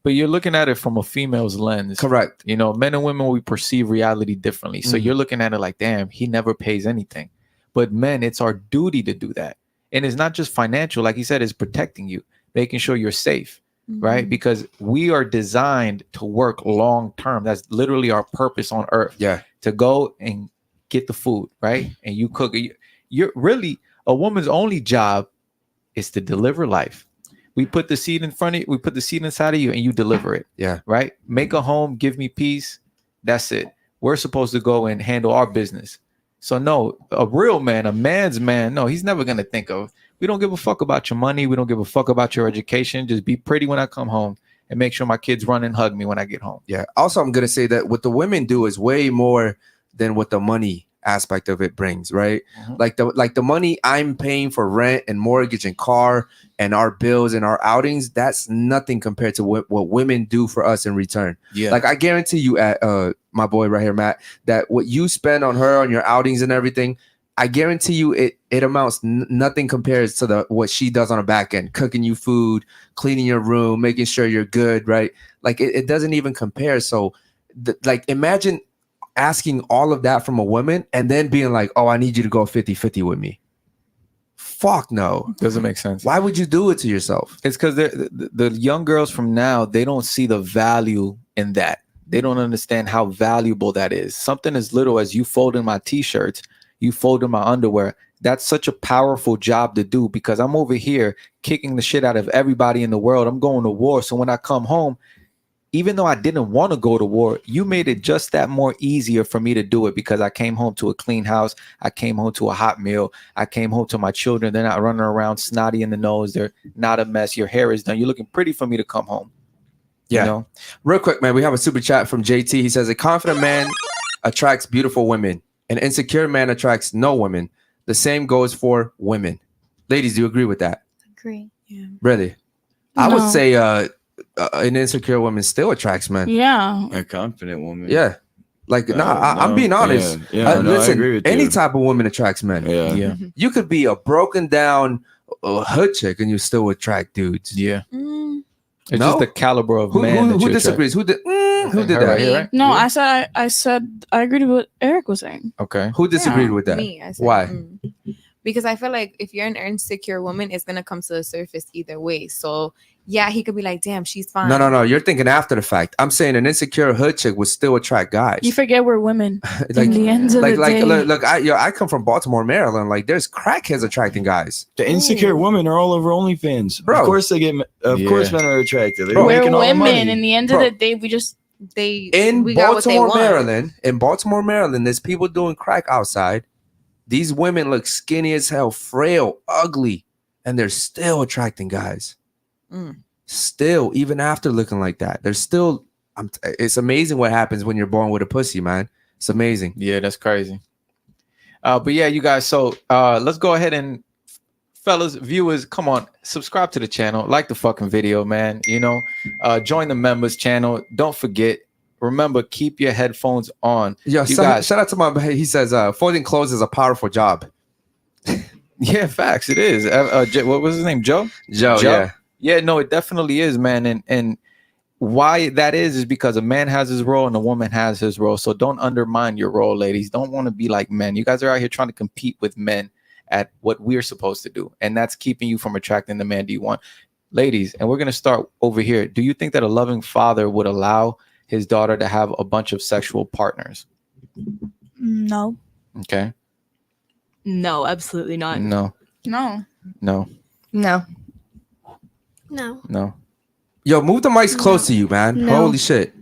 But you're looking at it from a female's lens. Correct. You know, men and women, we perceive reality differently. So you're looking at it like, damn, he never pays anything. But men, it's our duty to do that. And it's not just financial. Like he said, it's protecting you, making sure you're safe, right? Because we are designed to work long term. That's literally our purpose on earth. Yeah. To go and get the food, right? And you cook it. You're really, a woman's only job is to deliver life. We put the seed in front of you, we put the seed inside of you, and you deliver it. Yeah. Right? Make a home, give me peace. That's it. We're supposed to go and handle our business. So no, a real man, a man's man, no, he's never gonna think of, we don't give a fuck about your money, we don't give a fuck about your education. Just be pretty when I come home and make sure my kids run and hug me when I get home. Yeah. Also, I'm gonna say that what the women do is way more than what the money aspect of it brings, right? Like the money I'm paying for rent and mortgage and car and our bills and our outings, that's nothing compared to what women do for us in return. Yeah. Like I guarantee you, at my boy right here, Matt, that what you spend on her, on your outings and everything, I guarantee you it amounts nothing compares to what she does on the back end, cooking you food, cleaning your room, making sure you're good, right? Like it doesn't even compare. So like imagine asking all of that from a woman and then being like, oh, I need you to go 50-50 with me. Fuck no. Doesn't make sense. Why would you do it to yourself? It's because the young girls from now, they don't see the value in that. They don't understand how valuable that is. Something as little as you folding my t-shirts, you folding my underwear. That's such a powerful job to do, because I'm over here kicking the shit out of everybody in the world. I'm going to war. So when I come home, even though I didn't want to go to war, you made it just that more easier for me to do it, because I came home to a clean house. I came home to a hot meal. I came home to my children. They're not running around snotty in the nose. They're not a mess. Your hair is done. You're looking pretty for me to come home. Yeah. You know? Real quick, man, we have a super chat from JT. He says, a confident man attracts beautiful women. An insecure man attracts no women. The same goes for women. Ladies, do you agree with that? Agree. Yeah. Really? I would say an insecure woman still attracts men. Yeah. A confident woman. Yeah. Like, I'm being honest. Yeah, no, I listen, agree with any you. type of woman attracts men. Yeah. You could be a broken down hood chick and you still attract dudes. Yeah. It's No? just the caliber of man. Who disagrees? Who did Her that? right here, right? No, I said I agreed with what Eric was saying. Okay. Who disagreed with that? Me, I said, Why? Because I feel like if you're an insecure woman, it's gonna come to the surface either way. So yeah, he could be like, damn, she's fine. No. You're thinking after the fact. I'm saying an insecure hood chick would still attract guys. You forget we're women. Like, in the end of the day. look, I come from Baltimore, Maryland. Like, there's crackheads attracting guys. The insecure women are all over OnlyFans. Bro. Of course they get. Of course, men are attractive. They're We're making all the women. money. In the end of the day, we just In we got what they Baltimore, Maryland, there's people doing crack outside. These women look skinny as hell, frail, ugly, and they're still attracting guys. Still, even after looking like that, they're still. It's amazing what happens when you're born with a pussy, man. It's amazing. Yeah, that's crazy. But yeah, you guys. So let's go ahead and, fellas, viewers, come on, subscribe to the channel, like the fucking video, man. You know, join the members channel. Don't forget. Remember, keep your headphones on. Yeah, shout out to my. He says, folding clothes is a powerful job. Yeah, facts. It is. What was his name? Joe. Yeah. Yeah, no, it definitely is, man. And why that is because a man has his role and a woman has his role. So don't undermine your role, ladies. Don't want to be like men. You guys are out here trying to compete with men at what we're supposed to do, and that's keeping you from attracting the man you want. ladies, and we're gonna start over here. Do you think that a loving father would allow his daughter to have a bunch of sexual partners? No. Okay. No, absolutely not. No. No. No. No. No. No. Yo, move the mics close to you, man. No. Holy shit.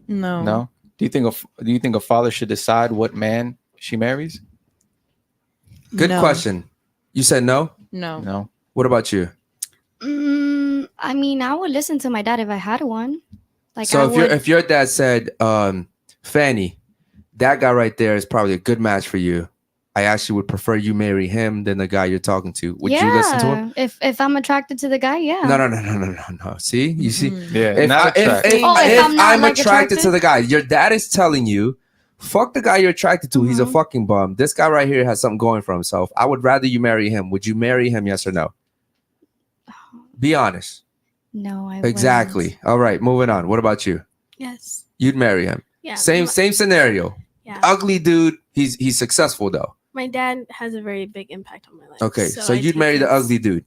No. No. Do you think a father should decide what man she marries? Good No. question. You said no? No. No. What about you? I mean, I would listen to my dad if I had one. Like, So I if would, if your dad said, Fanny, that guy right there is probably a good match for you. I actually would prefer you marry him than the guy you're talking to. Would you listen to him? If I'm attracted to the guy, yeah. No. See, you see, Yeah. if not attracted. if I'm not, I'm like, attracted to attracted? the guy, your dad is telling you, fuck the guy you're attracted to. He's a fucking bum. This guy right here has something going for himself. I would rather you marry him. Would you marry him? Yes or no? Be honest. No, I Exactly. All right, moving on. What about you? Yes. You'd marry him. Yeah. Same scenario. Yeah. Ugly dude. He's successful though. My dad has a very big impact on my life. Okay, so I'd you'd take marry the his- ugly dude.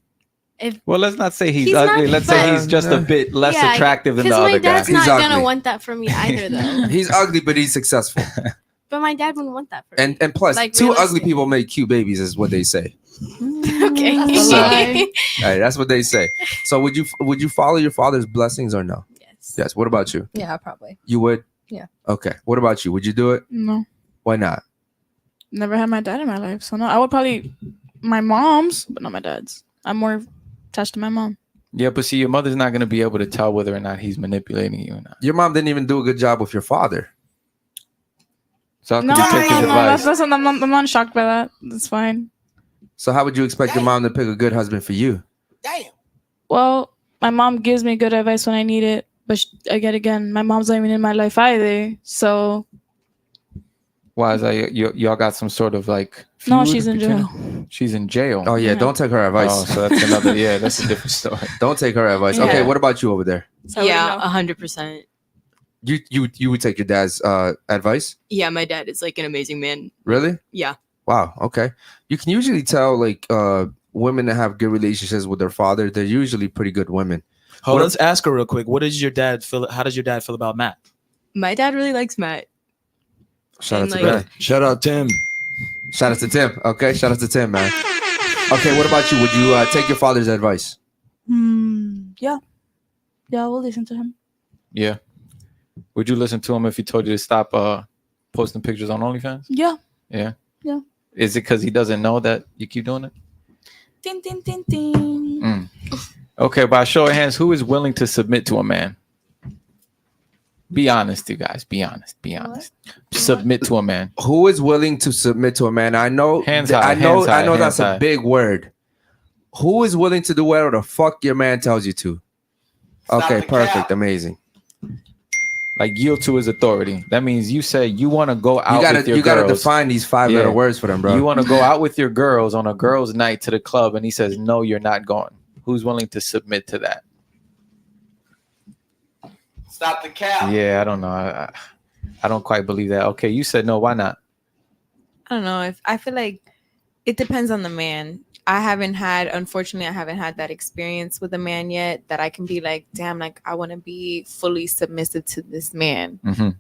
Well, let's not say he's He's ugly. not Let's say fun. he's just a bit less Yeah, attractive than the Because my other guy. dad's He's not ugly. gonna want that for me either, though. He's ugly, but he's successful. But my dad wouldn't want that for me. And plus, Like, two ugly realistic. people make cute babies, is what they say. Okay. That's a lie. All right, that's what they say. So would you follow your father's blessings or no? Yes. Yes. What about you? Yeah, probably. You would? Yeah. Okay. What about you? Would you do it? No. Why not? Never had my dad in my life, so no. I would probably my mom's, but not my dad's. I'm more attached to my mom. Yeah, but see, your mother's not going to be able to tell whether or not he's manipulating you or not. Your mom didn't even do a good job with your father. So how could No, you take his advice? I'm not shocked by that. That's fine. So how would you expect your mom to pick a good husband for you? Damn. Well, my mom gives me good advice when I need it, but again, my mom's not even in my life either. So Why is that? Y'all got some sort of like no, feud she's in between jail. them? She's in jail. Oh yeah, Yeah. don't take her advice. Oh, so that's another. Yeah, that's a different story. Don't take her advice. Yeah. Okay, what about you over there? So I wouldn't Yeah, know. 100%. You would take your dad's advice? Yeah, my dad is like an amazing man. Really? Yeah. Wow. Okay. You can usually tell like women that have good relationships with their father. They're usually pretty good women. Hold, let's ask her real quick. What does your dad feel? How does your dad feel about Matt? My dad really likes Matt. Shout out And, to like- Tim. Shout out Tim. Shout out to Tim. Okay. Shout out to Tim, man. Okay. What about you? Would you take your father's advice? Yeah. Yeah, I will listen to him. Yeah. Would you listen to him if he told you to stop posting pictures on OnlyFans? Yeah. Yeah. Yeah. Is it because he doesn't know that you keep doing it? Ding, ding, ding, ding. Okay, by show of hands, who is willing to submit to a man? Be honest, you guys. Be honest. Be honest. Submit to a man. Who is willing to submit to a man? I know. Hands that- high, I know. hands high, I know hands that's high. a big word. Who is willing to do whatever the fuck your man tells you to? Okay. the Perfect. cap. Amazing. Like yield to his authority. That means you say you want to go out with your You gotta girls. define these 5 Yeah. letter words for them, bro. You want to go out with your girls on a girls' night to the club, and he says, "No, you're not going." Who's willing to submit to that? Stop the cap. Yeah, I don't know. I don't quite believe that. Okay, you said no. Why not? I don't know. If I feel like it depends on the man. Unfortunately, I haven't had that experience with a man yet that I can be like, damn, like I want to be fully submissive to this man. Mhm.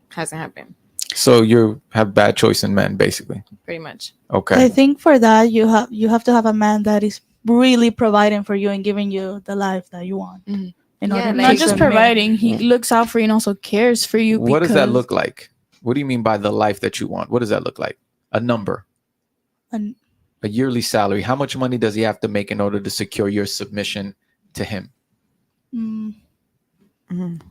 Hasn't happened, So you have bad choice in men, basically. pretty much. Okay. I think for that you have to have a man that is really providing for you and giving you the life that you want. Mhm. In Yeah, order to like- Not make just the man- providing, he looks out for you and also cares for you. What does that because- look like? What do you mean by the life that you want? What does that look like? A number, An- a yearly salary. How much money does he have to make in order to secure your submission to him? mm, Mhm.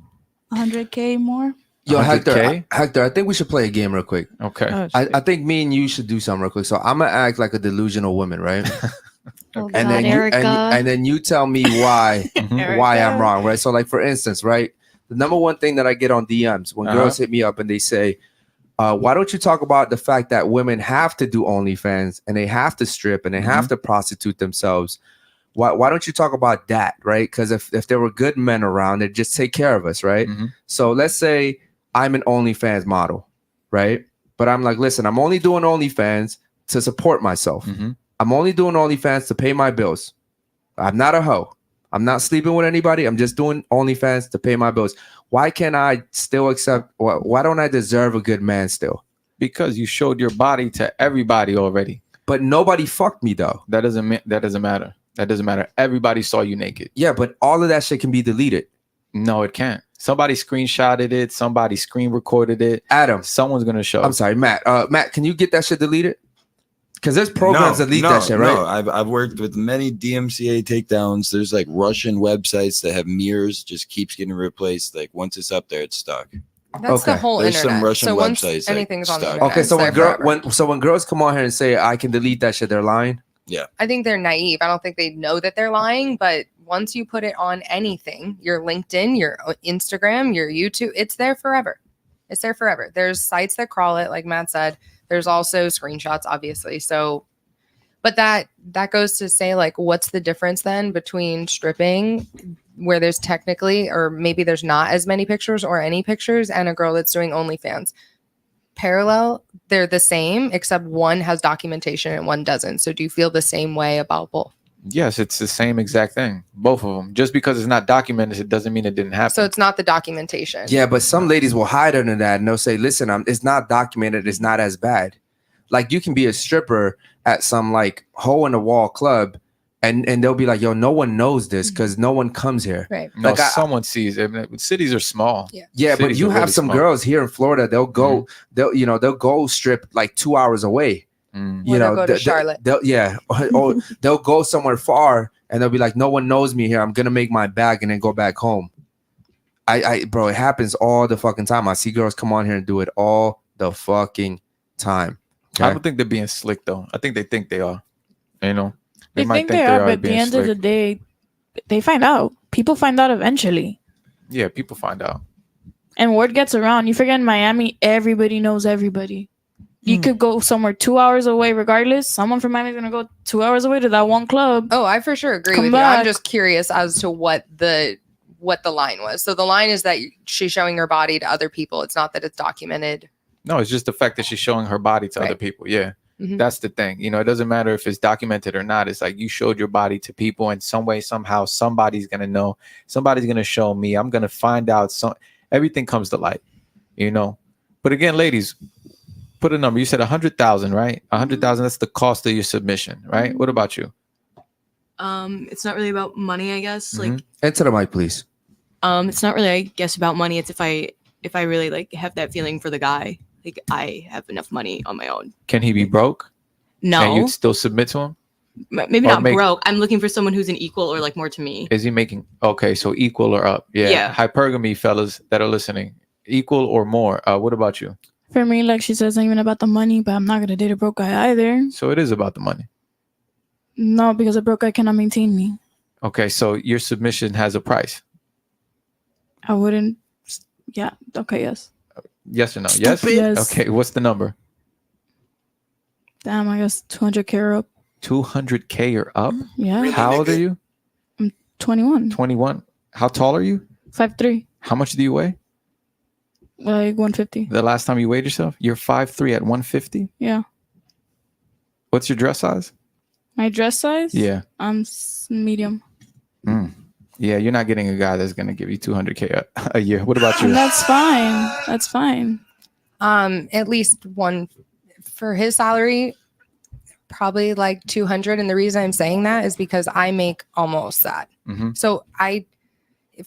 100K more. Yo, 100K? Hector, I think we should play a game real quick. Okay. Oh, I think me and you should do something real quick. So I'm gonna act like a delusional woman, right? Oh, and God, then you, Erica. and then you tell me why Mhm. why I'm wrong, right? So like for instance, right, the number one thing that I get on DMs when girls hit me up and they say, why don't you talk about the fact that women have to do OnlyFans and they have to strip and they have to prostitute themselves? Why don't you talk about that, right? Because if there were good men around, they'd just take care of us, right? Mhm. So let's say I'm an OnlyFans model, right? But I'm like, listen, I'm only doing OnlyFans to support myself. Mhm. I'm only doing OnlyFans to pay my bills. I'm not a hoe. I'm not sleeping with anybody. I'm just doing OnlyFans to pay my bills. Why can't I still accept? Why don't I deserve a good man still? Because you showed your body to everybody already. But nobody fucked me though. That doesn't matter. That doesn't matter. Everybody saw you naked. Yeah, but all of that shit can be deleted. No, it can't. Somebody screenshotted it. Somebody screen recorded it. Adam, someone's gonna show. I'm sorry, Matt. Matt, can you get that shit deleted? Because there's programs that delete that shit, right? No, I've worked with many DMCA takedowns. There's like Russian websites that have mirrors, just keeps getting replaced. Like once it's up there, it's stuck. That's the whole There's internet. some Russian so once websites anything's on the stuck. internet, Okay, so it's there when girls come on here and say I can delete that shit, they're lying. Yeah. I think they're naive. I don't think they know that they're lying, but once you put it on anything, your LinkedIn, your Instagram, your YouTube, it's there forever. It's there forever. There's sites that crawl it, like Matt said. There's also screenshots, obviously. So, but that goes to say, like, what's the difference then between stripping, where there's technically, or maybe there's not as many pictures or any pictures, and a girl that's doing OnlyFans? Parallel, they're the same, except one has documentation and one doesn't. So do you feel the same way about both? Yes, it's the same exact thing. Both of them. Just because it's not documented, it doesn't mean it didn't happen. So it's not the documentation. Yeah, but some ladies will hide under that and they'll say, listen, it's not documented. It's not as bad. Like you can be a stripper at some like hole in the wall club and they'll be like, yo, no one knows this because no one comes here. Right. No, Like someone sees it. I mean, cities are small. Yeah, but Cities you are have really some small. girls here in Florida, they'll go, they'll go strip like 2 hours away. Mm. You Or know, they'll go to Charlotte. Or they'll go somewhere far and they'll be like, no one knows me here. I'm gonna make my bag and then go back home. Bro, it happens all the fucking time. I see girls come on here and do it all the fucking time. I Okay? don't think they're being slick though. I think they think they are. You know, They might think they are, but at the being end of the slick. day, they find out. People find out eventually. Yeah, people find out. And word gets around. You forget in Miami, everybody knows everybody. You could go somewhere 2 hours away, regardless. Someone from Miami is gonna go 2 hours away to that one club. Oh, I for sure agree Come with you. I'm back. just curious as to what the line was. So the line is that she's showing her body to other people. It's not that it's documented. No, it's just the fact that she's showing her body to other Right. people. Yeah. Mhm. That's the thing. You know, it doesn't matter if it's documented or not. It's like you showed your body to people in some way, somehow, somebody's going to know. Somebody's going to show me. I'm going to find out. Everything comes to light, you know. But again, ladies, put a number. You said 100,000, right? 100,000, that's the cost of your submission, right? What about you? It's not really about money, I guess. Like, Enter the mic, please. it's not really, I guess, about money. It's if I really like have that feeling for the guy, like I have enough money on my own. Can he be broke? No, And you'd still submit to him? maybe or not broke. I'm looking for someone who's an equal or like more to me. Is he making, okay, so equal or up? Yeah. Yeah. Hypergamy, fellas that are listening. Equal or more. What about you? For me, like she says, it's not even about the money, but I'm not gonna date a broke guy either. So it is about the money. No, because a broke guy cannot maintain me. Okay, so your submission has a price. I wouldn't. Yeah. Okay. Yes. Yes or no? Yes? Stupid. Yes. Okay, what's the number? Damn. I guess 200K or up. 200K or up? Yeah. How old are you? 21. 21. How tall are you? 5'3". How much do you weigh? Like 150. The last time you weighed yourself? You're 5'3" at 150? Yeah. What's your dress size? My dress size? Yeah. I'm medium. Yeah, you're not getting a guy that's going to give you 200K a year. What about you? That's fine. That's fine. At least one for his salary, probably like 200. And the reason I'm saying that is because I make almost that. Mhm. So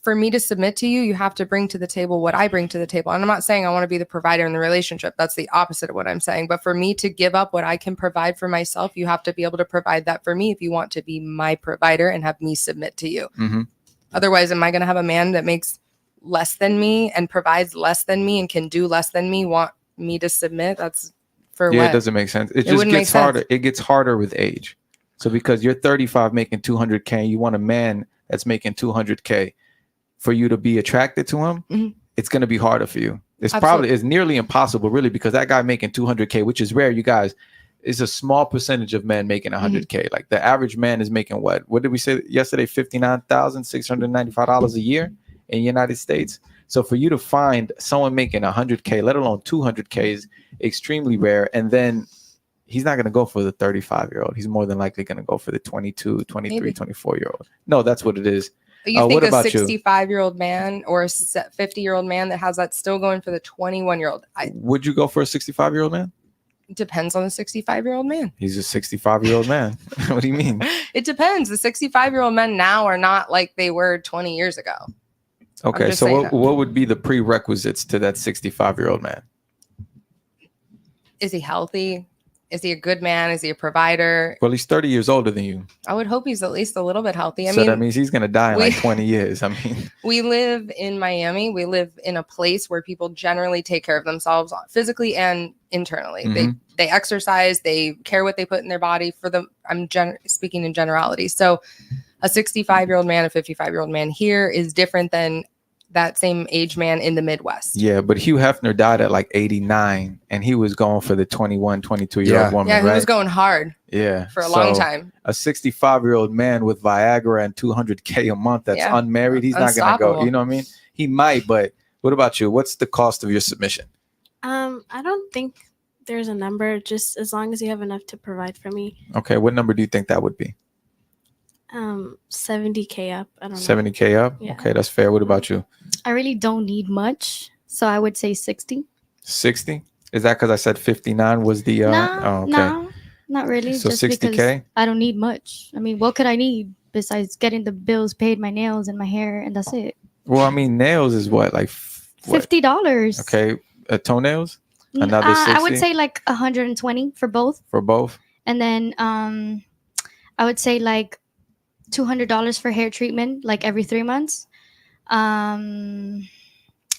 for me to submit to you, you have to bring to the table what I bring to the table. And I'm not saying I want to be the provider in the relationship. That's the opposite of what I'm saying. But for me to give up what I can provide for myself, you have to be able to provide that for me if you want to be my provider and have me submit to you. Mhm. Otherwise, am I going to have a man that makes less than me and provides less than me and can do less than me want me to submit? That's for Yeah, what? it doesn't make sense. It just wouldn't make gets sense. harder. It gets harder with age. So because you're 35 making 200K, you want a man that's making 200K. For you to be attracted to him, it's going to be harder for you. It's nearly impossible, really, because that guy making 200K, which is rare, you guys, is a small percentage of men making 100K. Like the average man is making what did we say yesterday? $59,695 a year in the United States. So for you to find someone making 100K, let alone 200K, is extremely rare. And then he's not going to go for the 35-year-old. He's more than likely going to go for the 22, 23, Maybe. 24-year-old. No, that's what it is. You think what a about you? 65-year-old man or a 50-year-old man that has that still going for the 21-year-old? Would you go for a 65-year-old man? Depends on the 65-year-old man. He's a 65-year-old man. What do you mean? It depends. The 65-year-old men now are not like they were 20 years ago. Okay, just so saying what would be the prerequisites to that 65-year-old man? Is he healthy? Is he a good man? Is he a provider? Well, he's 30 years older than you. I would hope he's at least a little bit healthy. So that means he's going to die in we- like 20 years. I mean, we live in Miami. We live in a place where people generally take care of themselves physically and internally. They exercise. They care what they put in their body. I'm speaking in generality. So a 65-year-old man, a 55-year-old man here is different than that same age man in the Midwest. yeah, but Hugh Hefner died at like 89 and he was going for the 21, 22-year-old woman, Yeah, he right? was going hard. Yeah. For a long time. A 65-year-old man with Viagra and $200K a month that's unmarried, he's not going to go. You know what I mean? He might, but what about you? What's the cost of your submission? I don't think there's a number, just as long as you have enough to provide for me. Okay, what number do you think that would be? 70K up. I don't know. 70K up? Yeah. Okay, that's fair. What about you? I really don't need much, so I would say 60. 60? Is that because I said 59 was the No, not really. So just 60K? because I don't need much. I mean, what could I need besides getting the bills paid, my nails and my hair, and that's it. Well, I mean, nails is what, like $50. Okay, toenails? Another 60? I would say like 120 for both. For both? And then I would say like $200 for hair treatment, like every 3 months.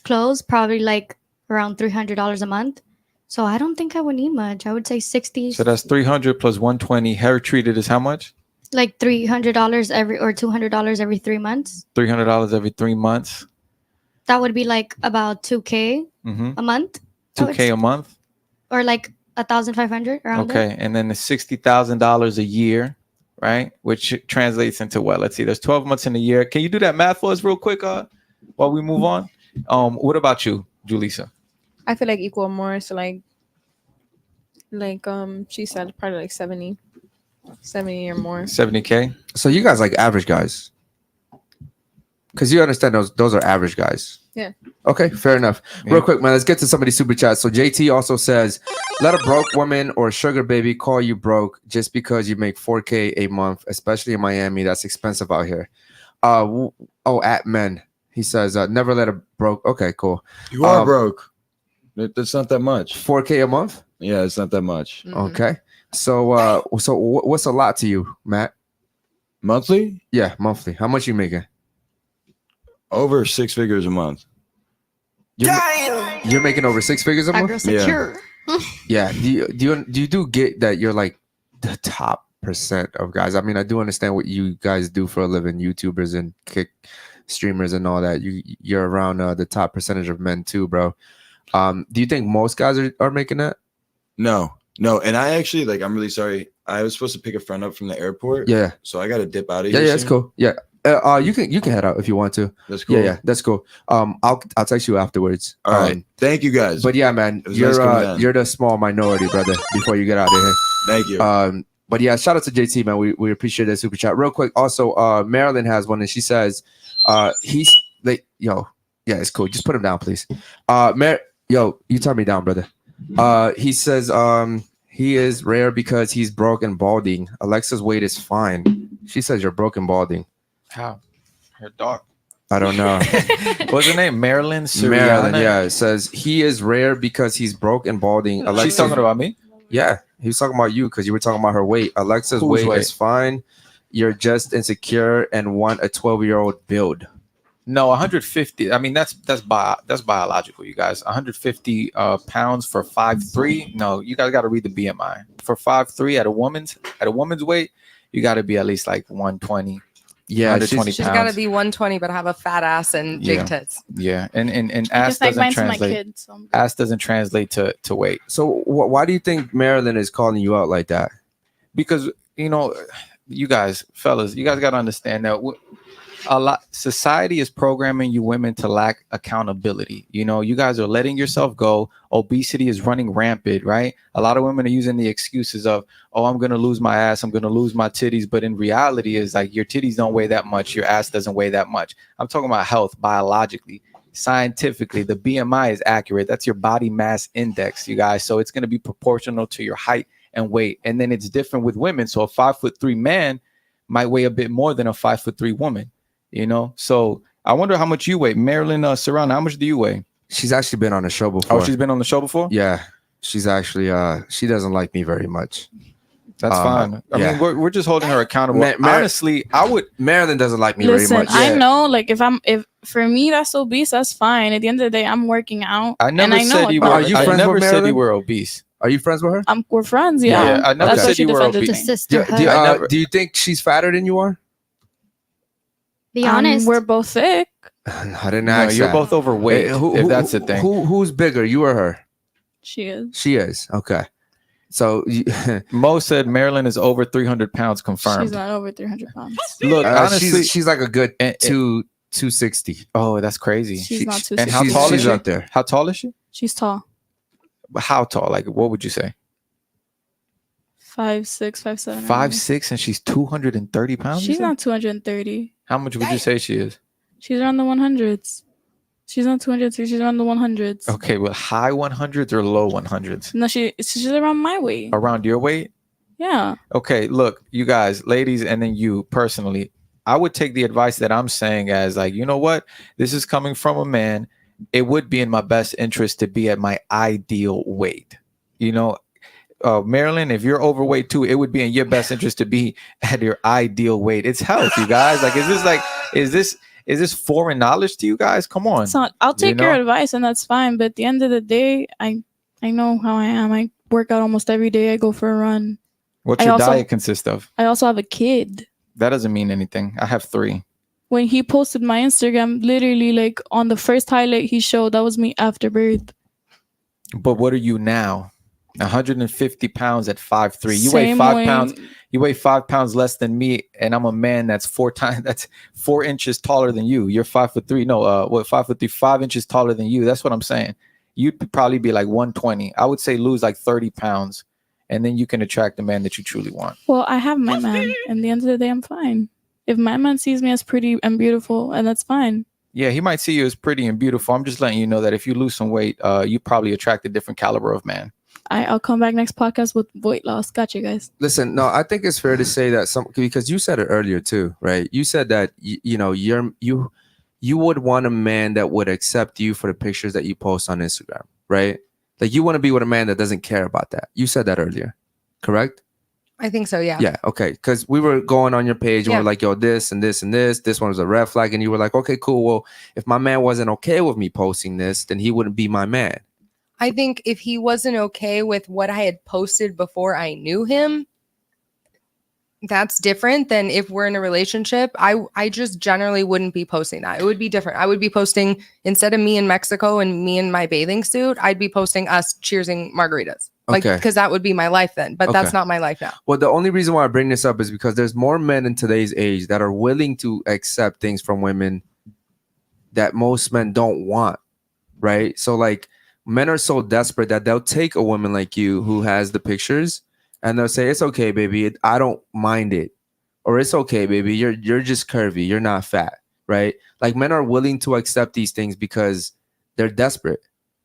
Clothes, probably like around $300 a month. So I don't think I would need much. I would say 60. So that's 300 plus 120. Hair treated is how much? Like $300 every or $200 every 3 months. $300 every 3 months. That would be like about $2K a month. $2K a month. Or like 1,500 around there. Okay, and then the $60,000 a year, right? Which translates into what? Let's see. There's 12 months in a year. Can you do that math for us real quick? While we move on. What about you, Julissa? I feel like equal more. So like she said, probably like 70 or more. 70K. So you guys like average guys, because you understand those are average guys. Yeah. Okay, fair enough. Real quick, man, let's get to somebody's super chat. So JT also says, let a broke woman or sugar baby call you broke just because you make $4K a month, especially in Miami. That's expensive out here. At men, he says, never let a broke. Okay, cool. You are broke. That's not that much. $4K a month? Yeah, it's not that much. Okay. So what's a lot to you, Matt? Monthly? Yeah, monthly. How much you making? Over 6 figures a month. You're making over 6 figures a month? Yeah. Yeah. Do you get that you're like the top % of guys? I mean, I do understand what you guys do for a living, YouTubers and kick streamers and all that. You're around the top percentage of men too, bro. Do you think most guys are making that? No. And I actually, like, I'm really sorry. I was supposed to pick a friend up from the airport. Yeah. So I got to dip out of Yeah, here. that's cool. Yeah. You can head out if you want to. That's cool. Yeah, that's cool. I'll text you afterwards. All right. Thank you guys. But yeah, man, you're the small minority, brother. Before you get out of here. Thank you. But yeah, shout out to JT, man. We appreciate that super chat. Real quick, also, Marilyn has one, and she says, he's like, yeah, it's cool. Just put him down, please. You turn me down, brother. He says, he is rare because he's broke and balding. Alexa's weight is fine. She says you're broke and balding. How? Her dog. I don't know. What's her name? Marilyn. Marilyn. Yeah, it says he is rare because he's broke and balding. She's talking about me. Yeah, he was talking about you because you were talking about her weight. Alexa's weight is fine. You're just insecure and want a 12-year-old build. No, 150. I mean, that's biological, you guys. 150 pounds for 5'3". No, you guys got to read the BMI. For 5'3" at a woman's weight, you got to be at least like 120. Yeah, 120 she's got to be 120, but have a fat ass and big tits. Yeah, and ass doesn't translate. Ass doesn't translate to weight. So why do you think Marilyn is calling you out like that? Because you guys, fellas, you guys got to understand that society is programming you women to lack accountability. You know, you guys are letting yourself go. Obesity is running rampant, right? A lot of women are using the excuses of, oh, I'm going to lose my ass, I'm going to lose my titties. But in reality, is like your titties don't weigh that much, your ass doesn't weigh that much. I'm talking about health biologically. Scientifically, the BMI is accurate. That's your body mass index, you guys. So it's going to be proportional to your height and weight. And then it's different with women. So a 5'3" man might weigh a bit more than a 5'3" woman, you know? So I wonder how much you weigh. Marilyn Serrano, how much do you weigh? She's actually been on the show before. Oh, she's been on the show before? Yeah. She's actually, she doesn't like me very much. That's fine. I mean, we're just holding her accountable. Honestly, Marilyn doesn't like me Listen, very much. I know, like, if for me that's obese, that's fine. At the end of the day, I'm working out. I never said you were. I never said you were obese. Are you friends with her? We're friends. Yeah. I never said you were obese. Do you think she's fatter than you are? Be honest. We're both thick. I didn't ask. You're that. both overweight. If that's the thing. Who's bigger, you or her? She is. She is. Okay. So Mo said Marilyn is over 300 pounds confirmed. She's not over 300 pounds. Look, honestly, she's like a good 260. Oh, that's crazy. She's not 260. And how tall is she? Up there. How tall is she? She's tall. How tall? Like, what would you say? 5'6", 5'7". 5'6", and she's 230 pounds. She's not 230. How much would you say she is? She's around the 100s. She's not 230. She's around the 100s. Okay, well, high 100s or low 100s? No, she's around my weight. Around your weight? Yeah. Okay, look, you guys, ladies, and then you personally, I would take the advice that I'm saying as like, you know what? This is coming from a man. It would be in my best interest to be at my ideal weight. You know, Marilyn, if you're overweight too, it would be in your best interest to be at your ideal weight. It's health, you guys. Like, is this foreign knowledge to you guys? Come on. It's not. I'll take your advice and that's fine. But at the end of the day, I know how I am. I work out almost every day. I go for a run. What's your diet consist of? I also have a kid. That doesn't mean anything. I have 3. When he posted my Instagram, literally like on the first highlight he showed, that was me after birth. But what are you now? 150 pounds at 5'3". You weigh 5 pounds. You weigh 5 pounds less than me, and I'm a man that's 4 inches taller than you. You're 5'3". No, 5'3", 5 inches taller than you. That's what I'm saying. You'd probably be like 120. I would say lose like 30 pounds, and then you can attract the man that you truly want. Well, I have my man, and at the end of the day, I'm fine. If my man sees me as pretty and beautiful, and that's fine. Yeah, he might see you as pretty and beautiful. I'm just letting you know that if you lose some weight, you probably attract a different caliber of man. I'll come back next podcast with weight loss. Got you guys. Listen, no, I think it's fair to say that because you said it earlier too, right? You said that you would want a man that would accept you for the pictures that you post on Instagram, right? Like you want to be with a man that doesn't care about that. You said that earlier, correct? I think so, yeah. Yeah, okay. Because we were going on your page and we're like, yo, this and this and this. This one was a red flag. And you were like, okay, cool. Well, if my man wasn't okay with me posting this, then he wouldn't be my man. I think if he wasn't okay with what I had posted before I knew him, that's different than if we're in a relationship. I just generally wouldn't be posting that. It would be different. I would be posting, instead of me in Mexico and me in my bathing suit, I'd be posting us cheersing margaritas. Like, because that would be my life then. But that's not my life now. Well, the only reason why I bring this up is because there's more men in today's age that are willing to accept things from women that most men don't want, right? So like men are so desperate that they'll take a woman like you who has the pictures and they'll say, it's okay, baby. I don't mind it. Or it's okay, baby. You're just curvy. You're not fat, right? Like men are willing to accept these things because they're desperate.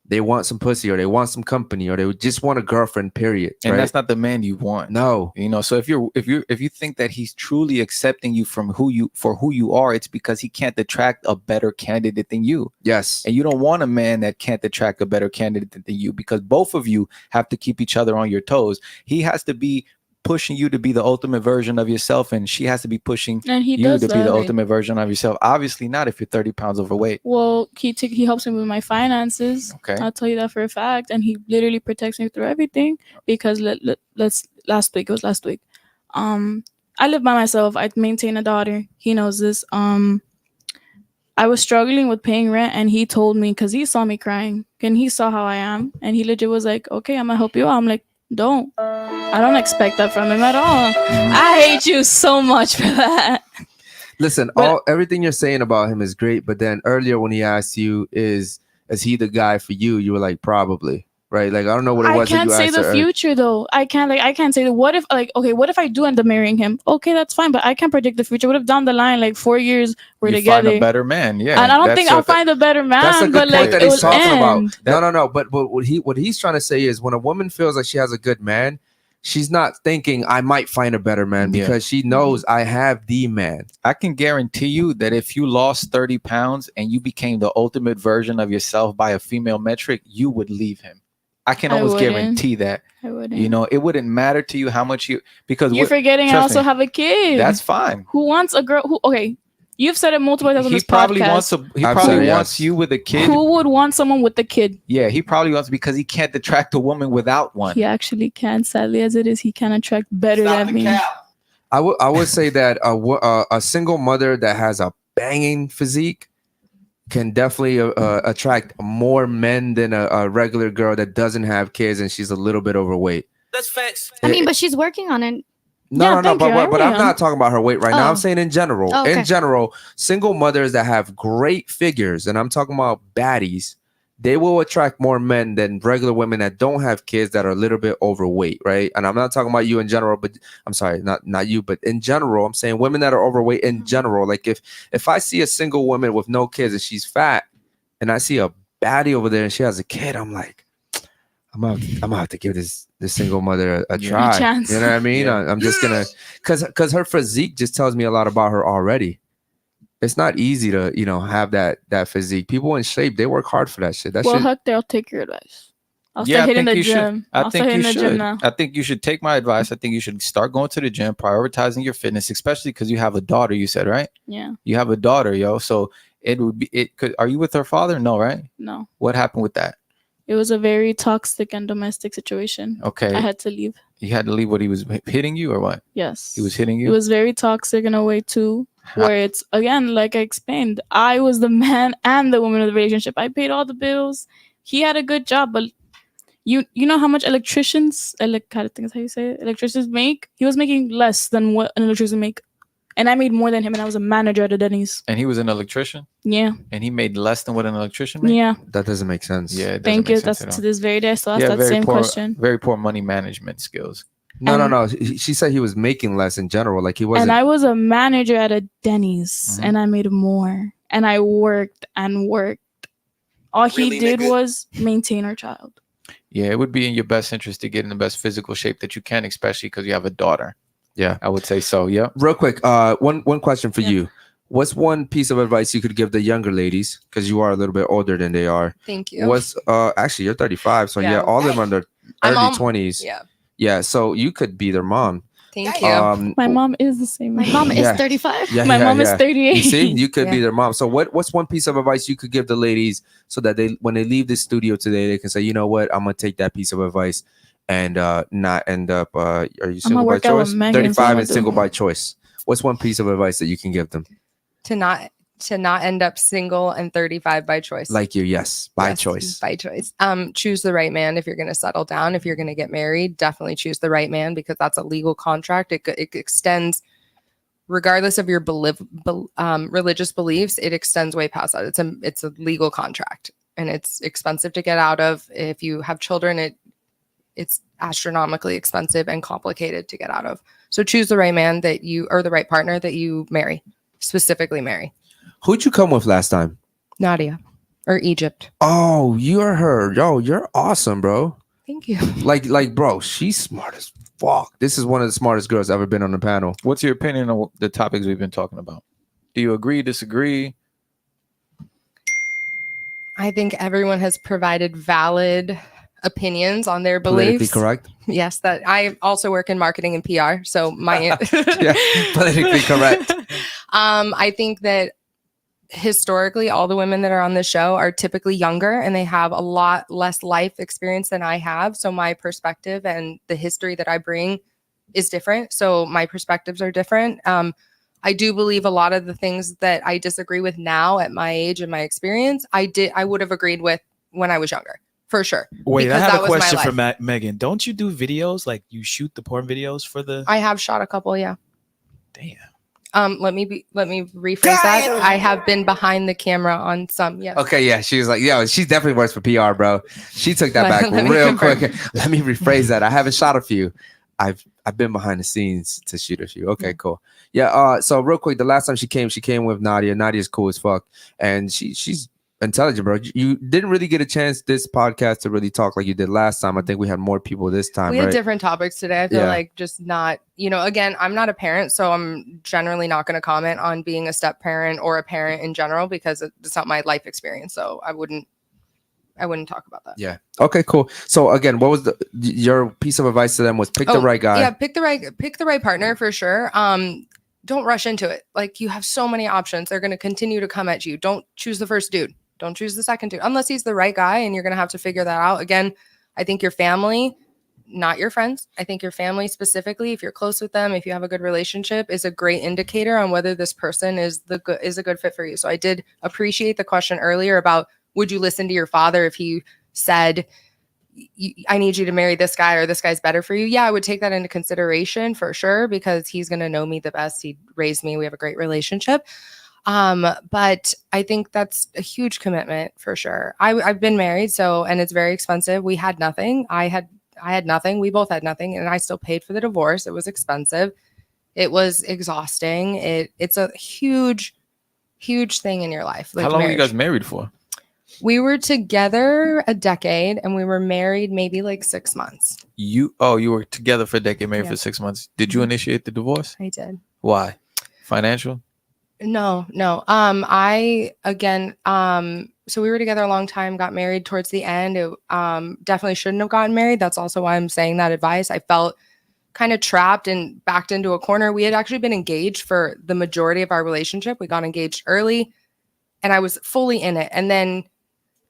They want some pussy or they want some company or they just want a girlfriend, period. And that's not the man you want. No. You know, so if you think that he's truly accepting you for who you are, it's because he can't attract a better candidate than you. Yes. And you don't want a man that can't attract a better candidate than you, because both of you have to keep each other on your toes. He has to be pushing you to be the ultimate version of yourself, and she has to be pushing you to be the ultimate version of yourself. Obviously not if you're 30 pounds overweight. Well, he helps me with my finances. Okay, I'll tell you that for a fact. And he literally protects me through everything, because last week I live by myself. I maintain a daughter. He knows this. I was struggling with paying rent, and he told me, because he saw me crying and he saw how I am, and he legit was like, okay, I'm gonna help you out. I'm like, don't. I don't expect that from him at all. I hate you so much for that. Listen, everything you're saying about him is great, but then earlier when he asked you, is he the guy for you? You were like, probably. Right, like I don't know what it was. I can't say the future though. I can't say what if what if I do end up marrying him? Okay, that's fine, but I can't predict the future. What if down the line, like 4 years, we're together? Find a better man, yeah. And I don't think I'll find a better man. That's a good but point like that it he's will talking end. about. No. But what he's trying to say is when a woman feels like she has a good man, she's not thinking I might find a better man because she knows I have the man. I can guarantee you that if you lost 30 pounds and you became the ultimate version of yourself by a female metric, you would leave him. I can almost guarantee that. I wouldn't. You know, it wouldn't matter to you how much because you're forgetting I also have a kid. That's fine. Who wants a girl who you've said it multiple times on this podcast. He probably wants you with a kid. Who would want someone with a kid? Yeah, he probably wants because he can't attract a woman without one. He actually can. Sadly as it is, he can attract better than me. I would say that a single mother that has a banging physique can definitely attract more men than a regular girl that doesn't have kids and she's a little bit overweight. That's facts. I mean, but she's working on it. No. But I'm not talking about her weight right now. I'm saying in general. Oh, okay. In general, single mothers that have great figures, and I'm talking about baddies, they will attract more men than regular women that don't have kids that are a little bit overweight, right? And I'm not talking about you in general, but I'm sorry, not you, but in general, I'm saying women that are overweight in general. Like if I see a single woman with no kids and she's fat, and I see a baddie over there and she has a kid, I'm like, I'm gonna have to give this single mother a try. Chance. You know what I mean? Yeah. I'm just gonna, cause her physique just tells me a lot about her already. It's not easy to, have that physique. People in shape, they work hard for that shit. Hector, I'll take your advice. I'll start hitting the gym. I think you should take my advice. I think you should start going to the gym, prioritizing your fitness, especially because you have a daughter, you said, right? Yeah. You have a daughter, yo. So are you with her father? No, right? No. What happened with that? It was a very toxic and domestic situation. Okay. I had to leave. You had to leave. What, he was hitting you or what? Yes. He was hitting you? It was very toxic in a way too, where it's, again, like I explained, I was the man and the woman of the relationship. I paid all the bills. He had a good job, but you know how much electricians make? He was making less than what an electrician make. And I made more than him, and I was a manager at a Denny's. And he was an electrician? Yeah. And he made less than what an electrician made? Yeah. That doesn't make sense. Yeah. Thank you. That's to this very day I still ask that same question. Very poor money management skills. No. She said he was making less in general. Like he wasn't. And I was a manager at a Denny's, and I made more. And I worked and worked. All he did was maintain our child. Yeah, it would be in your best interest to get in the best physical shape that you can, especially because you have a daughter. Yeah, I would say so. Yeah. Real quick, one question for you. What's one piece of advice you could give the younger ladies? Because you are a little bit older than they are. Thank you. What's actually you're 35, so all of them are in their early 20s. Yeah. So you could be their mom. Thank you. My mom is the same. My mom is 35. My mom is 38. You see, you could be their mom. So what's one piece of advice you could give the ladies so that when they leave this studio today, they can say, you know what, I'm gonna take that piece of advice and not end up. Are you single by choice? 35 and single by choice. What's one piece of advice that you can give them? To not end up single and 35 by choice. Like you, yes, by choice. By choice. Choose the right man if you're going to settle down. If you're going to get married, definitely choose the right man because that's a legal contract. It extends, regardless of your religious beliefs. It extends way past that. It's a legal contract, and it's expensive to get out of. If you have children, it's astronomically expensive and complicated to get out of. So choose the right man or the right partner that you marry, specifically marry. Who'd you come with last time? Nadia or Egypt. Oh, you're her. Yo, you're awesome, bro. Thank you. Like, bro, she's smart as fuck. This is one of the smartest girls ever been on the panel. What's your opinion on the topics we've been talking about? Do you agree, disagree? I think everyone has provided valid opinions on their beliefs. Politically correct? Yes, that I also work in marketing and PR, so my yeah, politically correct. I think that historically all the women that are on the show are typically younger and they have a lot less life experience than I have, so my perspective and the history that I bring is different, so my perspectives are different. I do believe a lot of the things that I disagree with now at my age and my experience, I would have agreed with when I was younger. For sure. Wait, I have a question for Megan. Don't you do videos? Like you shoot the porn videos for the... I have shot a couple, yeah. Damn. Let me rephrase that. I have been behind the camera on some. Yes. Okay, yeah. She was like, yo, she definitely works for PR, bro. She took that back real quick. Let me rephrase that. I haven't shot a few. I've been behind the scenes to shoot a few. Okay, cool. Yeah. So real quick, the last time she came with Nadia. Nadia's cool as fuck, and she's intelligent, bro. You didn't really get a chance this podcast to really talk like you did last time. I think we had more people this time. We had different topics today. I feel Yeah. like just not, again, I'm not a parent, so I'm generally not going to comment on being a step parent or a parent in general because it's not my life experience. So I wouldn't talk about that. Yeah. Okay, cool. So again, what was your piece of advice to them was pick the right guy. Yeah, pick the right partner for sure. Don't rush into it. Like, you have so many options. They're going to continue to come at you. Don't choose the first dude. Don't choose the second dude unless he's the right guy, and you're going to have to figure that out. Again, I think your family, not your friends. I think your family specifically, if you're close with them, if you have a good relationship, is a great indicator on whether this person is a good fit for you. So I did appreciate the question earlier about, would you listen to your father if he said, I need you to marry this guy or this guy's better for you? Yeah, I would take that into consideration for sure, because he's going to know me the best. He raised me. We have a great relationship. But I think that's a huge commitment for sure. I've been married, and it's very expensive. We had nothing. I had nothing. We both had nothing, and I still paid for the divorce. It was expensive. It was exhausting. It's a huge, huge thing in your life. Like, how long marriage. were you guys married for? We were together a decade, and we were married maybe like 6 months. You were together for a decade, married for 6 months. Did you initiate the divorce? I did. Why? Financial? No. So we were together a long time, got married towards the end. It definitely shouldn't have gotten married. That's also why I'm saying that advice. I felt kind of trapped and backed into a corner. We had actually been engaged for the majority of our relationship. We got engaged early, and I was fully in it. And then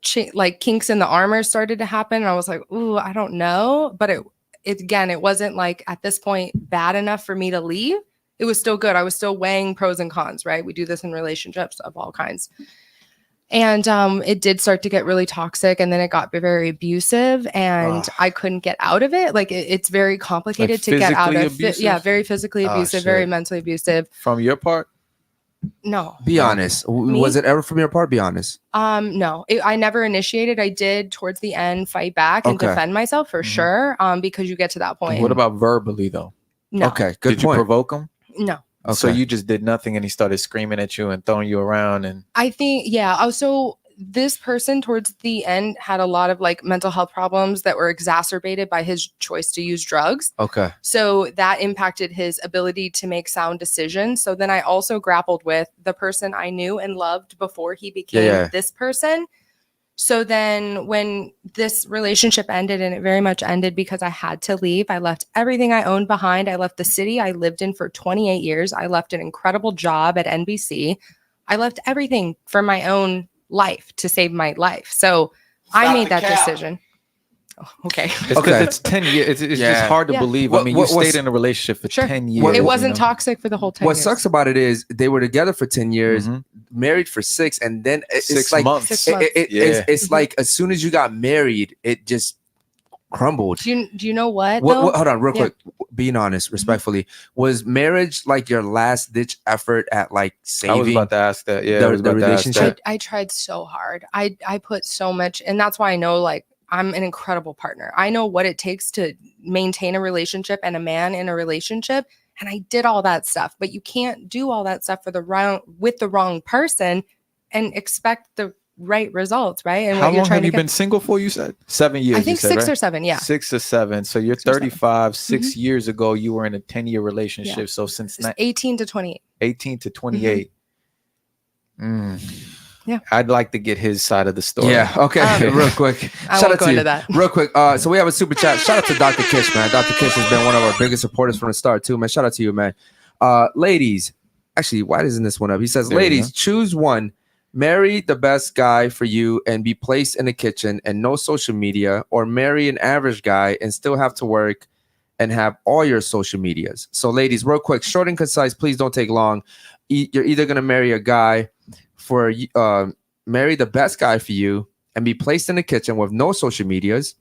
kinks in the armor started to happen. And I was like, ooh, I don't know. But it wasn't like at this point bad enough for me to leave. It was still good. I was still weighing pros and cons, right? We do this in relationships of all kinds. And it did start to get really toxic, and then it got very abusive, and I couldn't get out of it. Like, it's very complicated to get out of it. Yeah, very physically abusive, very mentally abusive. From your part? No. Be honest. Was it ever from your part? Be honest. No, I never initiated. I did towards the end fight back and defend myself for sure. Because you get to that point. What about verbally though? No. Okay, good Did you provoke him? No. Okay. So you just did nothing, and he started screaming at you and throwing you around, and I think, yeah. So this person towards the end had a lot of like mental health problems that were exacerbated by his choice to use drugs. Okay. So that impacted his ability to make sound decisions. So then I also grappled with the person I knew and loved before he became this person. So then when this relationship ended, and it very much ended because I had to leave, I left everything I owned behind. I left the city I lived in for 28 years. I left an incredible job at NBC. I left everything for my own life to save my life. So I made that decision. Oh, okay. It's 10 years. It's just hard to believe. I mean, you stayed in a relationship for 10 years. It wasn't toxic for the whole 10 What years. sucks about it is they were together for 10 years, married for 6, and then it's 6 like months. It's like as soon as you got married, it just crumbled. Do you know what? Hold on, real quick. Being honest, respectfully, was marriage like your last ditch effort at like saving? I was about to ask that. Yeah, the relationship. I tried so hard. I put so much, and that's why I know like I'm an incredible partner. I know what it takes to maintain a relationship and a man in a relationship, and I did all that stuff. But you can't do all that stuff with the wrong person and expect the right results, right? And how long have you been single for? You said 7 years. I think 6 or 7. Yeah, 6 or 7. So you're 35. 6 years ago, you were in a 10-year relationship. Yeah. So since 18 to 28. 18 to 28. Yeah, I'd like to get his side of the story. Yeah. Okay. Real quick. I won't go into that. Real quick. So we have a super chat. Shout out to Dr. Kish, man. Dr. Kish has been one of our biggest supporters from the start too, man. Shout out to you, man. Ladies, actually, why isn't this one up? He says, ladies, choose one. Marry the best guy for you and be placed in the kitchen and no social media, or marry an average guy and still have to work and have all your social medias. So ladies, real quick, short and concise, please don't take long. You're either going to marry a guy for marry the best guy for you and be placed in the kitchen with no social medias,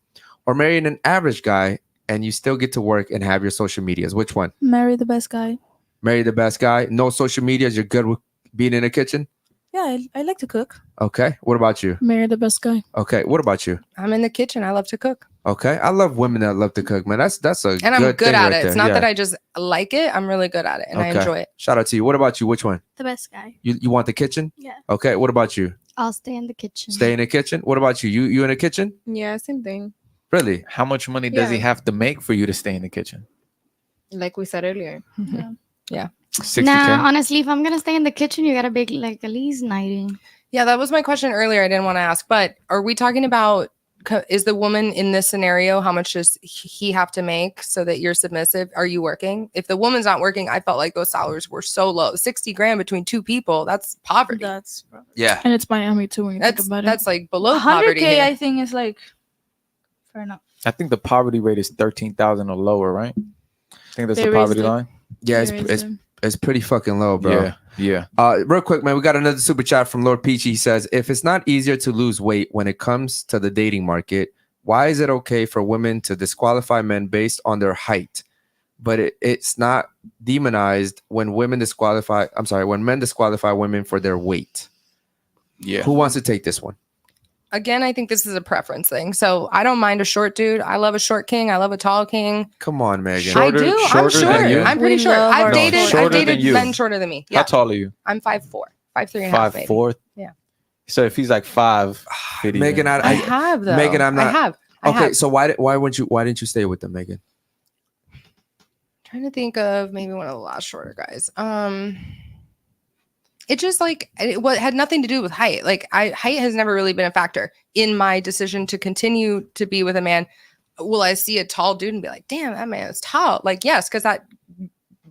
or marry an average guy and you still get to work and have your social medias. Which one? Marry the best guy. Marry the best guy. No social medias. You're good with being in the kitchen. Yeah, I like to cook. Okay. What about you? Marry the best guy. Okay. What about you? I'm in the kitchen. I love to cook. Okay. I love women that love to cook, man. That's a And I'm good thing at right it. there. It's not Yeah. that I just like it. I'm really good at it and I enjoy it. Shout out to you. What about you? Which one? The best guy. You want the kitchen? Yeah. Okay. What about you? I'll stay in the kitchen. Stay in the kitchen. What about you? You in the kitchen? Yeah, same thing. Really? How much money does he Yeah. have to make for you to stay in the kitchen? Like we said earlier. Yeah. 60K? Nah, honestly, if I'm gonna stay in the kitchen, you gotta bake like at least 90. Yeah, that was my question earlier. I didn't want to ask, but are we talking about is the woman in this scenario, how much does he have to make so that you're submissive? Are you working? If the woman's not working, I felt like those salaries were so low. 60 grand between two people, that's poverty. That's Yeah. And it's Miami too when you think about it. That's like below poverty. 100K. here. I think is like fair enough. I think the poverty rate is 13,000 or lower, right? I think that's They the poverty raised it. line. Yeah, There is it's pretty fucking low, bro. Yeah. Real quick, man, we got another super chat from Lord Peachy. He says, if it's not easier to lose weight when it comes to the dating market, why is it okay for women to disqualify men based on their height, but it's not demonized when men disqualify women for their weight? Yeah. Who wants to take this one? Again, I think this is a preference thing. So I don't mind a short dude. I love a short king. I love a tall king. Come on, Megan. I do. I'm shorter than short. you? I'm pretty We short. love I've our dated shorter than you. men shorter than me. Yeah. How tall are you? I'm 5'4", 5'3" and a half, maybe. 5'4". Yeah. So if he's like 5, Megan, I have though. Megan, I'm not. I have. Okay, so why didn't you stay with them, Megan? Trying to think of maybe one of the last shorter guys. It just like it had nothing to do with height. Like height has never really been a factor in my decision to continue to be with a man. Will I see a tall dude and be like, damn, that man is tall? Like, yes, because that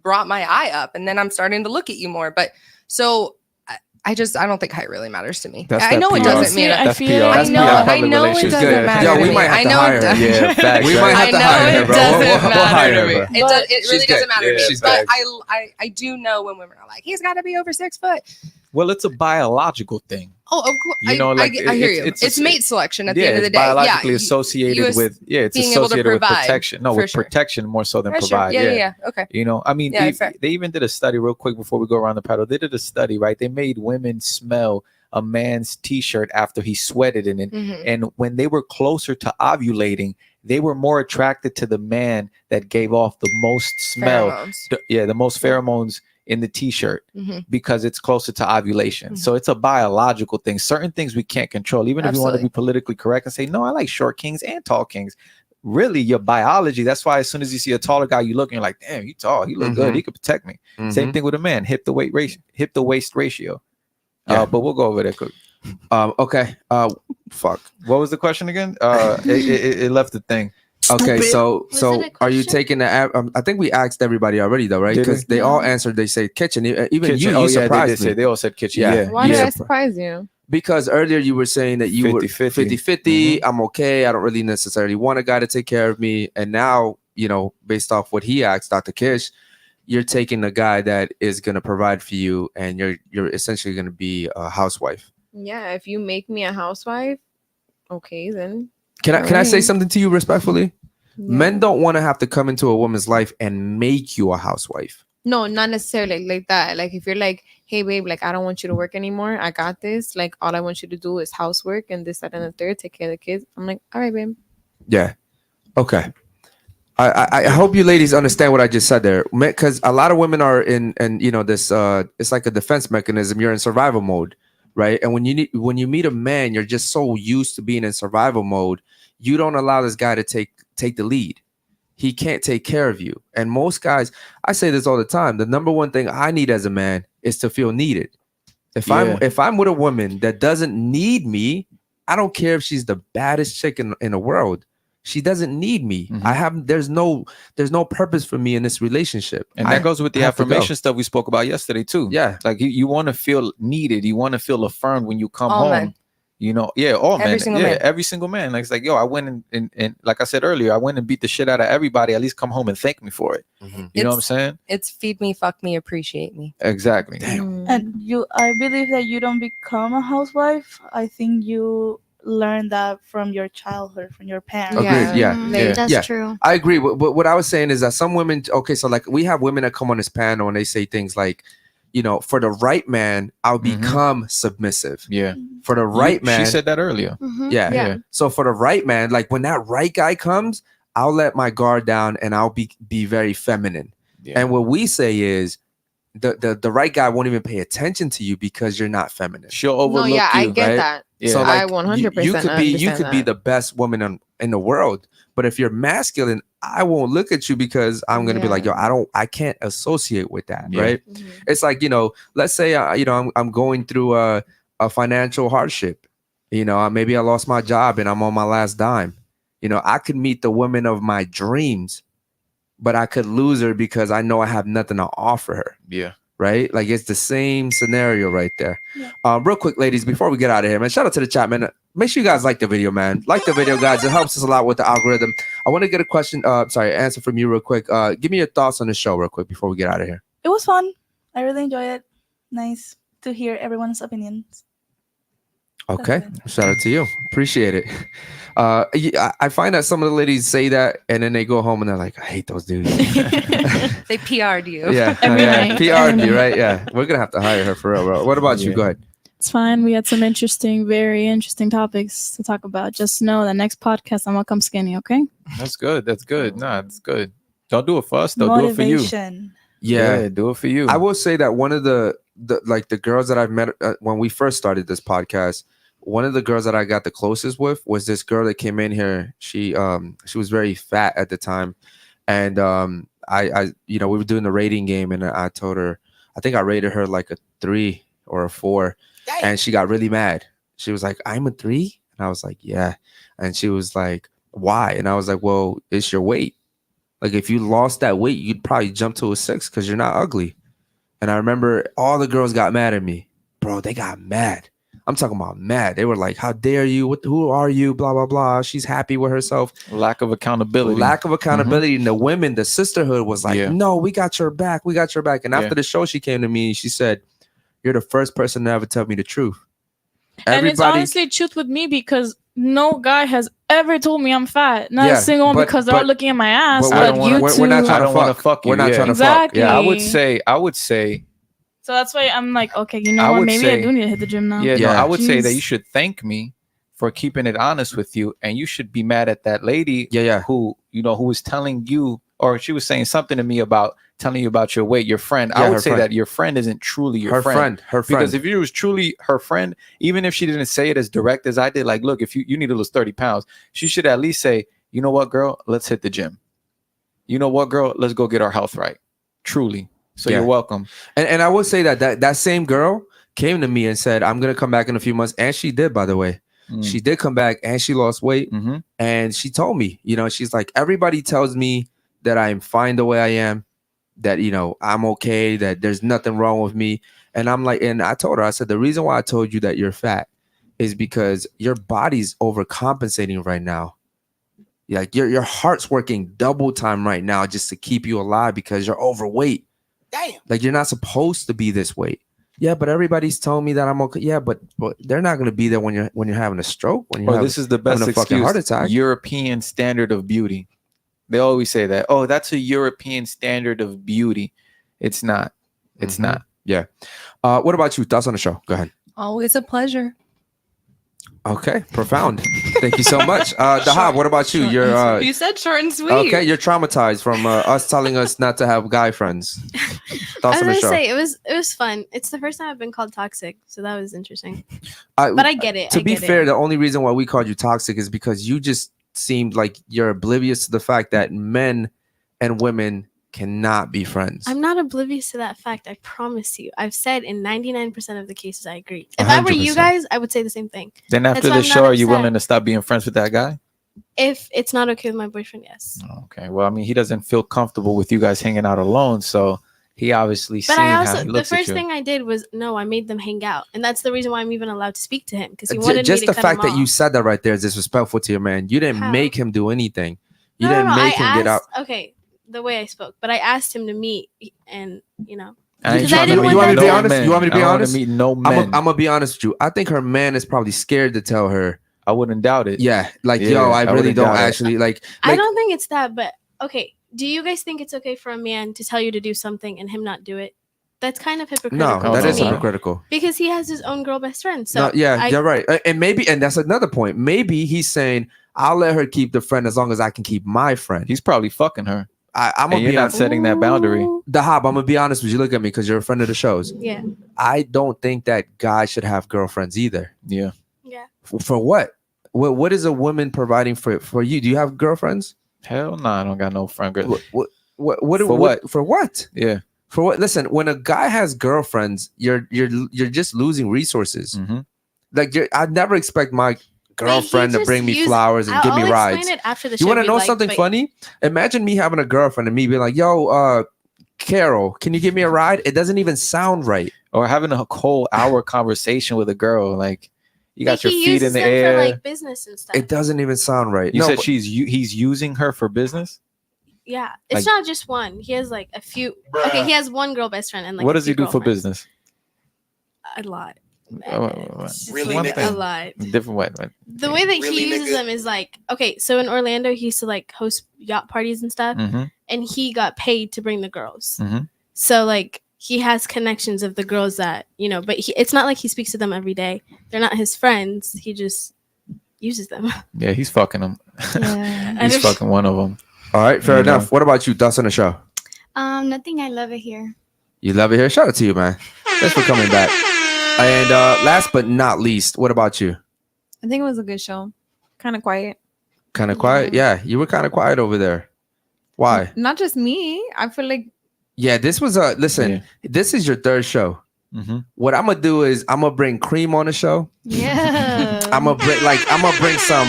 brought my eye up and then I'm starting to look at you more. But so I don't think height really matters to me. I know it doesn't mean I it. feel I know it doesn't matter. Yo, we to might me. have I to know hire it her. does. Yeah, facts. We might have I to know hire her, it bro. doesn't We'll matter hire to her, me. bro. It really doesn't matter to me. She's But good. I do know when women are like, he's got to be over 6 foot. Well, it's a biological thing. Oh, of course. You know, like, I hear you. it's- It's mate selection at the Yeah, end of the it's day. biologically Yeah, associated with it's being able to associated with provide, protection. No, for with sure. protection more so than For sure. provide. Yeah. Okay. You know, I mean, Yeah, fair. they even did a study real quick before we go around the paddle. They did a study, right? They made women smell a man's t-shirt after he sweated in it. Mhm. And when they were closer to ovulating, they were more attracted to the man that gave off the most smell. Pheromones. The most pheromones in the t-shirt Mhm. because it's closer to ovulation. Mhm. So it's a biological thing. Certain things we can't control. Even if you want to Absolutely. be politically correct and say, no, I like short kings and tall kings. Really, your biology. That's why as soon as you see a taller guy, you look and you're like, damn, he tall. He look good. He could protect me. Same thing with a man. Hip to waist ratio. Yeah. But we'll go over that quick. Okay. Fuck. What was the question again? It left the thing. Okay, so Was it a are you question? taking the? I think we asked everybody already, though, right? Did Because we? they all answered. They say kitchen. Even Kitchen. you Oh, yeah, they surprised did say. me. They all said kitchen. Yeah. Yeah. Why Yeah. did I surprise you? Because earlier you were saying that you were 50-50. 50-50. I'm okay. I don't really necessarily want a guy to take care of me. And now, based off what he asked, Dr. Kish, you're taking a guy that is going to provide for you, and you're essentially going to be a housewife. Yeah, if you make me a housewife, okay then. Can I say Alright. something to you respectfully? Yeah. Men don't want to have to come into a woman's life and make you a housewife. No, not necessarily like that. Like if you're like, hey babe, like I don't want you to work anymore. I got this. Like all I want you to do is housework and this, that, and the third. Take care of the kids. I'm like, all right, babe. Yeah. Okay. I hope you ladies understand what I just said there, because a lot of women are in this it's like a defense mechanism. You're in survival mode, right? And when you meet a man, you're just so used to being in survival mode, you don't allow this guy to take the lead. He can't take care of you. And most guys, I say this all the time, the number one thing I need as a man is to feel needed. If I'm with a woman that doesn't need me, I don't care if she's the baddest chick in the world. She doesn't need me. Mhm. There's no purpose for me in this relationship. And that goes with the I have to go. affirmation stuff we spoke about yesterday too. Yeah. Like you want to feel needed. You want to feel affirmed when you come All home. men. All Every men. single Yeah, man. every single man. Like it's like, yo, I went and like I said earlier, I went and beat the shit out of everybody. At least come home and thank me for it. You know what I'm saying? It's feed me, fuck me, appreciate me. Exactly. And I believe that you don't become a housewife. I think you learn that from your childhood, from your parents. Agreed. Yeah, That's true. I agree. But what I was saying is that some women, okay, so like we have women that come on this panel and they say things like, you know, for the right man, I'll become submissive. Yeah. For the right man, she said that earlier. Yeah. So for the right man, like when that right guy comes, I'll let my guard down and I'll be very feminine. Yeah. And what we say is the right guy won't even pay attention to you because you're not feminine. She'll overlook you. I get right? that. Yeah. So I like 100% you could be the best woman in the world, but if you're masculine, I won't look at you because I'm gonna be like, yo, I can't associate with that, right? It's like, you know, let's say you know I'm going through a financial hardship. You know, maybe I lost my job and I'm on my last dime. You know, I could meet the woman of my dreams, but I could lose her because I know I have nothing to offer her. Yeah. Right? Like it's the same scenario right there. Yeah. Real quick, ladies, before we get out of here, man, shout out to the chat, man. Make sure you guys like the video, man. Like the video, guys. It helps us a lot with the algorithm. I want to get a question, answer from you real quick. Give me your thoughts on the show real quick before we get out of here. It was fun. I really enjoyed it. Nice to hear everyone's opinions. Okay. Shout out to you. Appreciate it. I find that some of the ladies say that and then they go home and they're like, I hate those dudes. They PR'd you. Yeah. PR'd you, right? Yeah. We're going to have to hire her for real, bro. What about you? Go ahead. It's fine. We had some very interesting topics to talk about. Just know that next podcast, I'm going to come skinny, okay? That's good. That's good. Nah, that's good. Don't do it for us, though. Do it for you. Yeah, do it for you. I will say that one of the girls that I've met when we first started this podcast, one of the girls that I got the closest with was this girl that came in here. She was very fat at the time, and I you know, we were doing the rating game, and I told her, I think I rated her like a 3 or a 4, and she got really mad. She was like, I'm a 3, and I was like, yeah, and she was like, why? And I was like, well, it's your weight. Like if you lost that weight, you'd probably jump to a 6 because you're not ugly. And I remember all the girls got mad at me, bro. They got mad. I'm talking about mad. They were like, how dare you? Who are you? Blah, blah, blah. She's happy with herself. Lack of accountability. And the women, the sisterhood was like, no, we got your back. We got your back. And after the show, she came to me and she said, you're the first person to ever tell me the truth. And it's honestly truth with me because no guy has ever told me I'm fat. Not a single one because they're all looking at my ass. But you two. We're not trying to fuck. We're not trying to fuck. Yeah. I would say. So that's why I'm like, okay, you know what? Maybe I do need to hit the gym now. Yeah, no, I would say that you should thank me for keeping it honest with you, and you should be mad at that lady. Who was telling you, or she was saying something to me about telling you about your weight, your friend. I would say that your friend isn't truly your friend. Her friend. Because if you was truly her friend, even if she didn't say it as direct as I did, like, look, if you need to lose 30 pounds, she should at least say, you know what, girl, let's hit the gym. You know what, girl, let's go get our health right. Truly. So you're welcome. And I will say that same girl came to me and said, I'm going to come back in a few months. And she did, by the way. She did come back and she lost weight. And she told me, you know, she's like, everybody tells me that I'm fine the way I am, that, you know, I'm okay, that there's nothing wrong with me. And I'm like, and I told her, I said, the reason why I told you that you're fat is because your body's overcompensating right now. Like your heart's working double time right now just to keep you alive because you're overweight. Damn. Like you're not supposed to be this weight. Yeah, but everybody's telling me that I'm okay. Yeah, but they're not going to be there when you're having a stroke. When you're this is the best having a fucking heart attack. European standard of beauty. They always say that. Oh, that's a European standard of beauty. It's not. It's not. Yeah. What about you? Thoughts on the show? Go ahead. Always a pleasure. Okay, profound. Thank you so much. Dahab, what about you? You're you said short and sweet. Okay, you're traumatized from us telling us not to have guy friends. I was gonna say it was fun. It's the first time I've been called toxic, so that was interesting. But I get it. To be fair, the only reason why we called you toxic is because you just seemed like you're oblivious to the fact that men and women cannot be friends. I'm not oblivious to that fact. I promise you. I've said in 99% of the cases I agree. If I were you guys, I would say the same thing. Then after the show, are you willing to stop being friends with that guy? If it's not okay with my boyfriend, yes. Okay. Well, I mean, he doesn't feel comfortable with you guys hanging out alone, so he obviously seen how he looks at you. The first thing I did was I made them hang out, and that's the reason why I'm even allowed to speak to him because he wanted just me to the fact that you said that right there is disrespectful to your man. You didn't make him do anything. You didn't make him get out. Okay. The way I spoke, but I asked him to meet, and because I didn't want to be honest. You want me to be honest? No men. I'm gonna be honest with you. I think her man is probably scared to tell her I wouldn't doubt it. Yeah, like Yeah, yo, I really wouldn't don't doubt it. actually like. I don't think it's that, but okay. Do you guys think it's okay for a man to tell you to do something and him not do it? That's kind of hypocritical. No, that to is me. hypocritical. Because he has his own girl best friend. So No, yeah, you're right. And that's another point. Maybe he's saying, I'll let her keep the friend as long as I can keep my friend. He's probably fucking her. I'm And gonna you're not setting that boundary. The Hob, I'm gonna be honest with you. Look at me, because you're a friend of the shows. Yeah. I don't think that guys should have girlfriends either. Yeah. Yeah. For what? What is a woman providing for you? Do you have girlfriends? Hell no, I don't got no friend girl. For what? Yeah. For what? Listen, when a guy has girlfriends, you're just losing resources. Mm-hmm. Like I'd never expect my girlfriend to bring me flowers and I'll give me rides. explain it after the You show, want to if know you'd like, something but- funny? Imagine me having a girlfriend and me being like, "Yo, Carol, can you give me a ride?" It doesn't even sound right. Or having a whole hour conversation with a girl, like you got your He feet in uses the them air. for like business and stuff. It doesn't even sound right. You No, said but- he's using her for business. Yeah, it's Like- not just one. He has like a few. Okay, he has one girl best friend and like. What a does he few do for girlfriends. business? A lot. Really, a lot. Different way. Right? The way that Really, he uses nigga? them is like, okay, so in Orlando he used to like host yacht parties and stuff, Mhm. and he got paid to bring the girls. Mhm. So like he has connections of the girls that but it's not like he speaks to them every day. They're not his friends. He just uses them. Yeah, he's fucking them. Yeah. He's fucking one of them. All right, fair You know. enough. What about you? Thoughts on the show? Nothing. I love it here. You love it here. Shout out to you, man. Thanks for coming back. And last but not least, what about you? I think it was a good show. Kind of quiet. Kind of quiet? Yeah, you were kind of quiet over there. Why? Not just me. I feel like Yeah, this was listen, this is your third show. Mhm. What I'm gonna do is I'm gonna bring Cream on the show. Yeah. I'm gonna bring some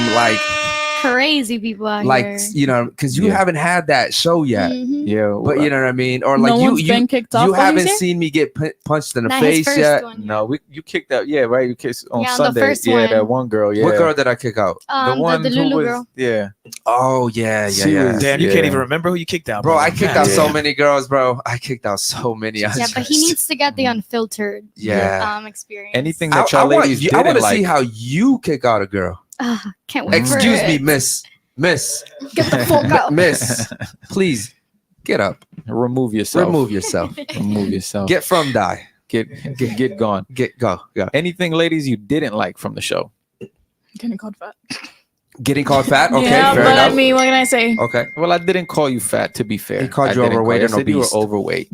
Crazy people out like here. because you haven't had that show yet. Mhm. Yeah, But you know what I mean? Or No like one's been kicked off you while he's haven't here? seen me get punched in the Not his face first yet. one. No, you kicked out. Yeah, right. You kissed on Yeah, on the Sunday. first Yeah, one. that one girl. Yeah. What girl did I kick out? The one the who Lulu was. girl. Yeah. Oh yeah. She was- Damn, you Yeah. can't even remember who you kicked out, Bro, I kicked out so Yeah. many girls, bro. I kicked out so many. Yeah, but he needs to get the unfiltered Yeah. experience. Anything that y'all want ladies you, I didn't want to like. see how you kick out a girl. Can't wait for Excuse it. me, miss. Get the fuck out. Miss, please get up. Remove yourself. Remove yourself. Remove yourself. Get from die. Get gone. Go. Anything, ladies, you didn't like from the show? Getting called fat. Getting called fat? Okay, yeah, fair but enough. I mean, what can I say? Okay. Well, I didn't call you fat. To be fair, He called I you didn't overweight call and I said you were obese. overweight.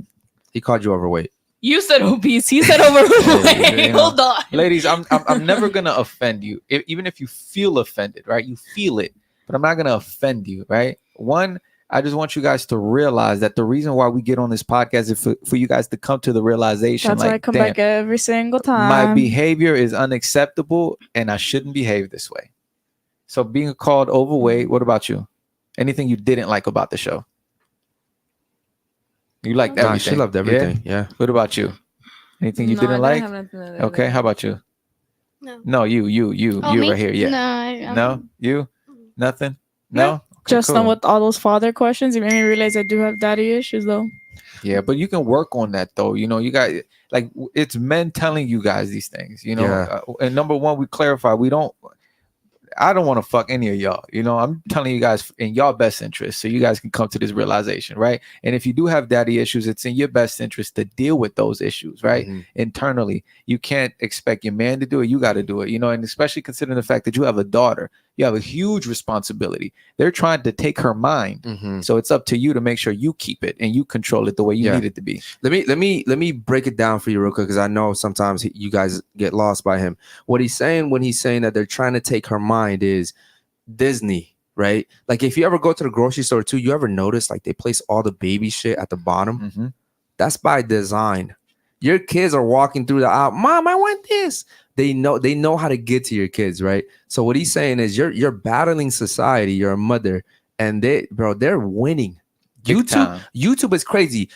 He called you overweight. You said obese. He said overweight. Yeah. Hold on. Ladies, I'm never gonna offend you. Even if you feel offended, right? You feel it, but I'm not gonna offend you, right? One, I just want you guys to realize that the reason why we get on this podcast is for you guys to come to the realization. That's why I come damn, back every single time. my behavior is unacceptable and I shouldn't behave this way. So being called overweight, what about you? Anything you didn't like about the show? You liked Nah, everything. she loved everything. Yeah. What about you? Anything you No, I didn't didn't like? have nothing to do Okay, with how about you? No. No, you Oh, me? right here. Yeah. No, No, you? Nothing? No? Okay, Just cool. on with all those father questions, you made me realize I do have daddy issues, though. Yeah, but you can work on that though. You know, you got like it's men telling you guys these things. You know, Yeah. And number one, we clarify I don't want to fuck any of y'all. You know, I'm telling you guys in y'all best interest, so you guys can come to this realization, right? And if you do have daddy issues, it's in your best interest to deal with those issues, right? Mhm. Internally, you can't expect your man to do it. You got to do it, you know. And especially considering the fact that you have a daughter, you have a huge responsibility. They're trying to take her mind, Mhm. so it's up to you to make sure you keep it and you control it the way you Yeah. need it to be. Let me break it down for you real quick, because I know sometimes you guys get lost by him. What he's saying when he's saying that they're trying to take her mind is Disney, right? Like if you ever go to the grocery store too, you ever notice like they place all the baby shit at the bottom? Mm-hmm. That's by design. Your kids are walking through the aisle. Mom, I want this. They know how to get to your kids, right? So what he's saying is you're battling society. You're a mother, and they're winning. Big time. YouTube is crazy.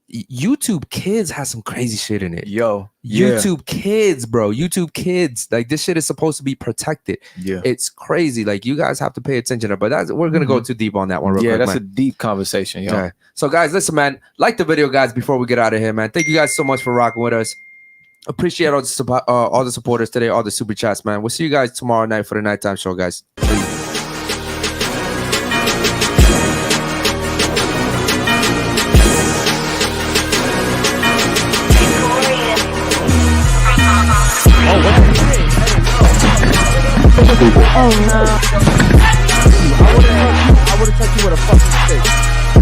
YouTube Kids has some crazy shit in it. Yo, yeah. YouTube Kids, bro. YouTube Kids. Like this shit is supposed to be protected. Yeah. It's crazy. Like you guys have to pay attention to. But we're gonna go too deep on that one. Real quick, that's man. a deep conversation, yo. Okay. So guys, listen, man. Like the video, guys. Before we get out of here, man. Thank you guys so much for rocking with us. Appreciate all the supporters today, all the super chats, man. We'll see you guys tomorrow night for the nighttime show, guys. I would have touched you with a fucking stick.